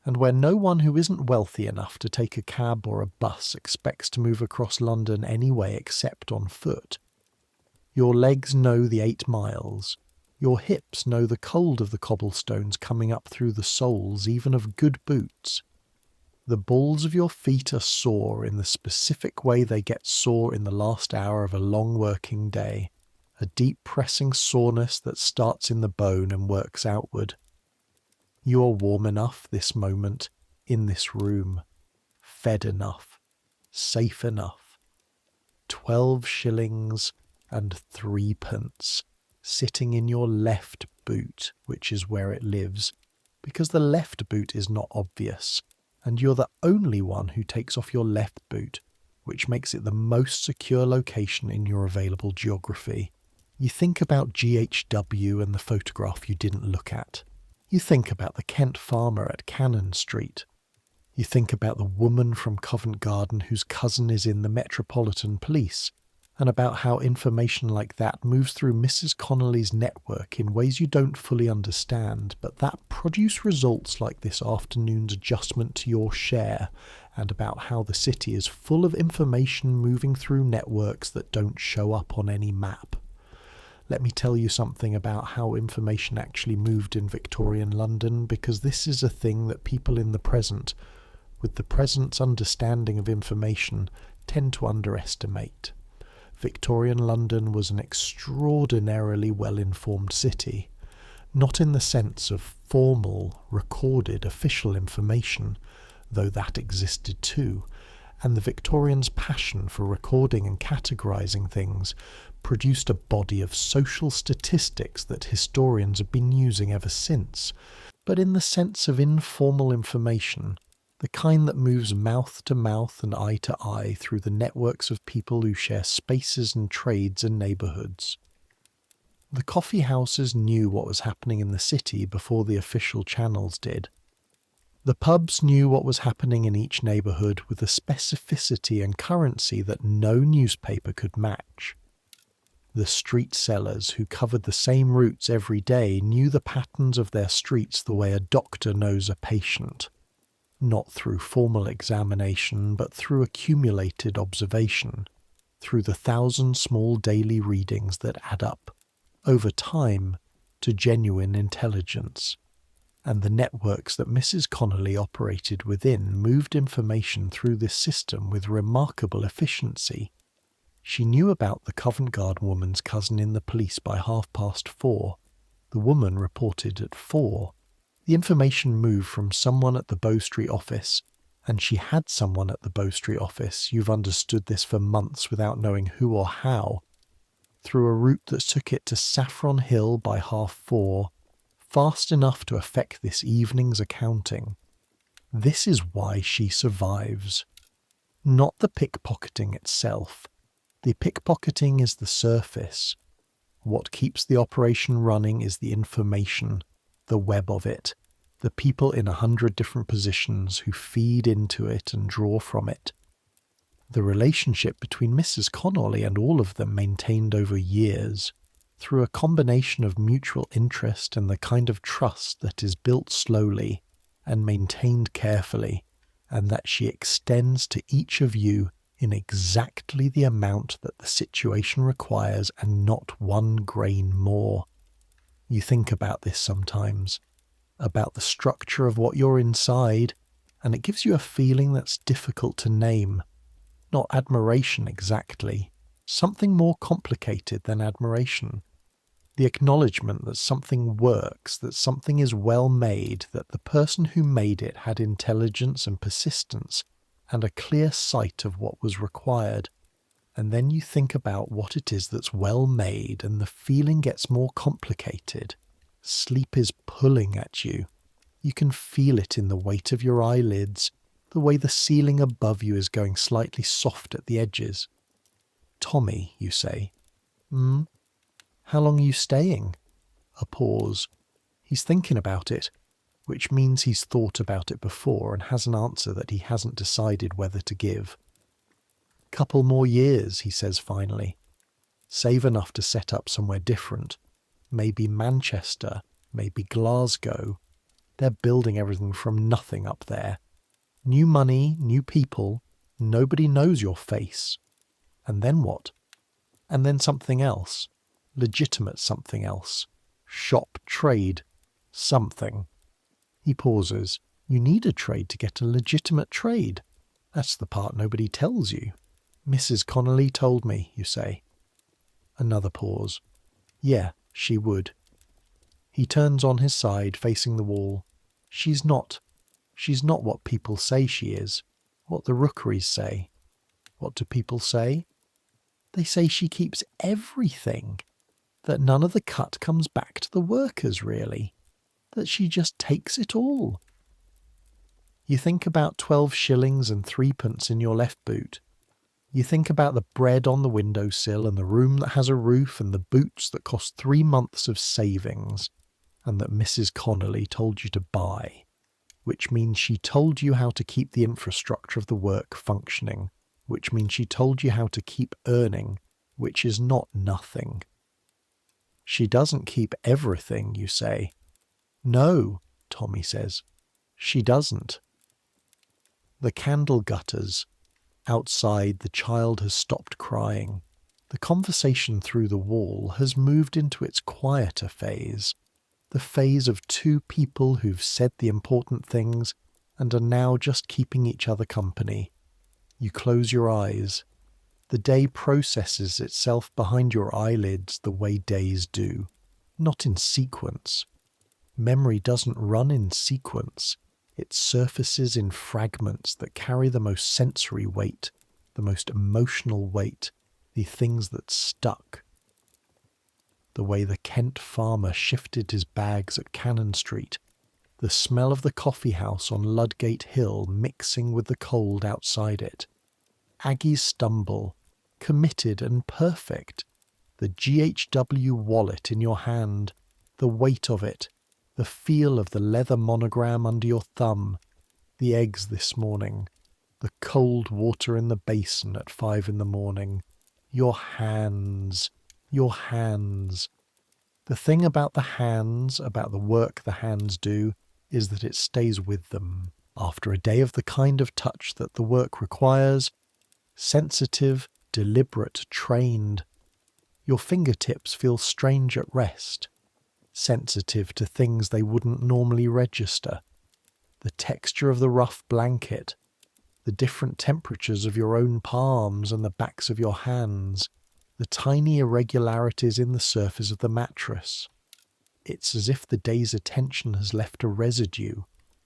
and where no one who isn't wealthy enough to take a cab or a bus expects to move across London anyway except on foot. Your legs know the 8 miles. Your hips know the cold of the cobblestones coming up through the soles even of good boots. The balls of your feet are sore in the specific way they get sore in the last hour of a long working day, a deep pressing soreness that starts in the bone and works outward. You are warm enough this moment, in this room, fed enough, safe enough. 12 shillings and 3 pence, sitting in your left boot, which is where it lives, because the left boot is not obvious, and you're the only one who takes off your left boot, which makes it the most secure location in your available geography. You think about GHW and the photograph you didn't look at. You think about the Kent farmer at Cannon Street. You think about the woman from Covent Garden whose cousin is in the Metropolitan Police, and about how information like that moves through Mrs. Connolly's network in ways you don't fully understand, but that produce results like this afternoon's adjustment to your share, and about how the city is full of information moving through networks that don't show up on any map. Let me tell you something about how information actually moved in Victorian London, because this is a thing that people in the present, with the present's understanding of information, tend to underestimate. Victorian London was an extraordinarily well-informed city, not in the sense of formal, recorded, official information, though that existed too, and the Victorians' passion for recording and categorising things produced a body of social statistics that historians have been using ever since, but in the sense of informal information, the kind that moves mouth to mouth and eye to eye through the networks of people who share spaces and trades and neighbourhoods. The coffee houses knew what was happening in the city before the official channels did. The pubs knew what was happening in each neighbourhood with a specificity and currency that no newspaper could match. The street sellers who covered the same routes every day knew the patterns of their streets the way a doctor knows a patient, not through formal examination but through accumulated observation, through the 1,000 small daily readings that add up, over time, to genuine intelligence. And the networks that Mrs. Connolly operated within moved information through this system with remarkable efficiency. She knew about the Covent Garden woman's cousin in the police by 4:30. The woman reported at 4. The information moved from someone at the Bow Street office, and she had someone at the Bow Street office, you've understood this for months without knowing who or how, through a route that took it to Saffron Hill by 4:30, fast enough to affect this evening's accounting. This is why she survives. Not the pickpocketing itself. The pickpocketing is the surface. What keeps the operation running is the information, the web of it, the people in 100 different positions who feed into it and draw from it. The relationship between Mrs. Connolly and all of them maintained over years, through a combination of mutual interest and the kind of trust that is built slowly and maintained carefully, and that she extends to each of you in exactly the amount that the situation requires and not 1 grain more. You think about this sometimes, about the structure of what you're inside, and it gives you a feeling that's difficult to name. Not admiration exactly, something more complicated than admiration. The acknowledgement that something works, that something is well made, that the person who made it had intelligence and persistence and a clear sight of what was required. And then you think about what it is that's well made and the feeling gets more complicated. Sleep is pulling at you. You can feel it in the weight of your eyelids, the way the ceiling above you is going slightly soft at the edges. Tommy, you say. How long are you staying? A pause. He's thinking about it, which means he's thought about it before and has an answer that he hasn't decided whether to give. Couple more years, he says finally. Save enough to set up somewhere different. Maybe Manchester, maybe Glasgow. They're building everything from nothing up there. New money, new people, nobody knows your face. And then what? And then something else. Legitimate something else. Shop, trade, something. He pauses. You need a trade to get a legitimate trade. That's the part nobody tells you. Mrs. Connolly told me, you say. Another pause. Yeah, she would. He turns on his side, facing the wall. She's not what people say she is. What the rookeries say. What do people say? They say she keeps everything. That none of the cut comes back to the workers, really. That she just takes it all. You think about 12 shillings and 3p in your left boot. You think about the bread on the windowsill and the room that has a roof and the boots that cost 3 months of savings and that Mrs. Connolly told you to buy, which means she told you how to keep the infrastructure of the work functioning, which means she told you how to keep earning, which is not nothing. She doesn't keep everything, you say. No, Tommy says. She doesn't. The candle gutters. Outside, the child has stopped crying. The conversation through the wall has moved into its quieter phase. The phase of 2 people who've said the important things and are now just keeping each other company. You close your eyes. The day processes itself behind your eyelids the way days do, not in sequence. Memory doesn't run in sequence. It surfaces in fragments that carry the most sensory weight, the most emotional weight, the things that stuck. The way the Kent farmer shifted his bags at Cannon Street, the smell of the coffee house on Ludgate Hill mixing with the cold outside it. Aggie's stumble, committed and perfect. The GHW wallet in your hand, the weight of it, the feel of the leather monogram under your thumb, the eggs this morning, the cold water in the basin at 5 a.m, your hands, your hands. The thing about the hands, about the work the hands do, is that it stays with them. After a day of the kind of touch that the work requires, sensitive, deliberate, trained, your fingertips feel strange at rest, sensitive to things they wouldn't normally register. The texture of the rough blanket, the different temperatures of your own palms and the backs of your hands, the tiny irregularities in the surface of the mattress. It's as if the day's attention has left a residue,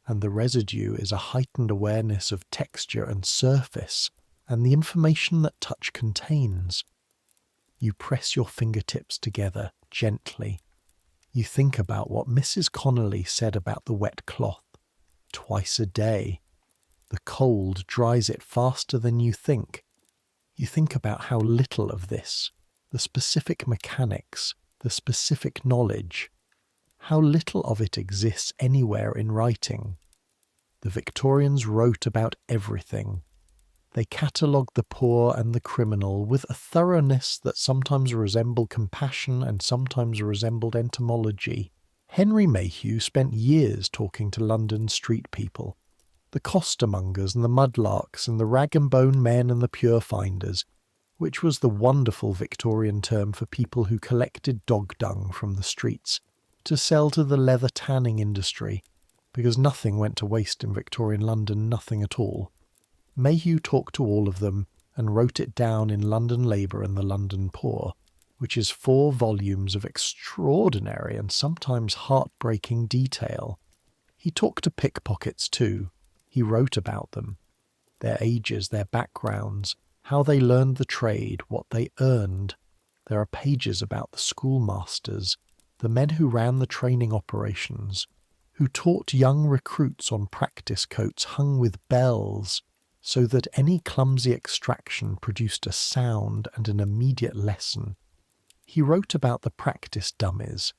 and the residue is a heightened awareness of texture and surface, and the information that touch contains. You press your fingertips together, gently. You think about what Mrs. Connolly said about the wet cloth. Twice a day. The cold dries it faster than you think. You think about how little of this, the specific mechanics, the specific knowledge, how little of it exists anywhere in writing. The Victorians wrote about everything. They catalogued the poor and the criminal with a thoroughness that sometimes resembled compassion and sometimes resembled entomology. Henry Mayhew spent years talking to London street people, the costermongers and the mudlarks and the rag-and-bone men and the pure-finders, which was the wonderful Victorian term for people who collected dog dung from the streets to sell to the leather tanning industry, because nothing went to waste in Victorian London, nothing at all. Mayhew talked to all of them and wrote it down in London Labour and the London Poor, which is 4 volumes of extraordinary and sometimes heartbreaking detail. He talked to pickpockets too. He wrote about them, their ages, their backgrounds, how they learned the trade, what they earned. There are pages about the schoolmasters, the men who ran the training operations, who taught young recruits on practice coats hung with bells, so that any clumsy extraction produced a sound and an immediate lesson. He wrote about the practice dummies,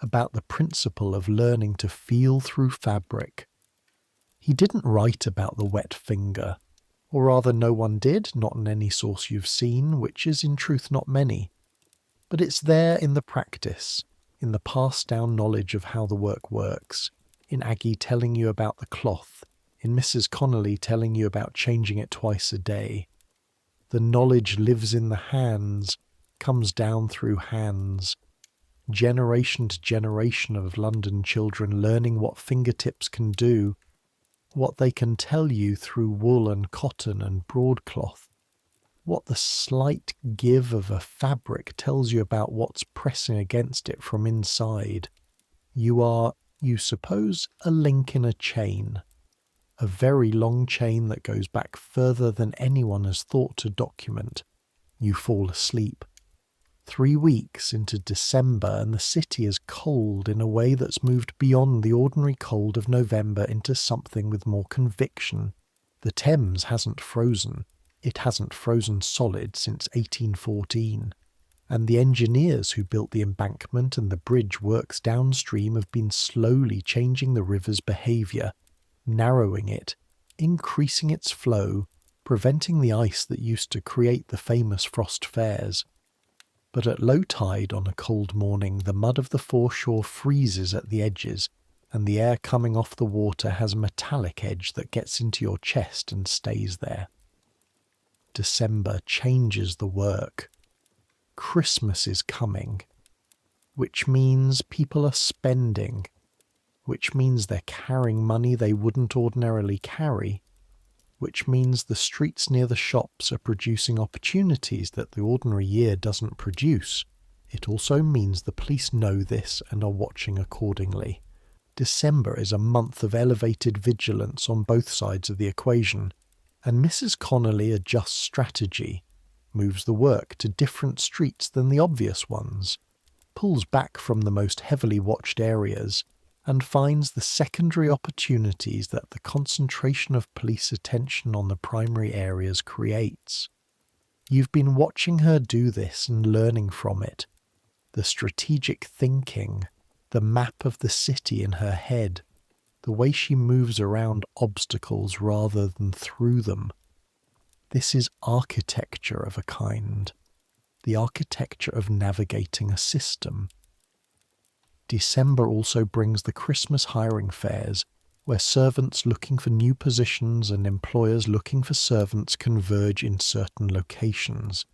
about the principle of learning to feel through fabric. He didn't write about the wet finger, or rather no one did, not in any source you've seen, which is in truth not many. But it's there in the practice, in the passed-down knowledge of how the work works, in Aggie telling you about the cloth, in Mrs. Connolly telling you about changing it twice a day. The knowledge lives in the hands, comes down through hands. Generation to generation of London children learning what fingertips can do, what they can tell you through wool and cotton and broadcloth, what the slight give of a fabric tells you about what's pressing against it from inside. You are, you suppose, a link in a chain, a very long chain that goes back further than anyone has thought to document. You fall asleep. 3 weeks into December and the city is cold in a way that's moved beyond the ordinary cold of November into something with more conviction. The Thames hasn't frozen. It hasn't frozen solid since 1814. And the engineers who built the embankment and the bridge works downstream have been slowly changing the river's behaviour, narrowing it, increasing its flow, preventing the ice that used to create the famous frost fairs. But at low tide on a cold morning, the mud of the foreshore freezes at the edges, and the air coming off the water has a metallic edge that gets into your chest and stays there. December changes the work. Christmas is coming, which means people are spending, which means they're carrying money they wouldn't ordinarily carry, which means the streets near the shops are producing opportunities that the ordinary year doesn't produce. It also means the police know this and are watching accordingly. December is a month of elevated vigilance on both sides of the equation, and Mrs. Connolly adjusts strategy, moves the work to different streets than the obvious ones, pulls back from the most heavily watched areas, and finds the secondary opportunities that the concentration of police attention on the primary areas creates. You've been watching her do this and learning from it. The strategic thinking, the map of the city in her head, the way she moves around obstacles rather than through them. This is architecture of a kind, the architecture of navigating a system. December also brings the Christmas hiring fairs, where servants looking for new positions and employers looking for servants converge in certain locations.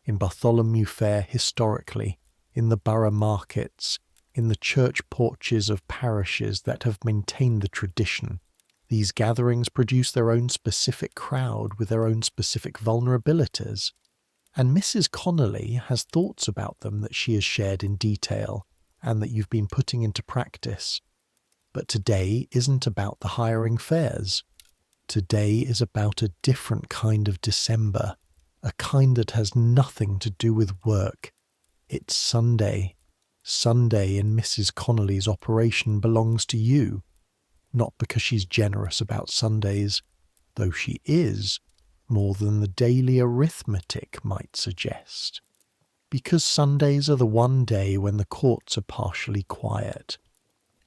In Bartholomew Fair historically, in the borough markets, in the church porches of parishes that have maintained the tradition. These gatherings produce their own specific crowd with their own specific vulnerabilities. And Mrs. Connolly has thoughts about them that she has shared in detail and that you've been putting into practice. But today isn't about the hiring fairs. Today is about a different kind of December, a kind that has nothing to do with work. It's Sunday. Sunday in Mrs. Connolly's operation belongs to you, not because she's generous about Sundays, though she is, more than the daily arithmetic might suggest. Because Sundays are the one day when the courts are partially quiet,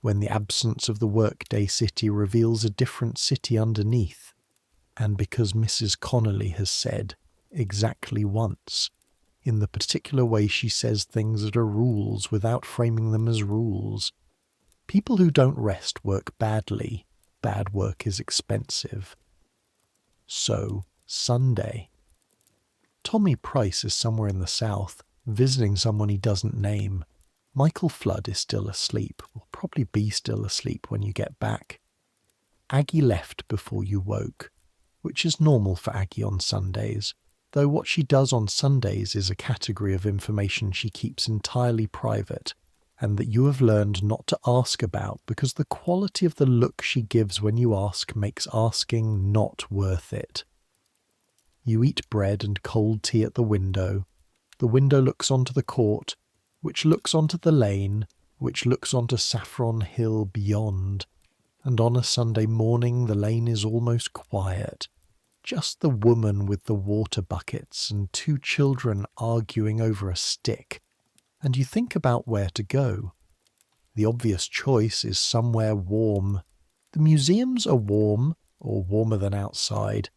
when the absence of the workday city reveals a different city underneath, and because Mrs. Connolly has said, exactly once, in the particular way she says things that are rules without framing them as rules. People who don't rest work badly. Bad work is expensive. So, Sunday. Tommy Price is somewhere in the south, visiting someone he doesn't name. Michael Flood is still asleep, will probably be still asleep when you get back. Aggie left before you woke, which is normal for Aggie on Sundays, though what she does on Sundays is a category of information she keeps entirely private, and that you have learned not to ask about because the quality of the look she gives when you ask makes asking not worth it. You eat bread and cold tea at the window. The window looks onto the court, which looks onto the lane, which looks onto Saffron Hill beyond. And on a Sunday morning the lane is almost quiet. Just the woman with the water buckets and two children arguing over a stick. And you think about where to go. The obvious choice is somewhere warm. The museums are warm, or warmer than outside,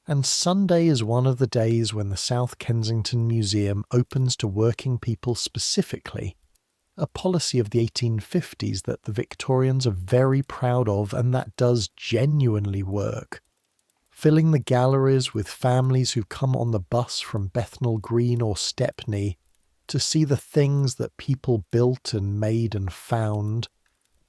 and Sunday is one of the days when the South Kensington Museum opens to working people specifically, a policy of the 1850s that the Victorians are very proud of and that does genuinely work. Filling the galleries with families who come on the bus from Bethnal Green or Stepney to see the things that people built and made and found,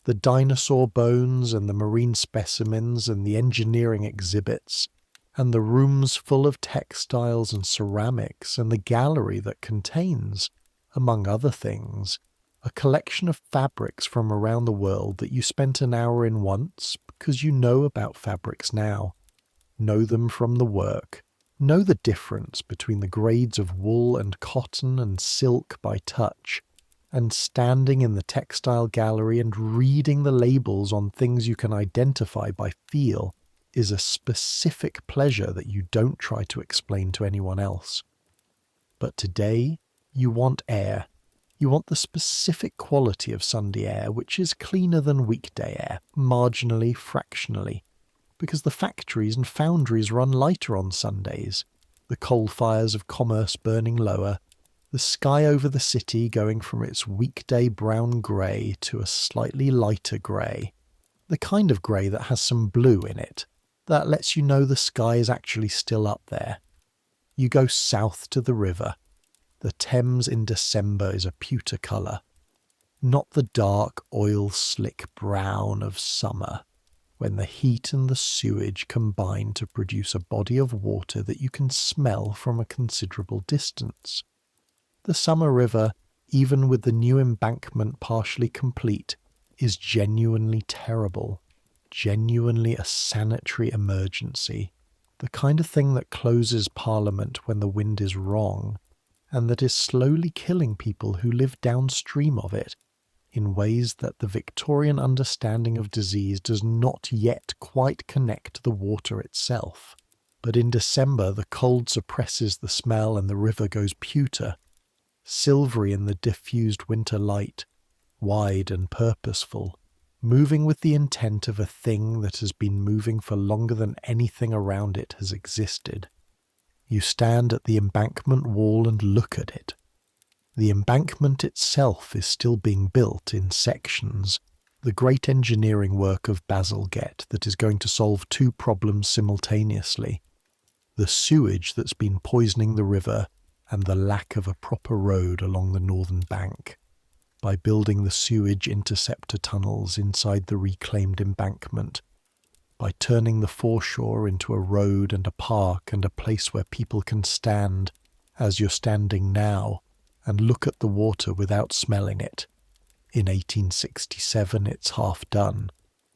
the dinosaur bones and the marine specimens and the engineering exhibits, and the rooms full of textiles and ceramics, and the gallery that contains, among other things, a collection of fabrics from around the world that you spent an hour in once because you know about fabrics now, know them from the work, know the difference between the grades of wool and cotton and silk by touch, and standing in the textile gallery and reading the labels on things you can identify by feel is a specific pleasure that you don't try to explain to anyone else. But today, you want air. You want the specific quality of Sunday air, which is cleaner than weekday air, marginally, fractionally, because the factories and foundries run lighter on Sundays, the coal fires of commerce burning lower, the sky over the city going from its weekday brown grey to a slightly lighter grey, the kind of grey that has some blue in it, that lets you know the sky is actually still up there. You go south to the river. The Thames in December is a pewter colour, not the dark oil-slick brown of summer, when the heat and the sewage combine to produce a body of water that you can smell from a considerable distance. The summer river, even with the new embankment partially complete, is genuinely terrible, genuinely a sanitary emergency, the kind of thing that closes Parliament when the wind is wrong, and that is slowly killing people who live downstream of it in ways that the Victorian understanding of disease does not yet quite connect to the water itself. But in December the cold suppresses the smell and the river goes pewter, silvery in the diffused winter light, wide and purposeful, moving with the intent of a thing that has been moving for longer than anything around it has existed. You stand at the embankment wall and look at it. The embankment itself is still being built in sections, the great engineering work of Bazalgette that is going to solve two problems simultaneously: the sewage that's been poisoning the river and the lack of a proper road along the northern bank, by building the sewage interceptor tunnels inside the reclaimed embankment, by turning the foreshore into a road and a park and a place where people can stand, as you're standing now, and look at the water without smelling it. In 1867 it's half done.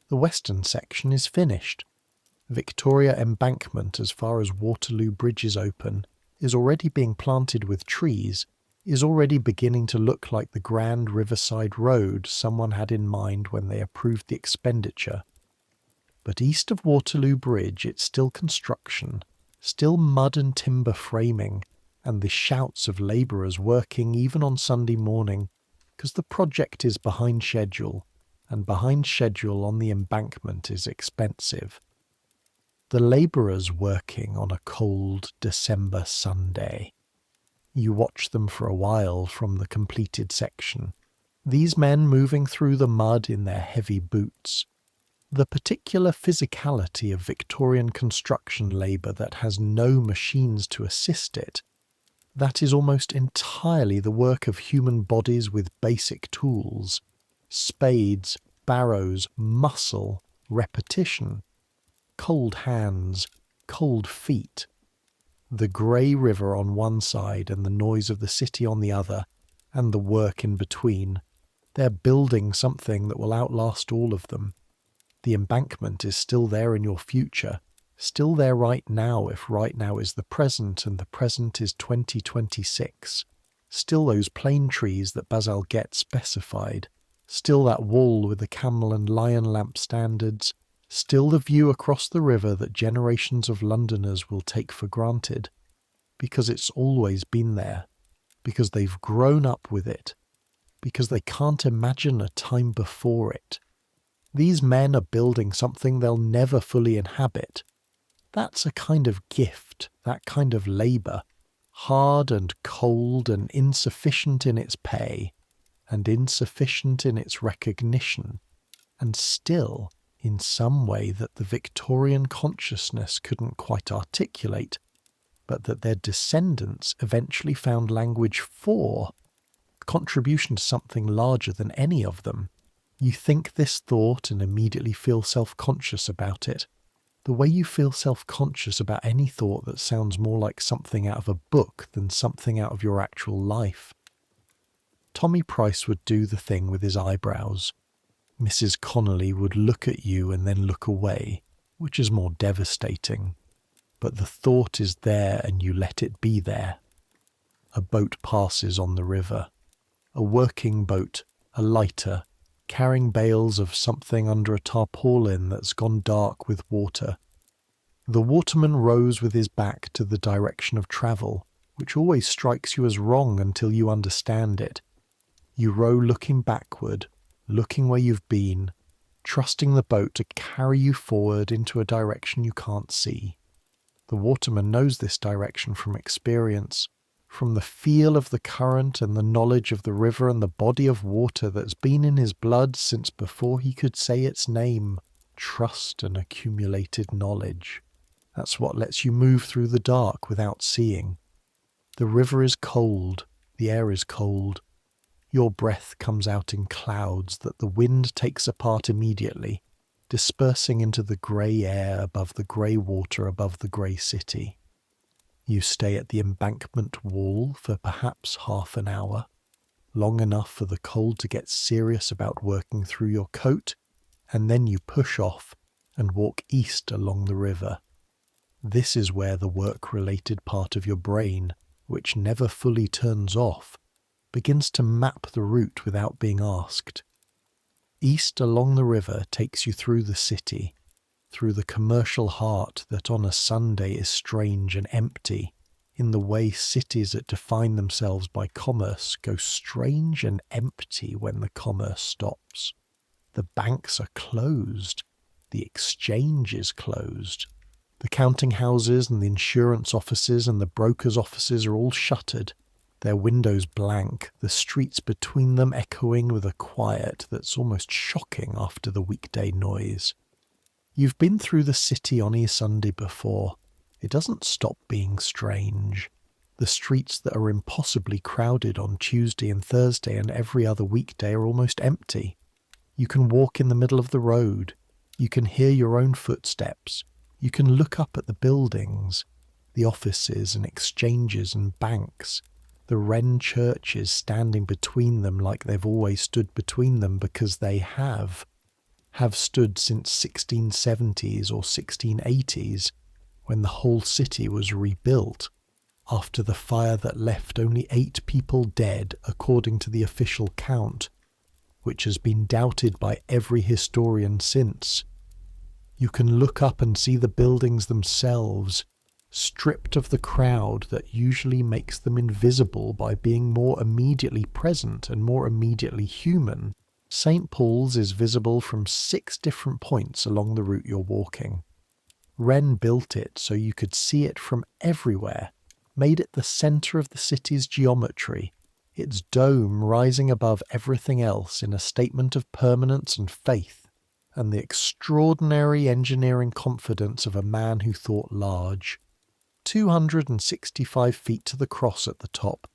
The western section is finished. Victoria Embankment, as far as Waterloo Bridge is open, is already being planted with trees, is already beginning to look like the grand riverside road someone had in mind when they approved the expenditure. But east of Waterloo Bridge it's still construction, still mud and timber framing, and the shouts of labourers working even on Sunday morning, because the project is behind schedule, and behind schedule on the embankment is expensive. The labourers working on a cold December Sunday. You watch them for a while from the completed section. These men moving through the mud in their heavy boots. The particular physicality of Victorian construction labour that has no machines to assist it, that is almost entirely the work of human bodies with basic tools: spades, barrows, muscle, repetition, cold hands, cold feet. The grey river on one side and the noise of the city on the other, and the work in between. They're building something that will outlast all of them. The embankment is still there in your future, still there right now if right now is the present and the present is 2026. Still those plane trees that Bazalgette specified. Still that wall with the camel and lion lamp standards. Still the view across the river that generations of Londoners will take for granted. Because it's always been there. Because they've grown up with it. Because they can't imagine a time before it. These men are building something they'll never fully inhabit. That's a kind of gift, that kind of labour, hard and cold and insufficient in its pay, and insufficient in its recognition, and still, in some way that the Victorian consciousness couldn't quite articulate, but that their descendants eventually found language for, contribution to something larger than any of them. You think this thought and immediately feel self-conscious about it, the way you feel self-conscious about any thought that sounds more like something out of a book than something out of your actual life. Tommy Price would do the thing with his eyebrows. Mrs. Connolly would look at you and then look away, which is more devastating. But the thought is there and you let it be there. A boat passes on the river. A working boat, a lighter, carrying bales of something under a tarpaulin that's gone dark with water. The waterman rows with his back to the direction of travel, which always strikes you as wrong until you understand it. You row looking backward, looking where you've been, trusting the boat to carry you forward into a direction you can't see. The waterman knows this direction from experience, from the feel of the current and the knowledge of the river and the body of water that's been in his blood since before he could say its name. Trust and accumulated knowledge. That's what lets you move through the dark without seeing. The river is cold, the air is cold. Your breath comes out in clouds that the wind takes apart immediately, dispersing into the grey air above the grey water above the grey city. You stay at the embankment wall for perhaps half an hour. long enough for the cold to get serious about working through your coat, and then you push off and walk east along the river. This is where the work-related part of your brain, which never fully turns off, begins to map the route without being asked. East along the river takes you through the city, through the commercial heart that on a Sunday is strange and empty, in the way cities that define themselves by commerce go strange and empty when the commerce stops. The banks are closed. The exchange is closed. The counting houses and the insurance offices and the brokers' offices are all shuttered, their windows blank, the streets between them echoing with a quiet that's almost shocking after the weekday noise. You've been through the city on a Sunday before. It doesn't stop being strange. The streets that are impossibly crowded on Tuesday and Thursday and every other weekday are almost empty. You can walk in the middle of the road. You can hear your own footsteps. You can look up at the buildings, the offices and exchanges and banks, the wren churches standing between them like they've always stood between them because they have stood since 1670s or 1680s, when the whole city was rebuilt after the fire that left only 8 people dead according to the official count, which has been doubted by every historian since. You can look up and see the buildings themselves, stripped of the crowd that usually makes them invisible by being more immediately present and more immediately human. St. Paul's is visible from 6 different points along the route you're walking. Wren built it so you could see it from everywhere, made it the centre of the city's geometry, its dome rising above everything else in a statement of permanence and faith, and the extraordinary engineering confidence of a man who thought large. 265 feet to the cross at the top,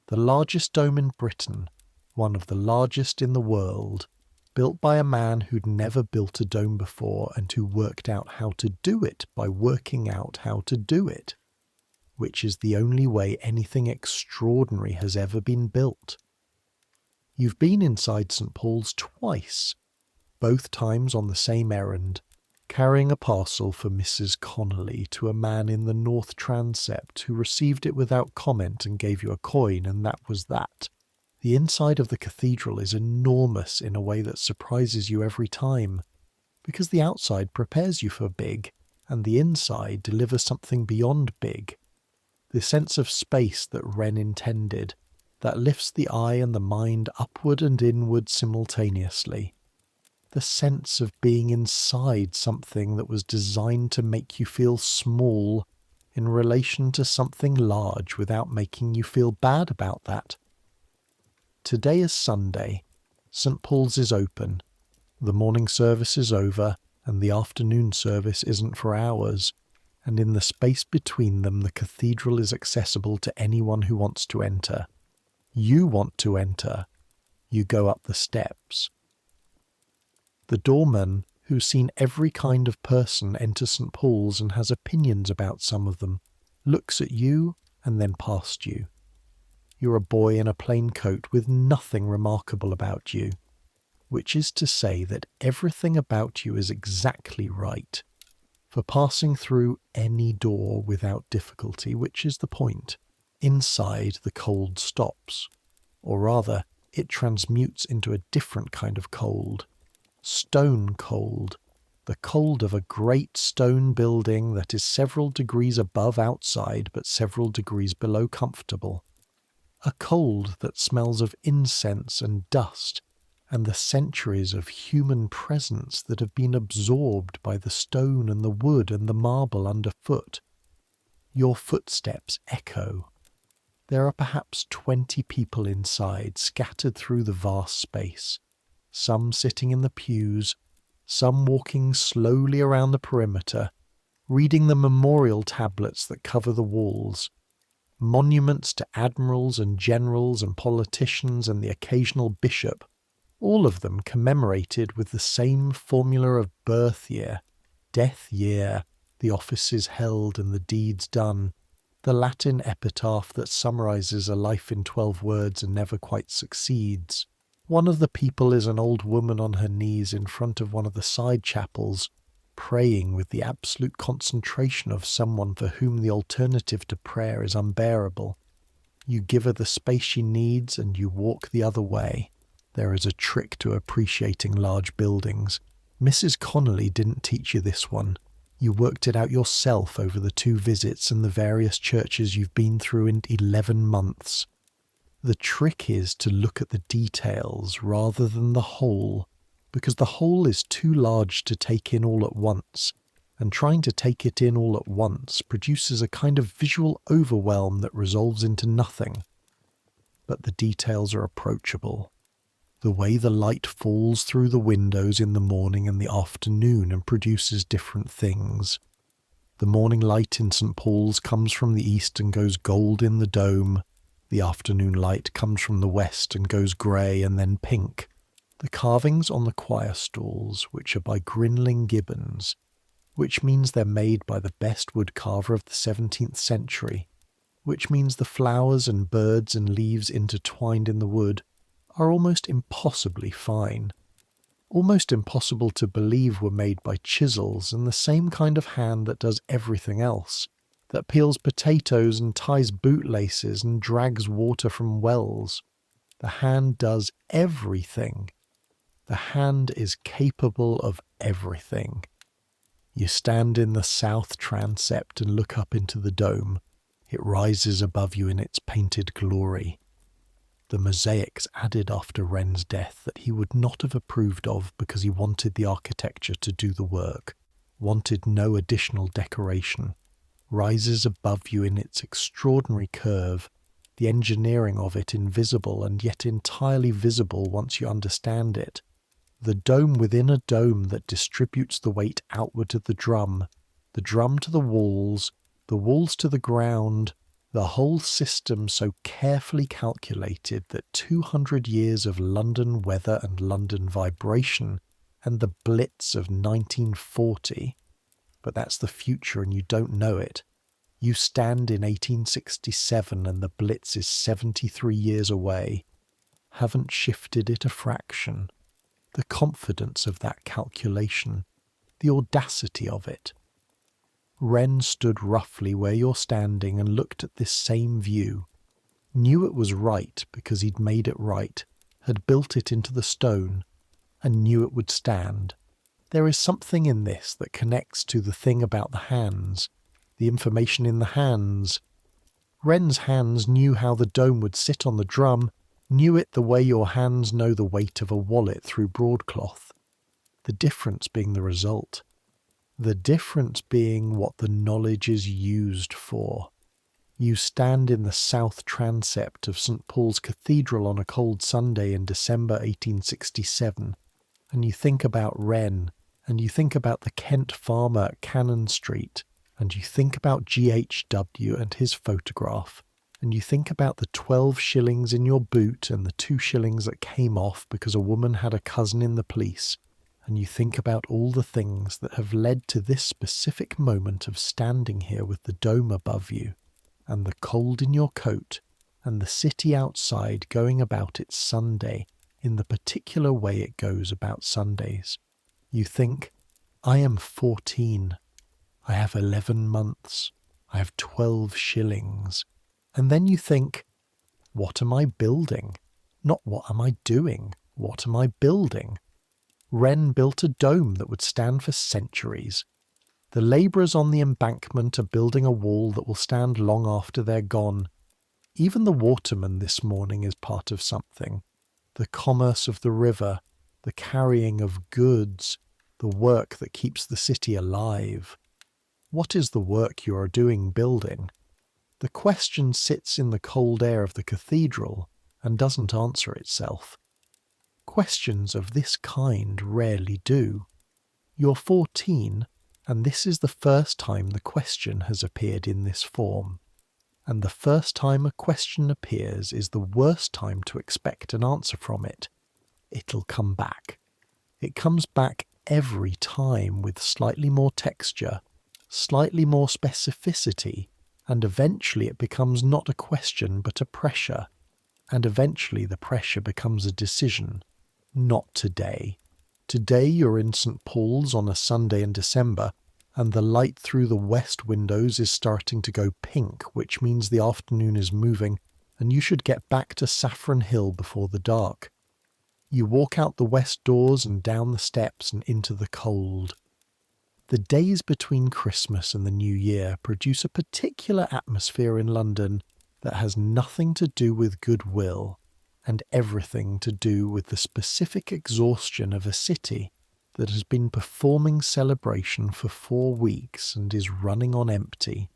the largest dome in Britain, one of the largest in the world, built by a man who'd never built a dome before and who worked out how to do it by working out how to do it, which is the only way anything extraordinary has ever been built. You've been inside St. Paul's twice, both times on the same errand, carrying a parcel for Mrs. Connolly to a man in the North Transept who received it without comment and gave you a coin, and that was that. The inside of the cathedral is enormous in a way that surprises you every time, because the outside prepares you for big, and the inside delivers something beyond big. The sense of space that Wren intended, that lifts the eye and the mind upward and inward simultaneously. The sense of being inside something that was designed to make you feel small in relation to something large without making you feel bad about that. Today is Sunday. St. Paul's is open. The morning service is over, and the afternoon service isn't for hours, and in the space between them the cathedral is accessible to anyone who wants to enter. You want to enter. You go up the steps. The doorman, who's seen every kind of person enter St. Paul's and has opinions about some of them, looks at you and then past you. You're a boy in a plain coat with nothing remarkable about you, which is to say that everything about you is exactly right for passing through any door without difficulty, which is the point. Inside, the cold stops, or rather, it transmutes into a different kind of cold. Stone cold, the cold of a great stone building that is several degrees above outside but several degrees below comfortable. A cold that smells of incense and dust and the centuries of human presence that have been absorbed by the stone and the wood and the marble underfoot. Your footsteps echo. There are perhaps 20 people inside, scattered through the vast space. Some sitting in the pews, some walking slowly around the perimeter, reading the memorial tablets that cover the walls, monuments to admirals and generals and politicians and the occasional bishop, all of them commemorated with the same formula of birth year, death year, the offices held and the deeds done, the Latin epitaph that summarizes a life in 12 words and never quite succeeds. One of the people is an old woman on her knees in front of one of the side chapels, praying with the absolute concentration of someone for whom the alternative to prayer is unbearable. You give her the space she needs and you walk the other way. There is a trick to appreciating large buildings. Mrs. Connolly didn't teach you this one. You worked it out yourself over the 2 visits and the various churches you've been through in 11 months. The trick is to look at the details rather than the whole, because the whole is too large to take in all at once, and trying to take it in all at once produces a kind of visual overwhelm that resolves into nothing. But the details are approachable. The way the light falls through the windows in the morning and the afternoon and produces different things. The morning light in St. Paul's comes from the east and goes gold in the dome. The afternoon light comes from the west and goes grey and then pink. The carvings on the choir stalls, which are by Grinling Gibbons, which means they're made by the best wood carver of the 17th century, which means the flowers and birds and leaves intertwined in the wood are almost impossibly fine. Almost impossible to believe were made by chisels and the same kind of hand that does everything else, that peels potatoes and ties bootlaces and drags water from wells. The hand does everything. The hand is capable of everything. You stand in the south transept and look up into the dome. It rises above you in its painted glory. The mosaics added after Wren's death that he would not have approved of because he wanted the architecture to do the work, wanted no additional decoration, rises above you in its extraordinary curve, the engineering of it invisible and yet entirely visible once you understand it. The dome within a dome that distributes the weight outward to the drum to the walls to the ground, the whole system so carefully calculated that 200 years of London weather and London vibration and the blitz of 1940, but that's the future and you don't know it. You stand in 1867 and the blitz is 73 years away. Haven't shifted it a fraction. The confidence of that calculation, the audacity of it. Wren stood roughly where you're standing and looked at this same view, knew it was right because he'd made it right, had built it into the stone, and knew it would stand. There is something in this that connects to the thing about the hands, the information in the hands. Wren's hands knew how the dome would sit on the drum, knew it the way your hands know the weight of a wallet through broadcloth. The difference being the result. The difference being what the knowledge is used for. You stand in the south transept of St. Paul's Cathedral on a cold Sunday in December 1867, and you think about Wren, and you think about the Kent farmer at Cannon Street, and you think about G.H.W. and his photograph, and you think about the 12 shillings in your boot and the 2 shillings that came off because a woman had a cousin in the police, and you think about all the things that have led to this specific moment of standing here with the dome above you, and the cold in your coat, and the city outside going about its Sunday in the particular way it goes about Sundays. You think, I am 14, I have 11 months, I have 12 shillings. And then you think, what am I building? Not what am I doing? What am I building? Wren built a dome that would stand for centuries. The labourers on the embankment are building a wall that will stand long after they're gone. Even the waterman this morning is part of something. The commerce of the river, the carrying of goods, the work that keeps the city alive. What is the work you are doing building? The question sits in the cold air of the cathedral and doesn't answer itself. Questions of this kind rarely do. You're 14, and this is the first time the question has appeared in this form. And the first time a question appears is the worst time to expect an answer from it. It'll come back. It comes back every time with slightly more texture, slightly more specificity, And eventually it becomes not a question but a pressure. And eventually the pressure becomes a decision. Not today. Today you're in St. Paul's on a Sunday in December, and the light through the west windows is starting to go pink, which means the afternoon is moving, and you should get back to Saffron Hill before the dark. You walk out the west doors and down the steps and into the cold. The days between Christmas and the New Year produce a particular atmosphere in London that has nothing to do with goodwill and everything to do with the specific exhaustion of a city that has been performing celebration for 4 weeks and is running on empty.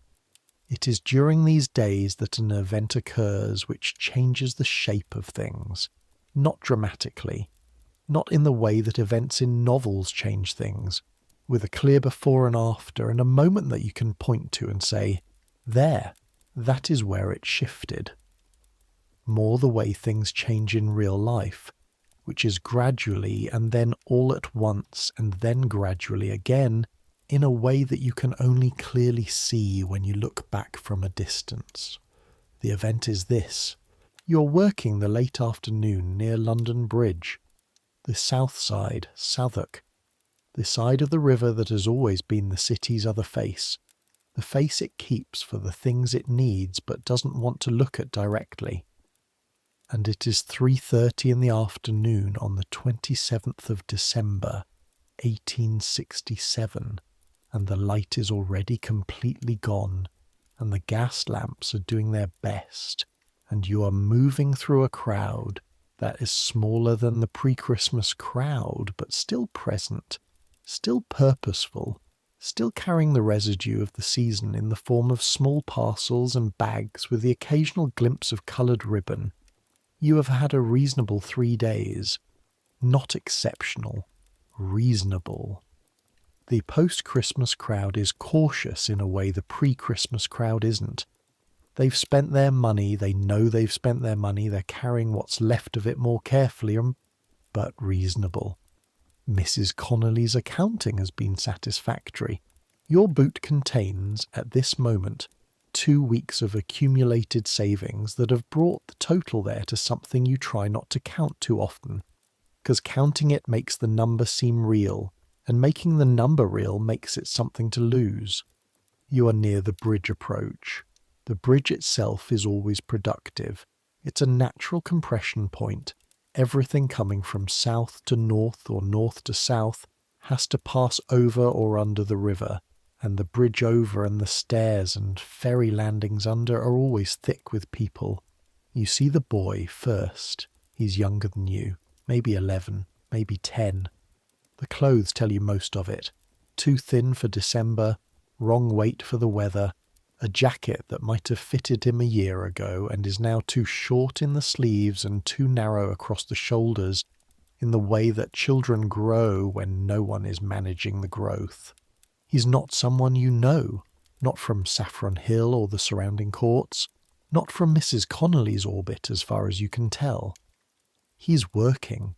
It is during these days that an event occurs which changes the shape of things, not dramatically, not in the way that events in novels change things, with a clear before and after and a moment that you can point to and say, there, that is where it shifted. More the way things change in real life, which is gradually and then all at once and then gradually again, in a way that you can only clearly see when you look back from a distance. The event is this. You're working the late afternoon near London Bridge, the south side, Southwark, the side of the river that has always been the city's other face, the face it keeps for the things it needs but doesn't want to look at directly. And it is 3:30 in the afternoon on the 27th of December, 1867, and the light is already completely gone, and the gas lamps are doing their best, and you are moving through a crowd that is smaller than the pre-Christmas crowd, but still present, still purposeful, still carrying the residue of the season in the form of small parcels and bags with the occasional glimpse of coloured ribbon. You have had a reasonable 3 days. Not exceptional. Reasonable. The post-Christmas crowd is cautious in a way the pre-Christmas crowd isn't. They've spent their money, they know they've spent their money, they're carrying what's left of it more carefully, but reasonable. Mrs. Connolly's accounting has been satisfactory. Your boot contains, at this moment, 2 weeks of accumulated savings that have brought the total there to something you try not to count too often, because counting it makes the number seem real, and making the number real makes it something to lose. You are near the bridge approach. The bridge itself is always productive. It's a natural compression point. Everything coming from south to north or north to south has to pass over or under the river, and the bridge over and the stairs and ferry landings under are always thick with people. You see the boy first. He's younger than you, maybe 11, maybe 10. The clothes tell you most of it. Too thin for December, wrong weight for the weather, a jacket that might have fitted him a year ago and is now too short in the sleeves and too narrow across the shoulders in the way that children grow when no one is managing the growth. He's not someone you know, not from Saffron Hill or the surrounding courts, not from Mrs. Connolly's orbit as far as you can tell. He's working.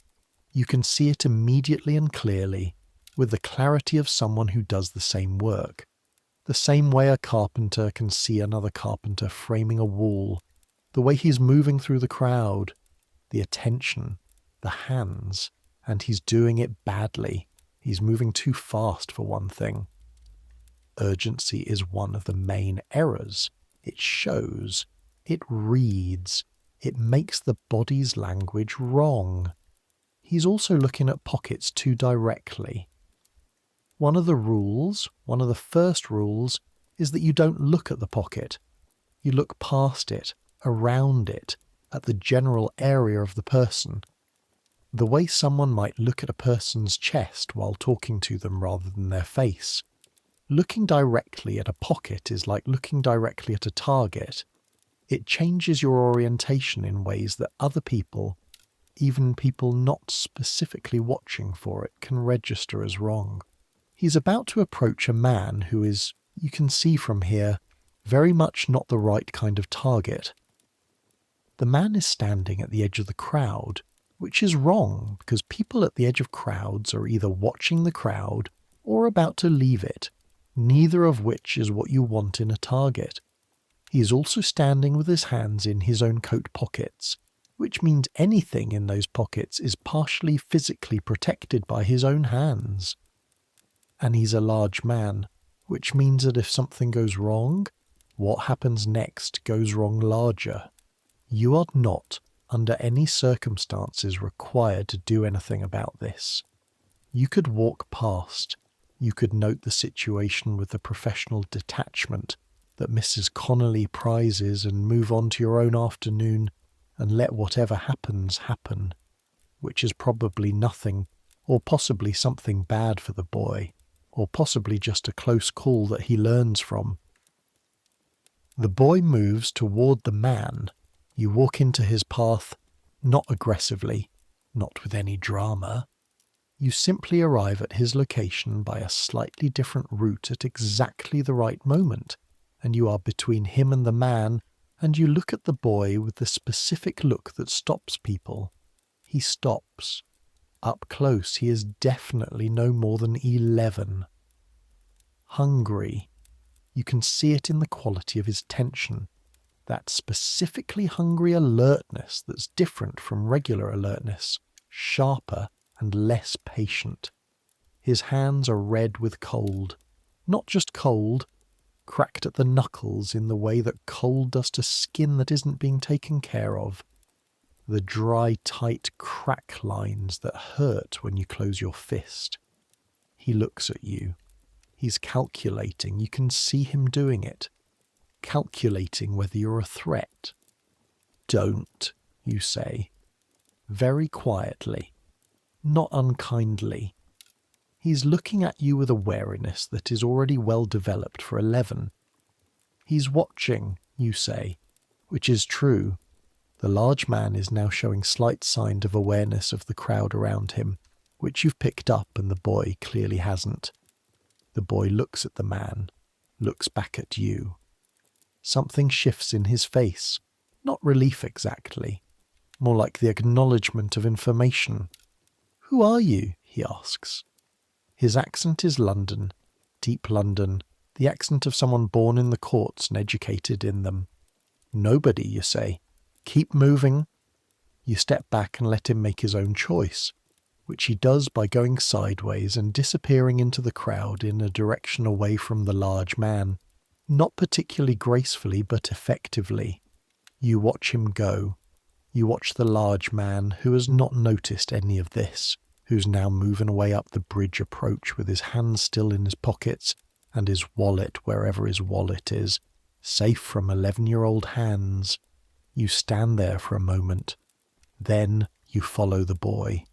You can see it immediately and clearly, with the clarity of someone who does the same work. The same way a carpenter can see another carpenter framing a wall, the way he's moving through the crowd, the attention, the hands, and he's doing it badly. He's moving too fast for one thing. Urgency is one of the main errors. It shows, it reads, it makes the body's language wrong. He's also looking at pockets too directly. One of the first rules, is that you don't look at the pocket. You look past it, around it, at the general area of the person. The way someone might look at a person's chest while talking to them rather than their face. Looking directly at a pocket is like looking directly at a target. It changes your orientation in ways that other people, even people not specifically watching for it, can register as wrong. He's about to approach a man who is, you can see from here, very much not the right kind of target. The man is standing at the edge of the crowd, which is wrong because people at the edge of crowds are either watching the crowd or about to leave it, neither of which is what you want in a target. He is also standing with his hands in his own coat pockets, which means anything in those pockets is partially physically protected by his own hands. And he's a large man, which means that if something goes wrong, what happens next goes wrong larger. You are not, under any circumstances, required to do anything about this. You could walk past. You could note the situation with the professional detachment that Mrs. Connolly prizes and move on to your own afternoon and let whatever happens happen, which is probably nothing, or possibly something bad for the boy, or possibly just a close call that he learns from. The boy moves toward the man. You walk into his path, not aggressively, not with any drama. You simply arrive at his location by a slightly different route at exactly the right moment, and you are between him and the man, and you look at the boy with the specific look that stops people. He stops. Up close, he is definitely no more than 11. Hungry. You can see it in the quality of his tension. That specifically hungry alertness that's different from regular alertness, sharper and less patient. His hands are red with cold. Not just cold, cracked at the knuckles in the way that cold does to skin that isn't being taken care of. The dry, tight crack lines that hurt when you close your fist. He looks at you. He's calculating. You can see him doing it. Calculating whether you're a threat. Don't, you say. Very quietly. Not unkindly. He's looking at you with a wariness that is already well developed for 11. He's watching, you say, which is true. The large man is now showing slight signs of awareness of the crowd around him, which you've picked up and the boy clearly hasn't. The boy looks at the man, looks back at you. Something shifts in his face, not relief exactly, more like the acknowledgement of information. "Who are you?" he asks. His accent is London, deep London, the accent of someone born in the courts and educated in them. "Nobody," you say. "Keep moving." You step back and let him make his own choice, which he does by going sideways and disappearing into the crowd in a direction away from the large man. Not particularly gracefully, but effectively. You watch him go. You watch the large man, who has not noticed any of this, who's now moving away up the bridge approach with his hands still in his pockets and his wallet wherever his wallet is, safe from 11-year-old hands. You stand there for a moment. Then you follow the boy.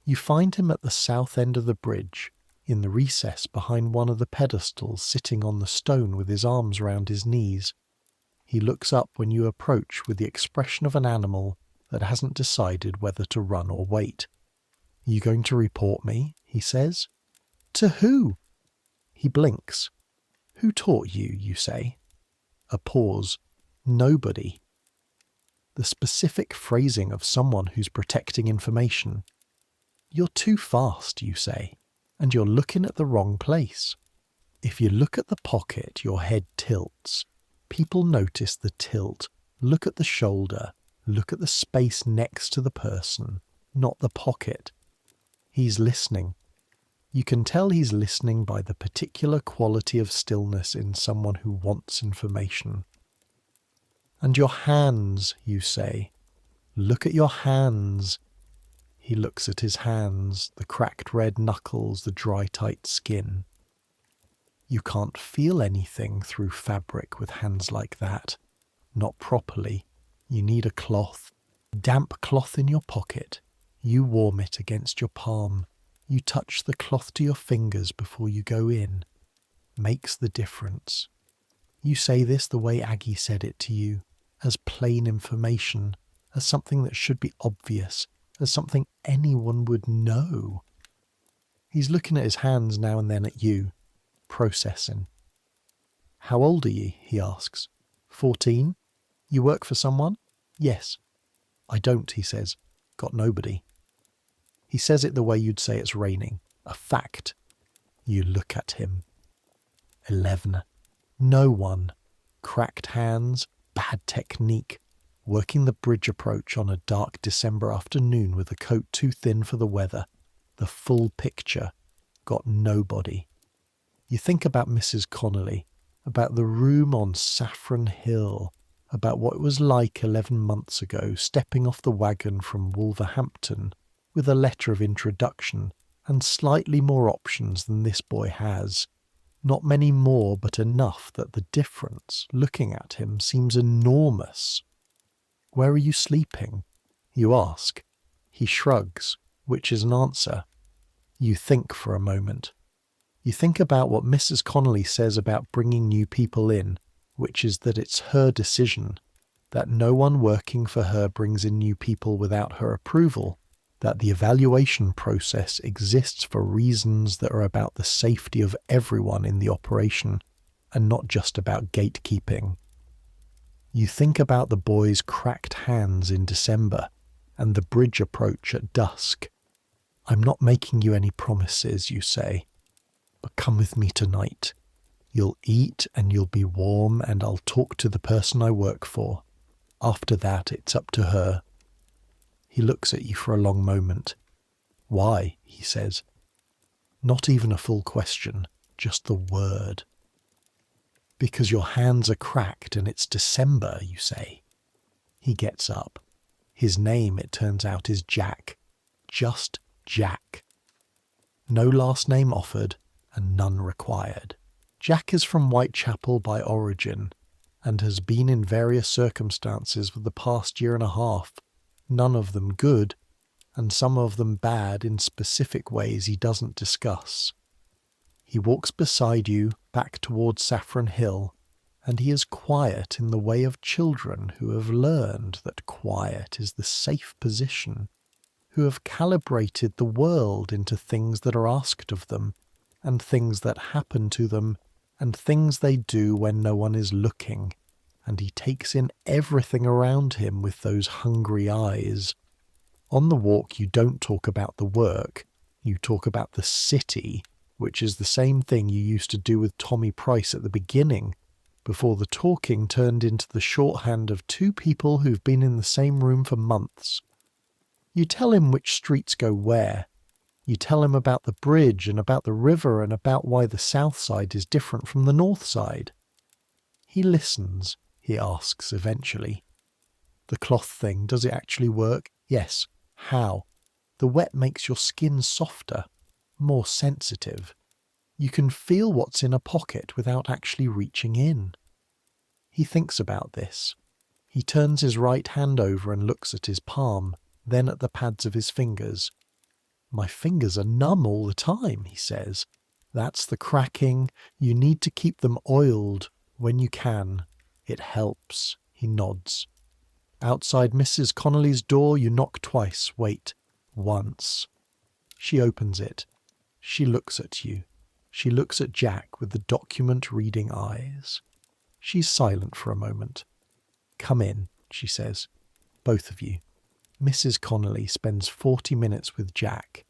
You find him at the south end of the bridge, in the recess behind one of the pedestals, sitting on the stone with his arms round his knees. He looks up when you approach with the expression of an animal that hasn't decided whether to run or wait. "Are you going to report me?" he says. "To who?" He blinks. "Who taught you?" you say. A pause. "Nobody." The specific phrasing of someone who's protecting information. "You're too fast," you say, "and you're looking at the wrong place." If you look at the pocket, your head tilts. People notice the tilt. Look at the shoulder. Look at the space next to the person, not the pocket. He's listening. You can tell he's listening by the particular quality of stillness in someone who wants information. "And your hands," you say. "Look at your hands." He looks at his hands, the cracked red knuckles, the dry tight skin. You can't feel anything through fabric with hands like that. Not properly. You need a cloth. Damp cloth in your pocket. You warm it against your palm. You touch the cloth to your fingers before you go in. Makes the difference. You say this the way Aggie said it to you, as plain information, as something that should be obvious, as something anyone would know. He's looking at his hands now and then at you, processing. "How old are you?" he asks. 14? You work for someone? "Yes." "I don't," he says. "Got nobody." He says it the way you'd say it's raining. A fact. You look at him. 11. No one. Cracked hands, bad technique, working the bridge approach on a dark December afternoon with a coat too thin for the weather. The full picture. Got nobody. You think about Mrs. Connolly, about the room on Saffron Hill, about what it was like 11 months ago, stepping off the wagon from Wolverhampton with a letter of introduction and slightly more options than this boy has. Not many more, but enough that the difference, looking at him, seems enormous. "Where are you sleeping?" you ask. He shrugs, which is an answer. You think for a moment. You think about what Mrs. Connolly says about bringing new people in, which is that it's her decision, that no one working for her brings in new people without her approval, that the evaluation process exists for reasons that are about the safety of everyone in the operation, and not just about gatekeeping. You think about the boy's cracked hands in December, and the bridge approach at dusk. "I'm not making you any promises," you say, "but come with me tonight. You'll eat and you'll be warm and I'll talk to the person I work for. After that, it's up to her." He looks at you for a long moment. "Why?" he says. Not even a full question, just the word. "Because your hands are cracked and it's December," you say. He gets up. His name, it turns out, is Jack. Just Jack. No last name offered and none required. Jack is from Whitechapel by origin and has been in various circumstances for the past year and a half, none of them good, and some of them bad in specific ways he doesn't discuss. He walks beside you back towards Saffron Hill, and he is quiet in the way of children who have learned that quiet is the safe position, who have calibrated the world into things that are asked of them, and things that happen to them, and things they do when no one is looking, and he takes in everything around him with those hungry eyes. On the walk you don't talk about the work, you talk about the city, which is the same thing you used to do with Tommy Price at the beginning, before the talking turned into the shorthand of two people who've been in the same room for months. You tell him which streets go where. You tell him about the bridge and about the river and about why the south side is different from the north side. He listens, he asks eventually. "The cloth thing, does it actually work?" "Yes." "How?" "The wet makes your skin softer, more sensitive. You can feel what's in a pocket without actually reaching in." He thinks about this. He turns his right hand over and looks at his palm, then at the pads of his fingers. "My fingers are numb all the time," he says. "That's the cracking. You need to keep them oiled when you can. It helps." He nods. Outside Mrs. Connolly's door you knock twice. Wait. Once. She opens it. She looks at you. She looks at Jack with the document-reading eyes. She's silent for a moment. "Come in," she says. "Both of you." Mrs. Connolly spends 40 minutes with Jack.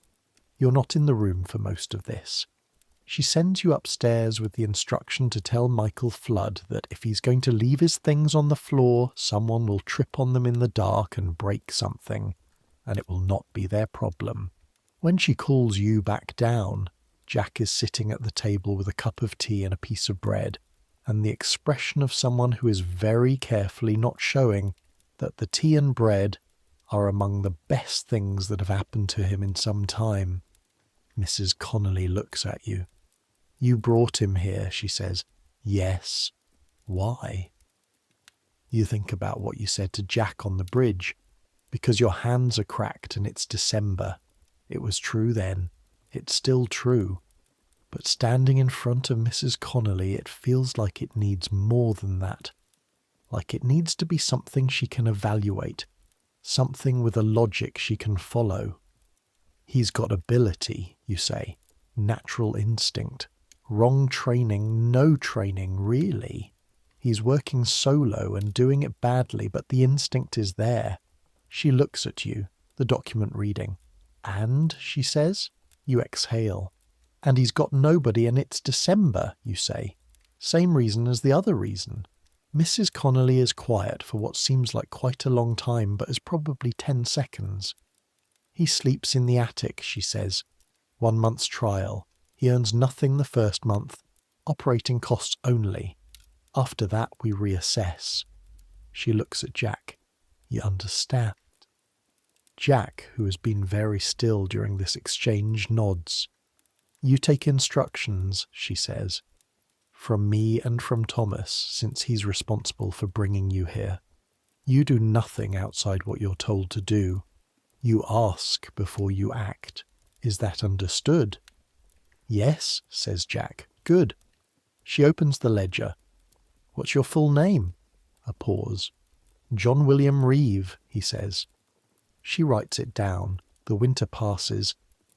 You're not in the room for most of this. She sends you upstairs with the instruction to tell Michael Flood that if he's going to leave his things on the floor, someone will trip on them in the dark and break something, and it will not be their problem. When she calls you back down, Jack is sitting at the table with a cup of tea and a piece of bread, and the expression of someone who is very carefully not showing that the tea and bread are among the best things that have happened to him in some time. Mrs. Connolly looks at you. "You brought him here," she says. "Yes." "Why?" You think about what you said to Jack on the bridge. "Because your hands are cracked and it's December." It was true then. It's still true. But standing in front of Mrs. Connolly, it feels like it needs more than that. Like it needs to be something she can evaluate. Something with a logic she can follow. "He's got ability," you say. "Natural instinct. Wrong training, no training, really. He's working solo and doing it badly, but the instinct is there." She looks at you, the document reading. "And," she says. You exhale. "And he's got nobody and it's December," you say. "Same reason as the other reason." Mrs. Connolly is quiet for what seems like quite a long time, but is probably 10 seconds. He sleeps in the attic, she says. 1 month's trial. He earns nothing the first month. Operating costs only. After that, we reassess. She looks at Jack. You understand? Jack, who has been very still during this exchange, nods. You take instructions, she says. From me and from Thomas, since he's responsible for bringing you here. You do nothing outside what you're told to do. You ask before you act. Is that understood? Yes, says Jack. Good. She opens the ledger. What's your full name? A pause. John William Reeve, he says. She writes it down. The winter passes.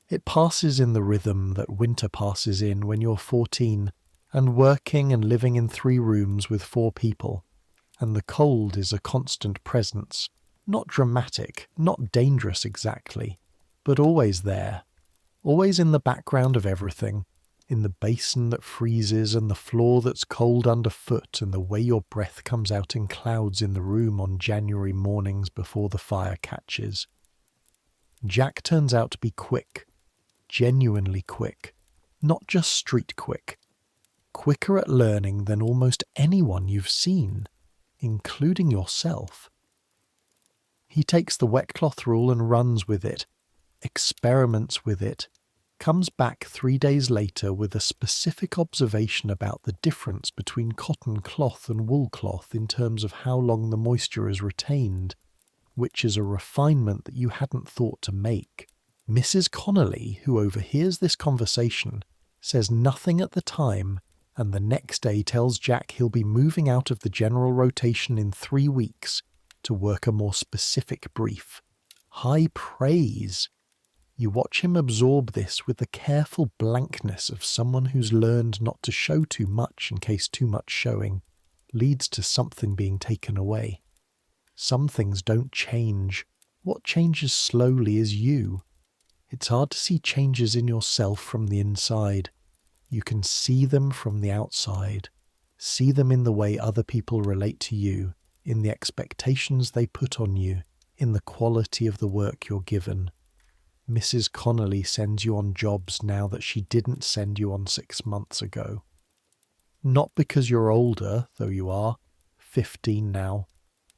It passes in the rhythm that winter passes in when you're 14, and working and living in 3 rooms with 4 people. And the cold is a constant presence. Not dramatic, not dangerous exactly, but always there. Always in the background of everything. In the basin that freezes and the floor that's cold underfoot and the way your breath comes out in clouds in the room on January mornings before the fire catches. Jack turns out to be quick. Genuinely quick. Not just street quick. Quicker at learning than almost anyone you've seen, including yourself. He takes the wet cloth rule and runs with it, experiments with it, comes back 3 days later with a specific observation about the difference between cotton cloth and wool cloth in terms of how long the moisture is retained, which is a refinement that you hadn't thought to make. Mrs. Connolly, who overhears this conversation, says nothing at the time, and the next day tells Jack he'll be moving out of the general rotation in 3 weeks to work a more specific brief. High praise! You watch him absorb this with the careful blankness of someone who's learned not to show too much in case too much showing leads to something being taken away. Some things don't change. What changes slowly is you. It's hard to see changes in yourself from the inside. You can see them from the outside. See them in the way other people relate to you, in the expectations they put on you, in the quality of the work you're given. Mrs. Connolly sends you on jobs now that she didn't send you on 6 months ago. Not because you're older, though you are, 15 now.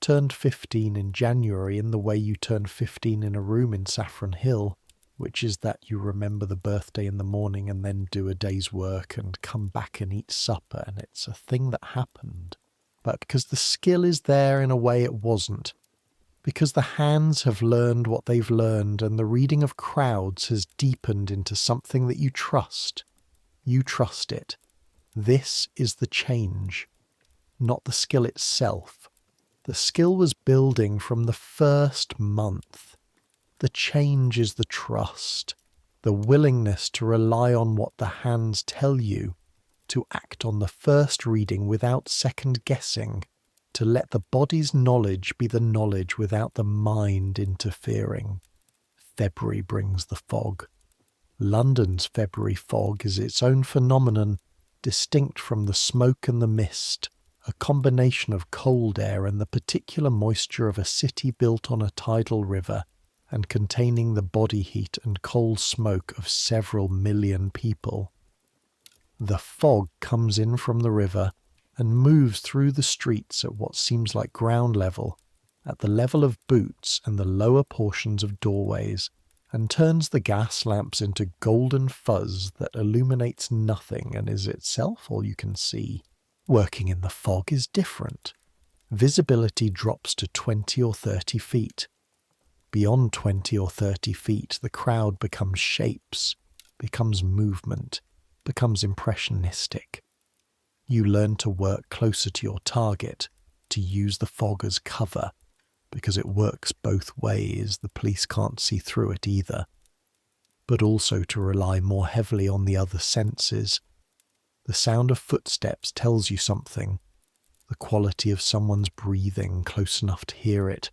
Turned 15 in January in the way you turn 15 in a room in Saffron Hill, which is that you remember the birthday in the morning and then do a day's work and come back and eat supper, and it's a thing that happened. But because the skill is there in a way it wasn't. Because the hands have learned what they've learned and the reading of crowds has deepened into something that you trust. You trust it. This is the change, not the skill itself. The skill was building from the first month. The change is the trust, the willingness to rely on what the hands tell you, to act on the first reading without second guessing, to let the body's knowledge be the knowledge without the mind interfering. February brings the fog. London's February fog is its own phenomenon, distinct from the smoke and the mist, a combination of cold air and the particular moisture of a city built on a tidal river and containing the body heat and coal smoke of several million people. The fog comes in from the river and moves through the streets at what seems like ground level, at the level of boots and the lower portions of doorways, and turns the gas lamps into golden fuzz that illuminates nothing and is itself all you can see. Working in the fog is different. Visibility drops to 20 or 30 feet. Beyond 20 or 30 feet, the crowd becomes shapes, becomes movement, becomes impressionistic. You learn to work closer to your target, to use the fog as cover, because it works both ways, the police can't see through it either, but also to rely more heavily on the other senses. The sound of footsteps tells you something, the quality of someone's breathing close enough to hear it,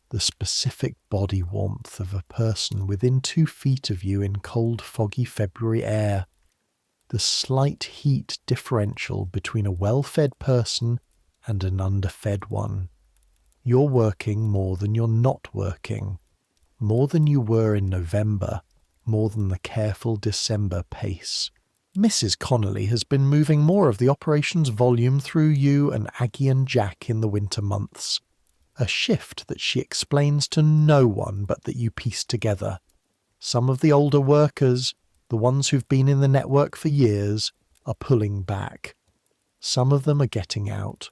the specific body warmth of a person within 2 feet of you in cold, foggy February air, the slight heat differential between a well-fed person and an underfed one. You're working more than you're not working, more than you were in November, more than the careful December pace. Mrs. Connolly has been moving more of the operation's volume through you and Aggie and Jack in the winter months, a shift that she explains to no one but that you piece together. Some of the older workers, the ones who've been in the network for years, are pulling back. Some of them are getting out.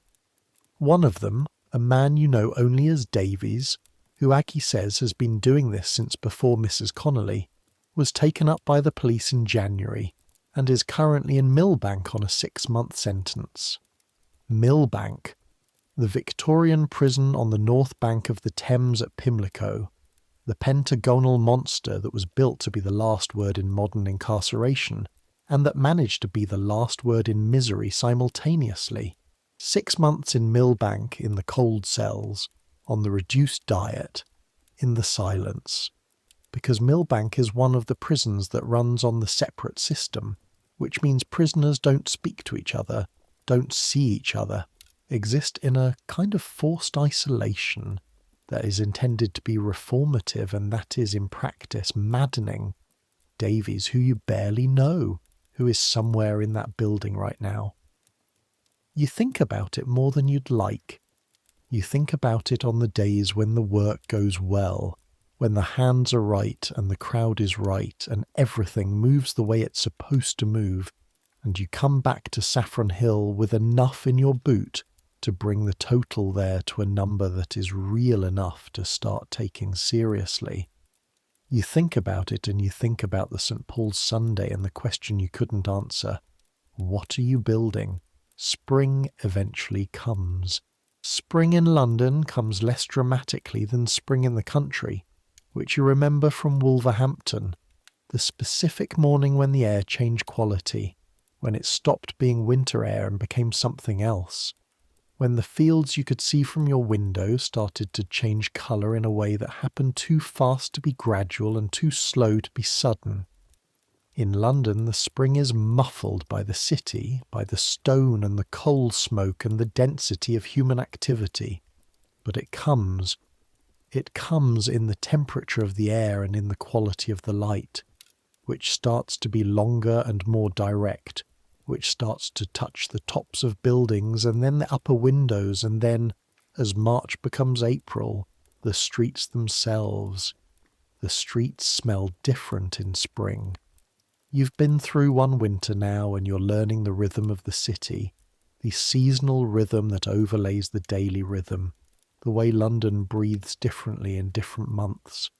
One of them, a man you know only as Davies, who Aggie says has been doing this since before Mrs. Connolly, was taken up by the police in January and is currently in Millbank on a 6-month sentence. Millbank, the Victorian prison on the north bank of the Thames at Pimlico, the pentagonal monster that was built to be the last word in modern incarceration, and that managed to be the last word in misery simultaneously. 6 months in Millbank in the cold cells, on the reduced diet, in the silence, because Millbank is one of the prisons that runs on the separate system, which means prisoners don't speak to each other, don't see each other, exist in a kind of forced isolation that is intended to be reformative, and that is in practice maddening. Davies, who you barely know, who is somewhere in that building right now. You think about it more than you'd like. You think about it on the days when the work goes well, when the hands are right and the crowd is right and everything moves the way it's supposed to move, and you come back to Saffron Hill with enough in your boot to bring the total there to a number that is real enough to start taking seriously. You think about it, and you think about the St. Paul's Sunday and the question you couldn't answer. What are you building? Spring eventually comes. Spring in London comes less dramatically than spring in the country, which you remember from Wolverhampton, the specific morning when the air changed quality, when it stopped being winter air and became something else, when the fields you could see from your window started to change colour in a way that happened too fast to be gradual and too slow to be sudden. In London, the spring is muffled by the city, by the stone and the coal smoke and the density of human activity. But it comes in the temperature of the air and in the quality of the light, which starts to be longer and more direct, which starts to touch the tops of buildings and then the upper windows, and then, as March becomes April, the streets themselves. The streets smell different in spring. You've been through one winter now, and you're learning the rhythm of the city, the seasonal rhythm that overlays the daily rhythm, the way London breathes differently in different months.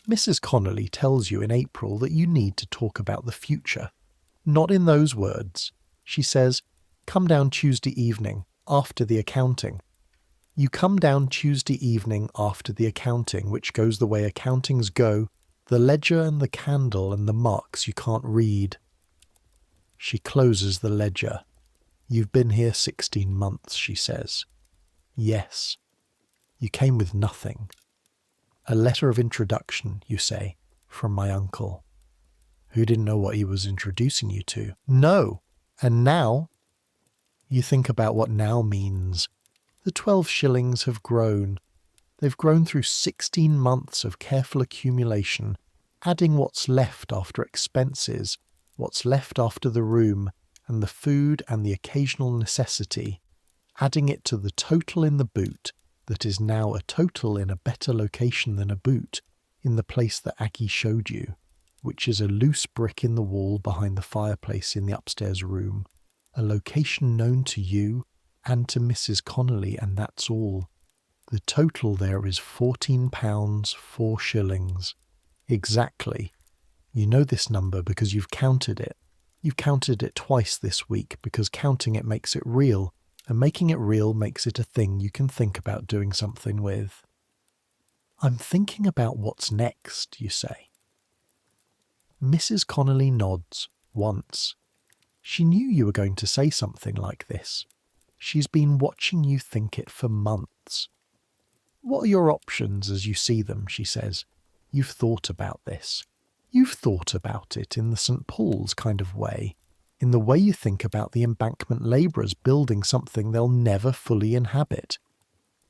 Mrs. Connolly tells you in April that you need to talk about the future. Not in those words. She says, come down Tuesday evening, after the accounting. You come down Tuesday evening after the accounting, which goes the way accountings go, the ledger and the candle and the marks you can't read. She closes the ledger. You've been here 16 months, she says. Yes. You came with nothing. A letter of introduction, you say, from my uncle, who didn't know what he was introducing you to. No. And now? You think about what now means. The 12 shillings have grown. They've grown through 16 months of careful accumulation, adding what's left after expenses, what's left after the room, and the food and the occasional necessity, adding it to the total in the boot that is now a total in a better location than a boot, in the place that Aggie showed you, which is a loose brick in the wall behind the fireplace in the upstairs room, a location known to you and to Mrs. Connolly, and that's all. The total there is £14, 4 shillings. Exactly. You know this number because you've counted it. You've counted it twice this week because counting it makes it real, and making it real makes it a thing you can think about doing something with. I'm thinking about what's next, you say. Mrs. Connolly nods, once. She knew you were going to say something like this. She's been watching you think it for months. What are your options as you see them, she says. You've thought about this. You've thought about it in the St. Paul's kind of way. in the way you think about the embankment labourers building something they'll never fully inhabit.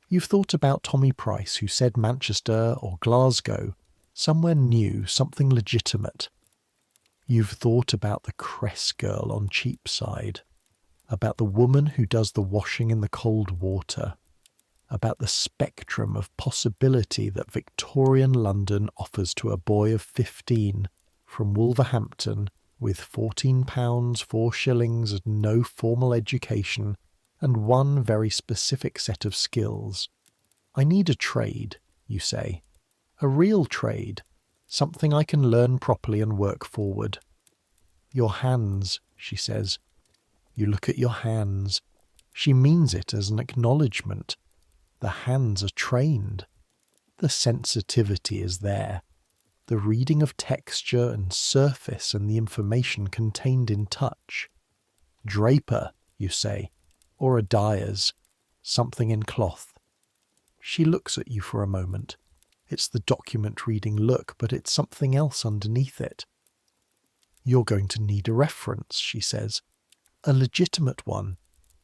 You've thought about Tommy Price, who said Manchester or Glasgow, somewhere new, something legitimate. You've thought about the Cress girl on Cheapside, about the woman who does the washing in the cold water, about the spectrum of possibility that Victorian London offers to a boy of 15 from Wolverhampton with £14, 4 shillings, and no formal education, and one very specific set of skills. I need a trade, you say. A real trade. Something I can learn properly and work forward. Your hands, she says. You look at your hands. She means it as an acknowledgement. The hands are trained. The sensitivity is there. The reading of texture and surface and the information contained in touch. Draper, you say, or a dyer's, something in cloth. She looks at you for a moment. It's the document-reading look, but it's something else underneath it. You're going to need a reference, she says. A legitimate one.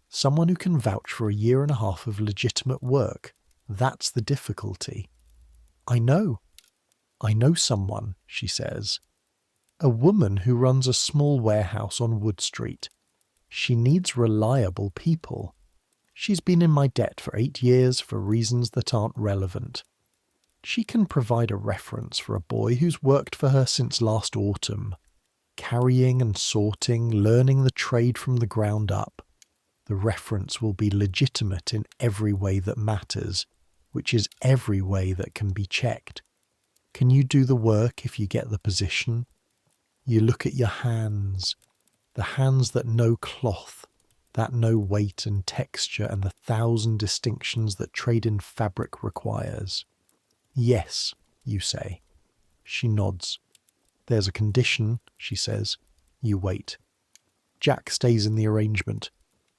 Someone who can vouch for a year and a half of legitimate work. That's the difficulty. I know someone, she says. A woman who runs a small warehouse on Wood Street. She needs reliable people. She's been in my debt for 8 years for reasons that aren't relevant. She can provide a reference for a boy who's worked for her since last autumn, carrying and sorting, learning the trade from the ground up. The reference will be legitimate in every way that matters, which is every way that can be checked. Can you do the work if you get the position? You look at your hands, the hands that know cloth, that know weight and texture and the 1,000 distinctions that trade in fabric requires. Yes, you say. She nods. There's a condition, she says. You wait. Jack stays in the arrangement.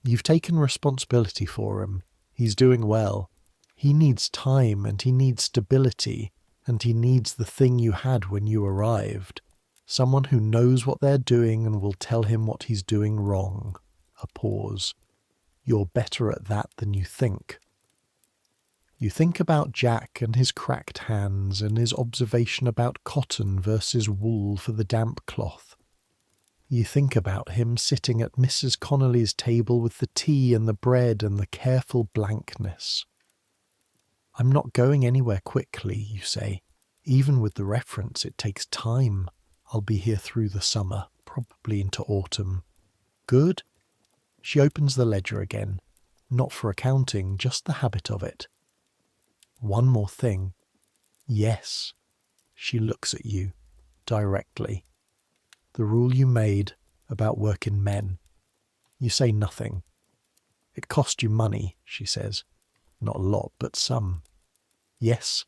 You've taken responsibility for him. He's doing well. He needs time and he needs stability, and he needs the thing you had when you arrived. Someone who knows what they're doing and will tell him what he's doing wrong. A pause. You're better at that than you think. You think about Jack and his cracked hands and his observation about cotton versus wool for the damp cloth. You think about him sitting at Mrs. Connolly's table with the tea and the bread and the careful blankness. I'm not going anywhere quickly, you say. Even with the reference, it takes time. I'll be here through the summer, probably into autumn. Good? She opens the ledger again. Not for accounting, just the habit of it. One more thing. Yes. She looks at you, directly. The rule you made about working men. You say nothing. It cost you money, she says. Not a lot, but some. Yes.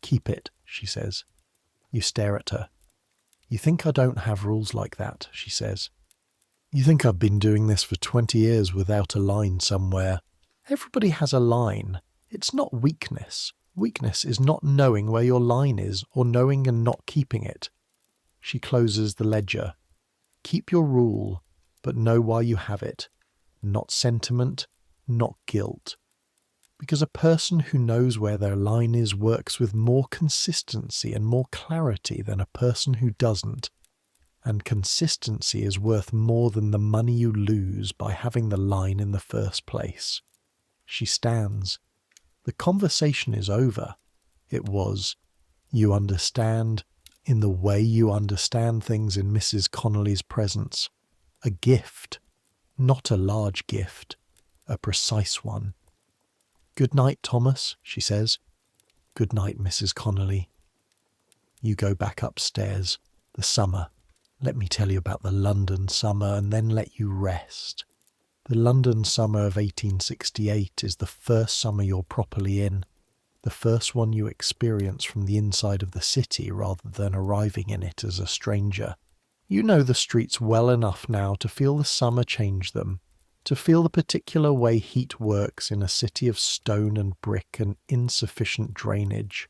Keep it, she says. You stare at her. You think I don't have rules like that, she says. You think I've been doing this for 20 years without a line somewhere. Everybody has a line. It's not weakness. Weakness is not knowing where your line is or knowing and not keeping it. She closes the ledger. Keep your rule, but know why you have it. Not sentiment, not guilt. Because a person who knows where their line is works with more consistency and more clarity than a person who doesn't. And consistency is worth more than the money you lose by having the line in the first place. She stands. The conversation is over. It was. You understand, in the way you understand things in Mrs. Connolly's presence. A gift. Not a large gift. A precise one. Good night, Thomas, she says. Good night, Mrs. Connolly. You go back upstairs. The summer. Let me tell you about the London summer and then let you rest. The London summer of 1868 is the first summer you're properly in, the first one you experience from the inside of the city rather than arriving in it as a stranger. You know the streets well enough now to feel the summer change them, to feel the particular way heat works in a city of stone and brick and insufficient drainage,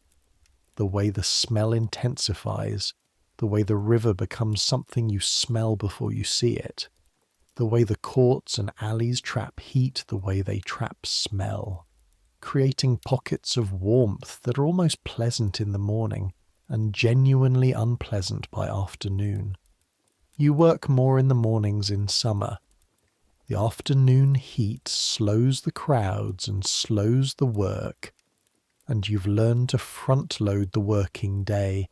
the way the smell intensifies, the way the river becomes something you smell before you see it, the way the courts and alleys trap heat the way they trap smell, creating pockets of warmth that are almost pleasant in the morning and genuinely unpleasant by afternoon. You work more in the mornings in summer. The afternoon heat slows the crowds and slows the work, and you've learned to front-load the working day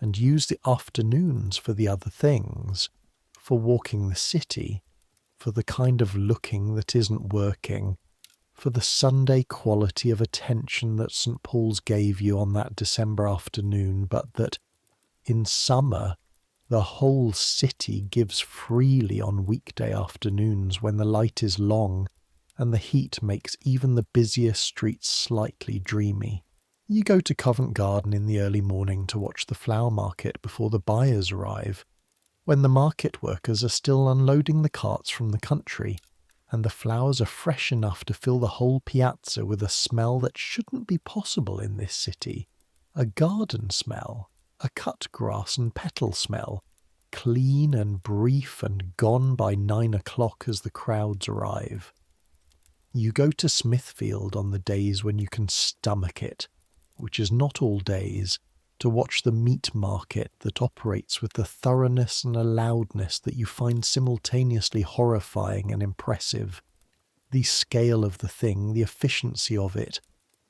and use the afternoons for the other things, for walking the city, for the kind of looking that isn't working, for the Sunday quality of attention that St. Paul's gave you on that December afternoon, but that in summer the whole city gives freely on weekday afternoons when the light is long and the heat makes even the busiest streets slightly dreamy. You go to Covent Garden in the early morning to watch the flower market before the buyers arrive, when the market workers are still unloading the carts from the country, and the flowers are fresh enough to fill the whole piazza with a smell that shouldn't be possible in this city. A garden smell, a cut grass and petal smell, clean and brief and gone by 9 o'clock as the crowds arrive. You go to Smithfield on the days when you can stomach it, which is not all days, to watch the meat market that operates with the thoroughness and a loudness that you find simultaneously horrifying and impressive. The scale of the thing, the efficiency of it,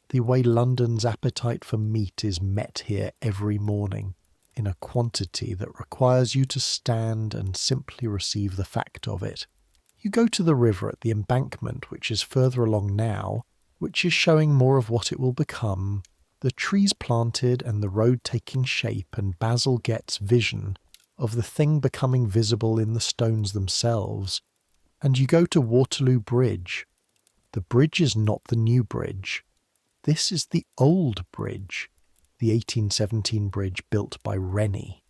the way London's appetite for meat is met here every morning, in a quantity that requires you to stand and simply receive the fact of it. You go to the river at the embankment, which is further along now, which is showing more of what it will become, the trees planted and the road taking shape, and Basil gets vision of the thing becoming visible in the stones themselves. And you go to Waterloo Bridge. The bridge is not the new bridge. This is the old bridge, the 1817 bridge built by Rennie,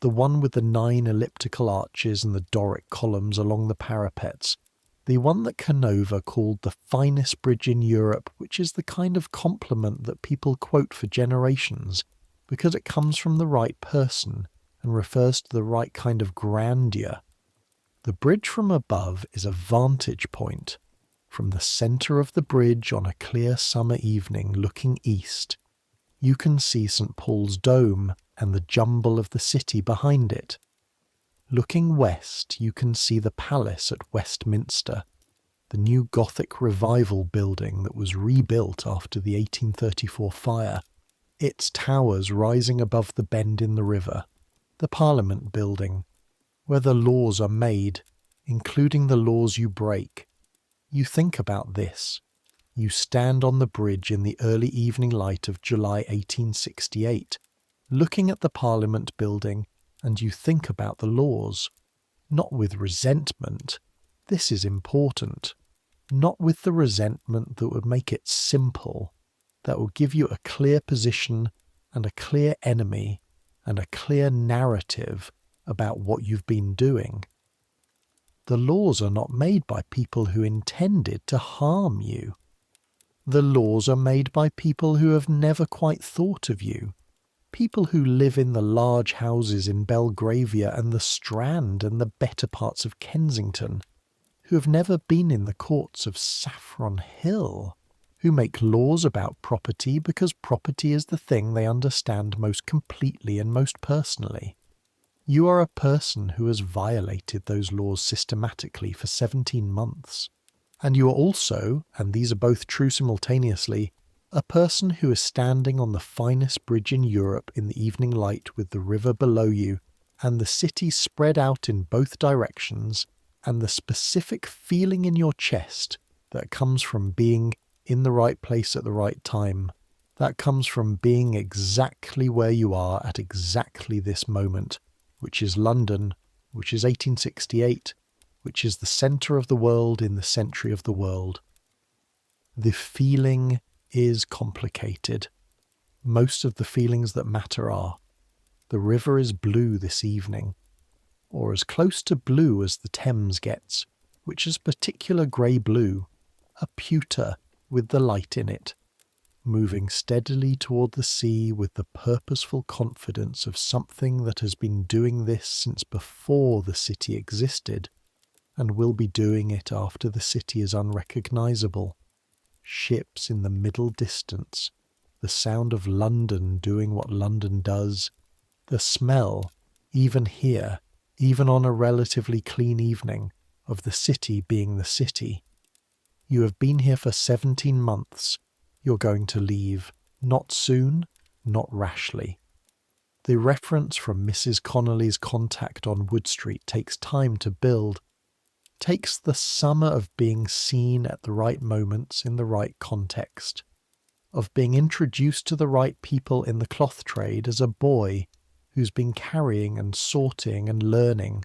the one with the 9 elliptical arches and the Doric columns along the parapets, the one that Canova called the finest bridge in Europe, which is the kind of compliment that people quote for generations, because it comes from the right person and refers to the right kind of grandeur. The bridge from above is a vantage point. From the centre of the bridge on a clear summer evening looking east, you can see St. Paul's Dome and the jumble of the city behind it. Looking west, you can see the palace at Westminster, the new Gothic revival building that was rebuilt after the 1834 fire, its towers rising above the bend in the river, the Parliament building, where the laws are made, including the laws you break. You think about this. You stand on the bridge in the early evening light of July 1868, looking at the Parliament building, and you think about the laws. Not with resentment. This is important. Not with the resentment that would make it simple, that would give you a clear position and a clear enemy and a clear narrative about what you've been doing. The laws are not made by people who intended to harm you. The laws are made by people who have never quite thought of you, people who live in the large houses in Belgravia and the Strand and the better parts of Kensington, who have never been in the courts of Saffron Hill, who make laws about property because property is the thing they understand most completely and most personally. You are a person who has violated those laws systematically for 17 months. And you are also, and these are both true simultaneously, a person who is standing on the finest bridge in Europe in the evening light with the river below you and the city spread out in both directions, and the specific feeling in your chest that comes from being in the right place at the right time, that comes from being exactly where you are at exactly this moment, which is London, which is 1868, which is the centre of the world in the century of the world. The feeling is complicated. Most of the feelings that matter are. The river is blue this evening, or as close to blue as the Thames gets, which is particular grey blue, a pewter with the light in it. moving steadily toward the sea with the purposeful confidence of something that has been doing this since before the city existed, and will be doing it after the city is unrecognizable. Ships in the middle distance, the sound of London doing what London does, the smell, even here, even on a relatively clean evening, of the city being the city. You have been here for 17 months. You're going to leave. Not soon, not rashly. The reference from Mrs. Connolly's contact on Wood Street takes time to build. Takes the summer of being seen at the right moments in the right context. Of being introduced to the right people in the cloth trade as a boy who's been carrying and sorting and learning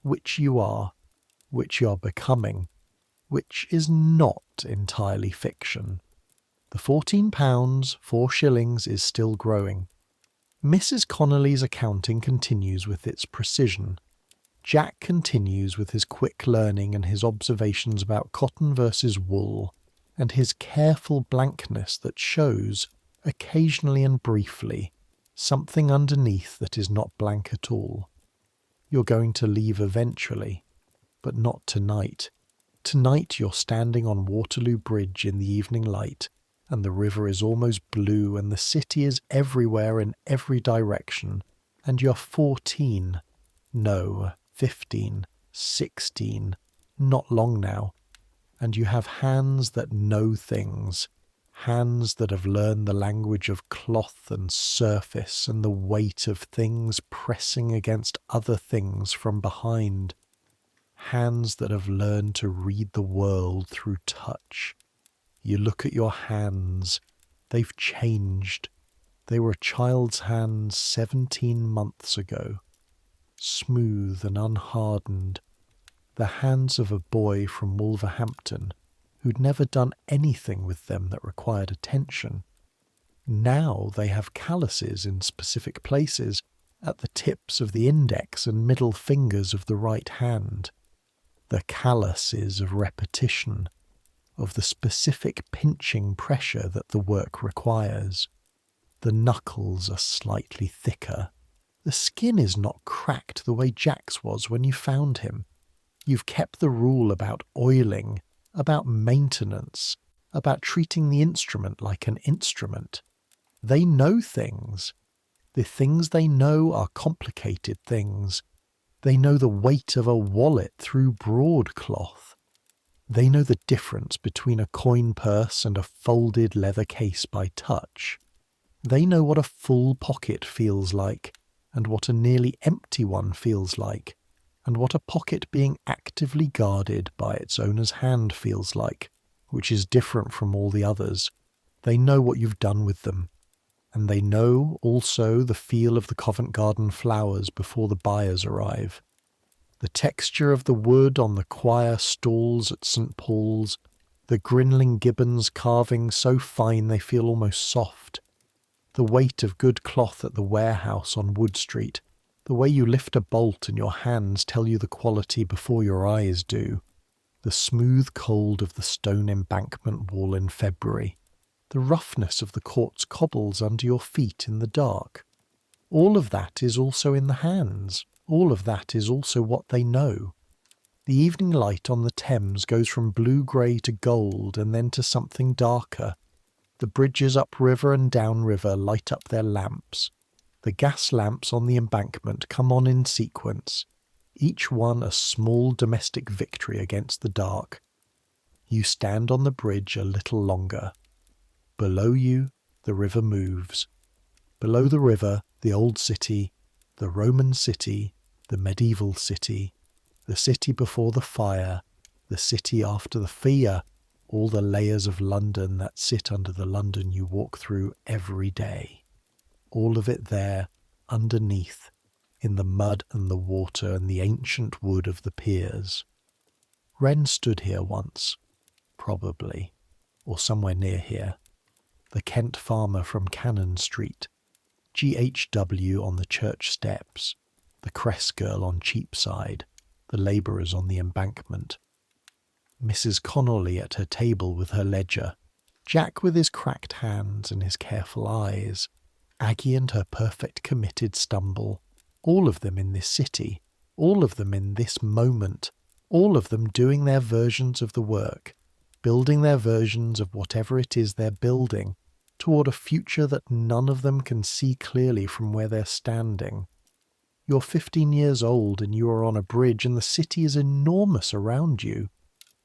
which you are becoming, which is not entirely fiction. The £14, 4 shillings is still growing. Mrs. Connolly's accounting continues with its precision. Jack continues with his quick learning and his observations about cotton versus wool, and his careful blankness that shows, occasionally and briefly, something underneath that is not blank at all. You're going to leave eventually, but not tonight. Tonight you're standing on Waterloo Bridge in the evening light, and the river is almost blue, and the city is everywhere in every direction, and you're 14. No, 15, 16, not long now, and you have hands that know things, hands that have learned the language of cloth and surface and the weight of things pressing against other things from behind, hands that have learned to read the world through touch. You look at your hands, they've changed. They were a child's hands 17 months ago. Smooth and unhardened, the hands of a boy from Wolverhampton who'd never done anything with them that required attention. Now they have calluses in specific places at the tips of the index and middle fingers of the right hand. The calluses of repetition, of the specific pinching pressure that the work requires. The knuckles are slightly thicker. The skin is not cracked the way Jack's was when you found him. You've kept the rule about oiling, about maintenance, about treating the instrument like an instrument. They know things. The things they know are complicated things. They know the weight of a wallet through broadcloth. They know the difference between a coin purse and a folded leather case by touch. They know what a full pocket feels like, and what a nearly empty one feels like, and what a pocket being actively guarded by its owner's hand feels like, which is different from all the others. They know what you've done with them, and they know also the feel of the Covent Garden flowers before the buyers arrive. The texture of the wood on the choir stalls at St. Paul's, the Grinling Gibbons carvings so fine they feel almost soft, the weight of good cloth at the warehouse on Wood Street, the way you lift a bolt and your hands tell you the quality before your eyes do, the smooth cold of the stone embankment wall in February, the roughness of the quartz cobbles under your feet in the dark. All of that is also in the hands. All of that is also what they know. The evening light on the Thames goes from blue-grey to gold and then to something darker. The bridges upriver and downriver light up their lamps. The gas lamps on the embankment come on in sequence, each one a small domestic victory against the dark. You stand on the bridge a little longer. Below you, the river moves. Below the river, the old city, the Roman city, the medieval city, the city before the fire, the city after the fire, all the layers of London that sit under the London you walk through every day. All of it there, underneath, in the mud and the water and the ancient wood of the piers. Wren stood here once, probably, or somewhere near here. The Kent farmer from Cannon Street, GHW on the church steps, the Cress girl on Cheapside, the labourers on the embankment. Mrs. Connolly at her table with her ledger, Jack with his cracked hands and his careful eyes, Aggie and her perfect committed stumble, all of them in this city, all of them in this moment, all of them doing their versions of the work, building their versions of whatever it is they're building, toward a future that none of them can see clearly from where they're standing. You're 15 years old and you are on a bridge and the city is enormous around you,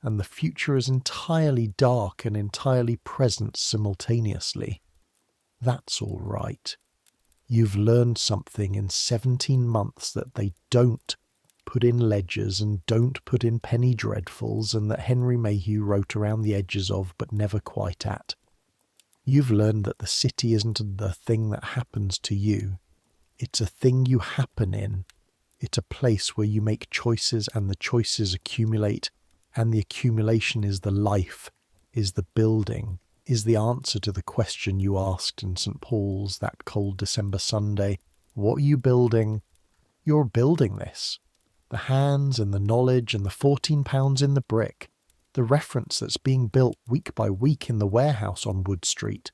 and the future is entirely dark and entirely present simultaneously. That's all right. You've learned something in 17 months that they don't put in ledgers and don't put in penny dreadfuls and that Henry Mayhew wrote around the edges of but never quite at. You've learned that the city isn't the thing that happens to you. It's a thing you happen in. It's a place where you make choices and the choices accumulate, and the accumulation is the life, is the building, is the answer to the question you asked in St. Paul's that cold December Sunday. What are you building? You're building this. The hands and the knowledge and the £14 in the brick, the reference that's being built week by week in the warehouse on Wood Street.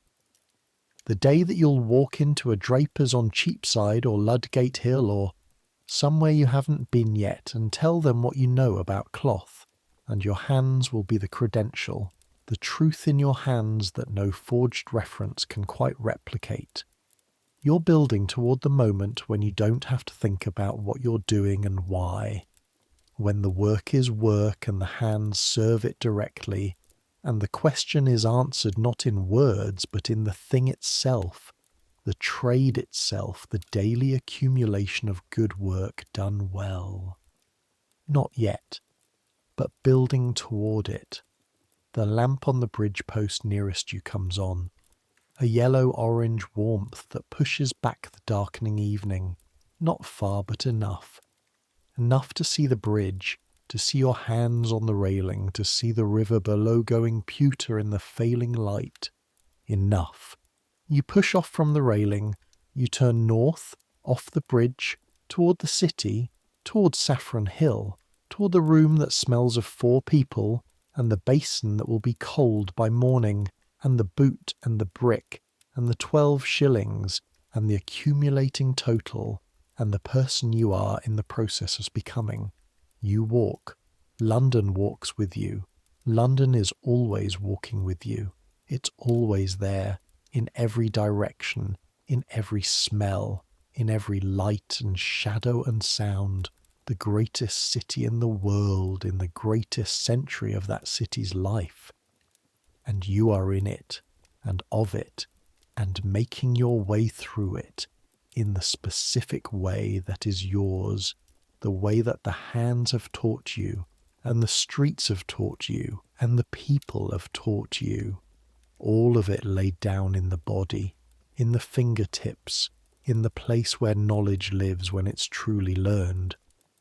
The day that you'll walk into a Draper's on Cheapside or Ludgate Hill or somewhere you haven't been yet and tell them what you know about cloth, and your hands will be the credential, the truth in your hands that no forged reference can quite replicate. You're building toward the moment when you don't have to think about what you're doing and why, when the work is work and the hands serve it directly, and the question is answered not in words but in the thing itself, the trade itself, the daily accumulation of good work done well. Not yet, but building toward it. The lamp on the bridge post nearest you comes on, a yellow-orange warmth that pushes back the darkening evening, not far but enough. Enough to see the bridge, to see your hands on the railing, to see the river below going pewter in the failing light. Enough. You push off from the railing, you turn north, off the bridge, toward the city, toward Saffron Hill, toward the room that smells of 4 people, and the basin that will be cold by morning, and the boot and the brick, and the 12 shillings, and the accumulating total, and the person you are in the process of becoming. You walk. London walks with you. London is always walking with you. It's always there, in every direction, in every smell, in every light and shadow and sound. The greatest city in the world, in the greatest century of that city's life. And you are in it, and of it, and making your way through it, in the specific way that is yours, the way that the hands have taught you, and the streets have taught you, and the people have taught you. All of it laid down in the body, in the fingertips, in the place where knowledge lives when it's truly learned.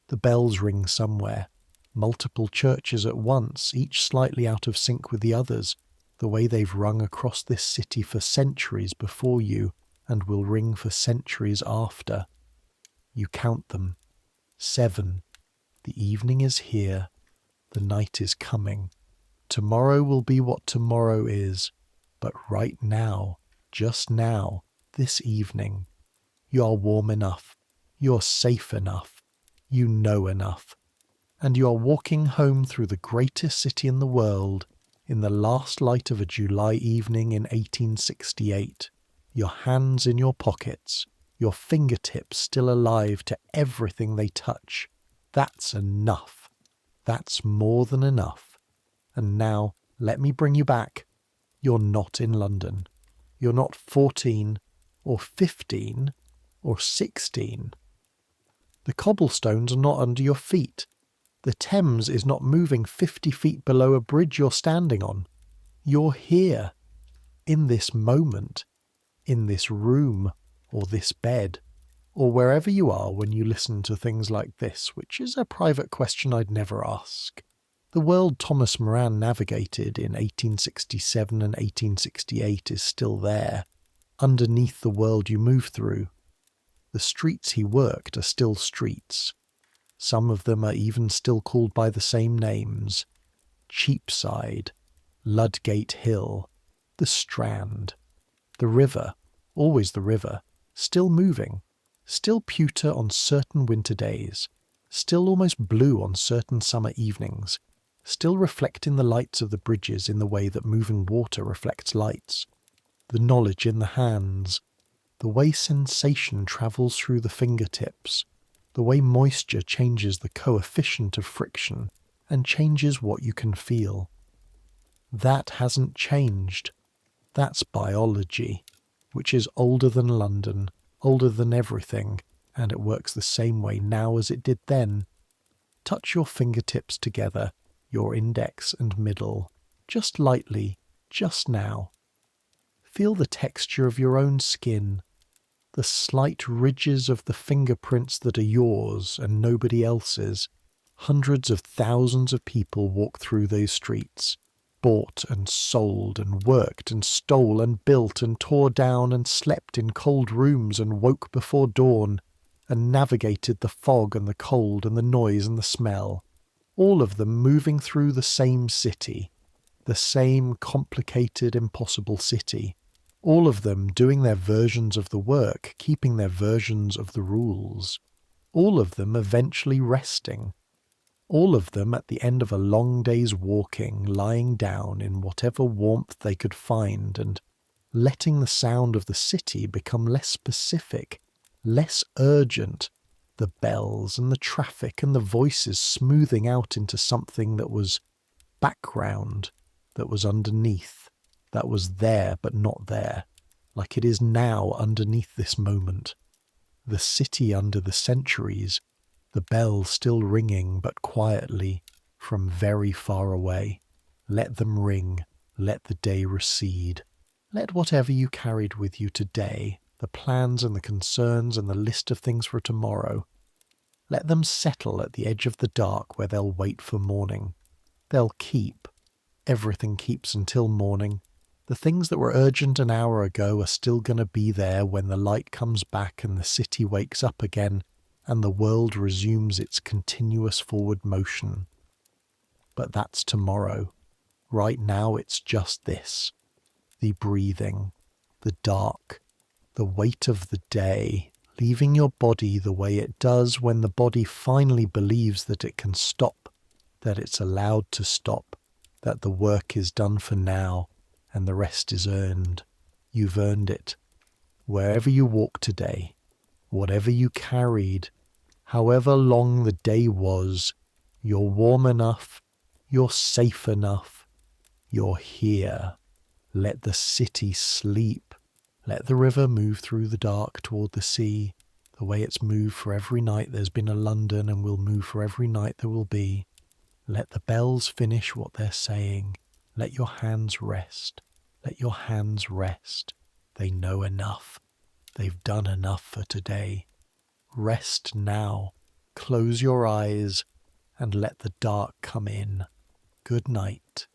The bells ring somewhere, multiple churches at once, each slightly out of sync with the others, the way they've rung across this city for centuries before you, and will ring for centuries after. You count them. 7. The evening is here. The night is coming. Tomorrow will be what tomorrow is. But right now, just now, this evening, you're warm enough. You're safe enough. You know enough. And you are walking home through the greatest city in the world, in the last light of a July evening in 1868, your hands in your pockets, your fingertips still alive to everything they touch. That's enough. That's more than enough. And now, let me bring you back. You're not in London. You're not 14, or 15, or 16. The cobblestones are not under your feet. The Thames is not moving 50 feet below a bridge you're standing on. You're here, in this moment, in this room, or this bed, or wherever you are when you listen to things like this, which is a private question I'd never ask. The world Thomas Moran navigated in 1867 and 1868 is still there, underneath the world you move through. The streets he worked are still streets. Some of them are even still called by the same names: Cheapside, Ludgate Hill, The Strand. The river, always the river, still moving, still pewter on certain winter days, still almost blue on certain summer evenings, still reflecting the lights of the bridges in the way that moving water reflects lights. The knowledge in the hands, the way sensation travels through the fingertips, the way moisture changes the coefficient of friction and changes what you can feel. That hasn't changed. That's biology, which is older than London, older than everything, and it works the same way now as it did then. Touch your fingertips together, your index and middle, just lightly, just now. Feel the texture of your own skin, the slight ridges of the fingerprints that are yours and nobody else's. Hundreds of thousands of people walk through those streets, bought and sold and worked and stole and built and tore down and slept in cold rooms and woke before dawn and navigated the fog and the cold and the noise and the smell, all of them moving through the same city, the same complicated, impossible city, all of them doing their versions of the work, keeping their versions of the rules, all of them eventually resting, all of them at the end of a long day's walking, lying down in whatever warmth they could find and letting the sound of the city become less specific, less urgent, the bells and the traffic and the voices smoothing out into something that was background, that was underneath, that was there but not there, like it is now underneath this moment. The city under the centuries, the bell still ringing but quietly from very far away. Let them ring, let the day recede. Let whatever you carried with you today, the plans and the concerns and the list of things for tomorrow, let them settle at the edge of the dark where they'll wait for morning. They'll keep. Everything keeps until morning. The things that were urgent an hour ago are still going to be there when the light comes back and the city wakes up again and the world resumes its continuous forward motion. But that's tomorrow. Right now it's just this. The breathing, the dark, the weight of the day, leaving your body the way it does when the body finally believes that it can stop, that it's allowed to stop, that the work is done for now and the rest is earned. You've earned it. Wherever you walk today, whatever you carried, however long the day was, you're warm enough, you're safe enough, you're here. Let the city sleep. Let the river move through the dark toward the sea, the way it's moved for every night there's been a London and will move for every night there will be. Let the bells finish what they're saying. Let your hands rest. Let your hands rest. They know enough. They've done enough for today. Rest now. Close your eyes and let the dark come in. Good night.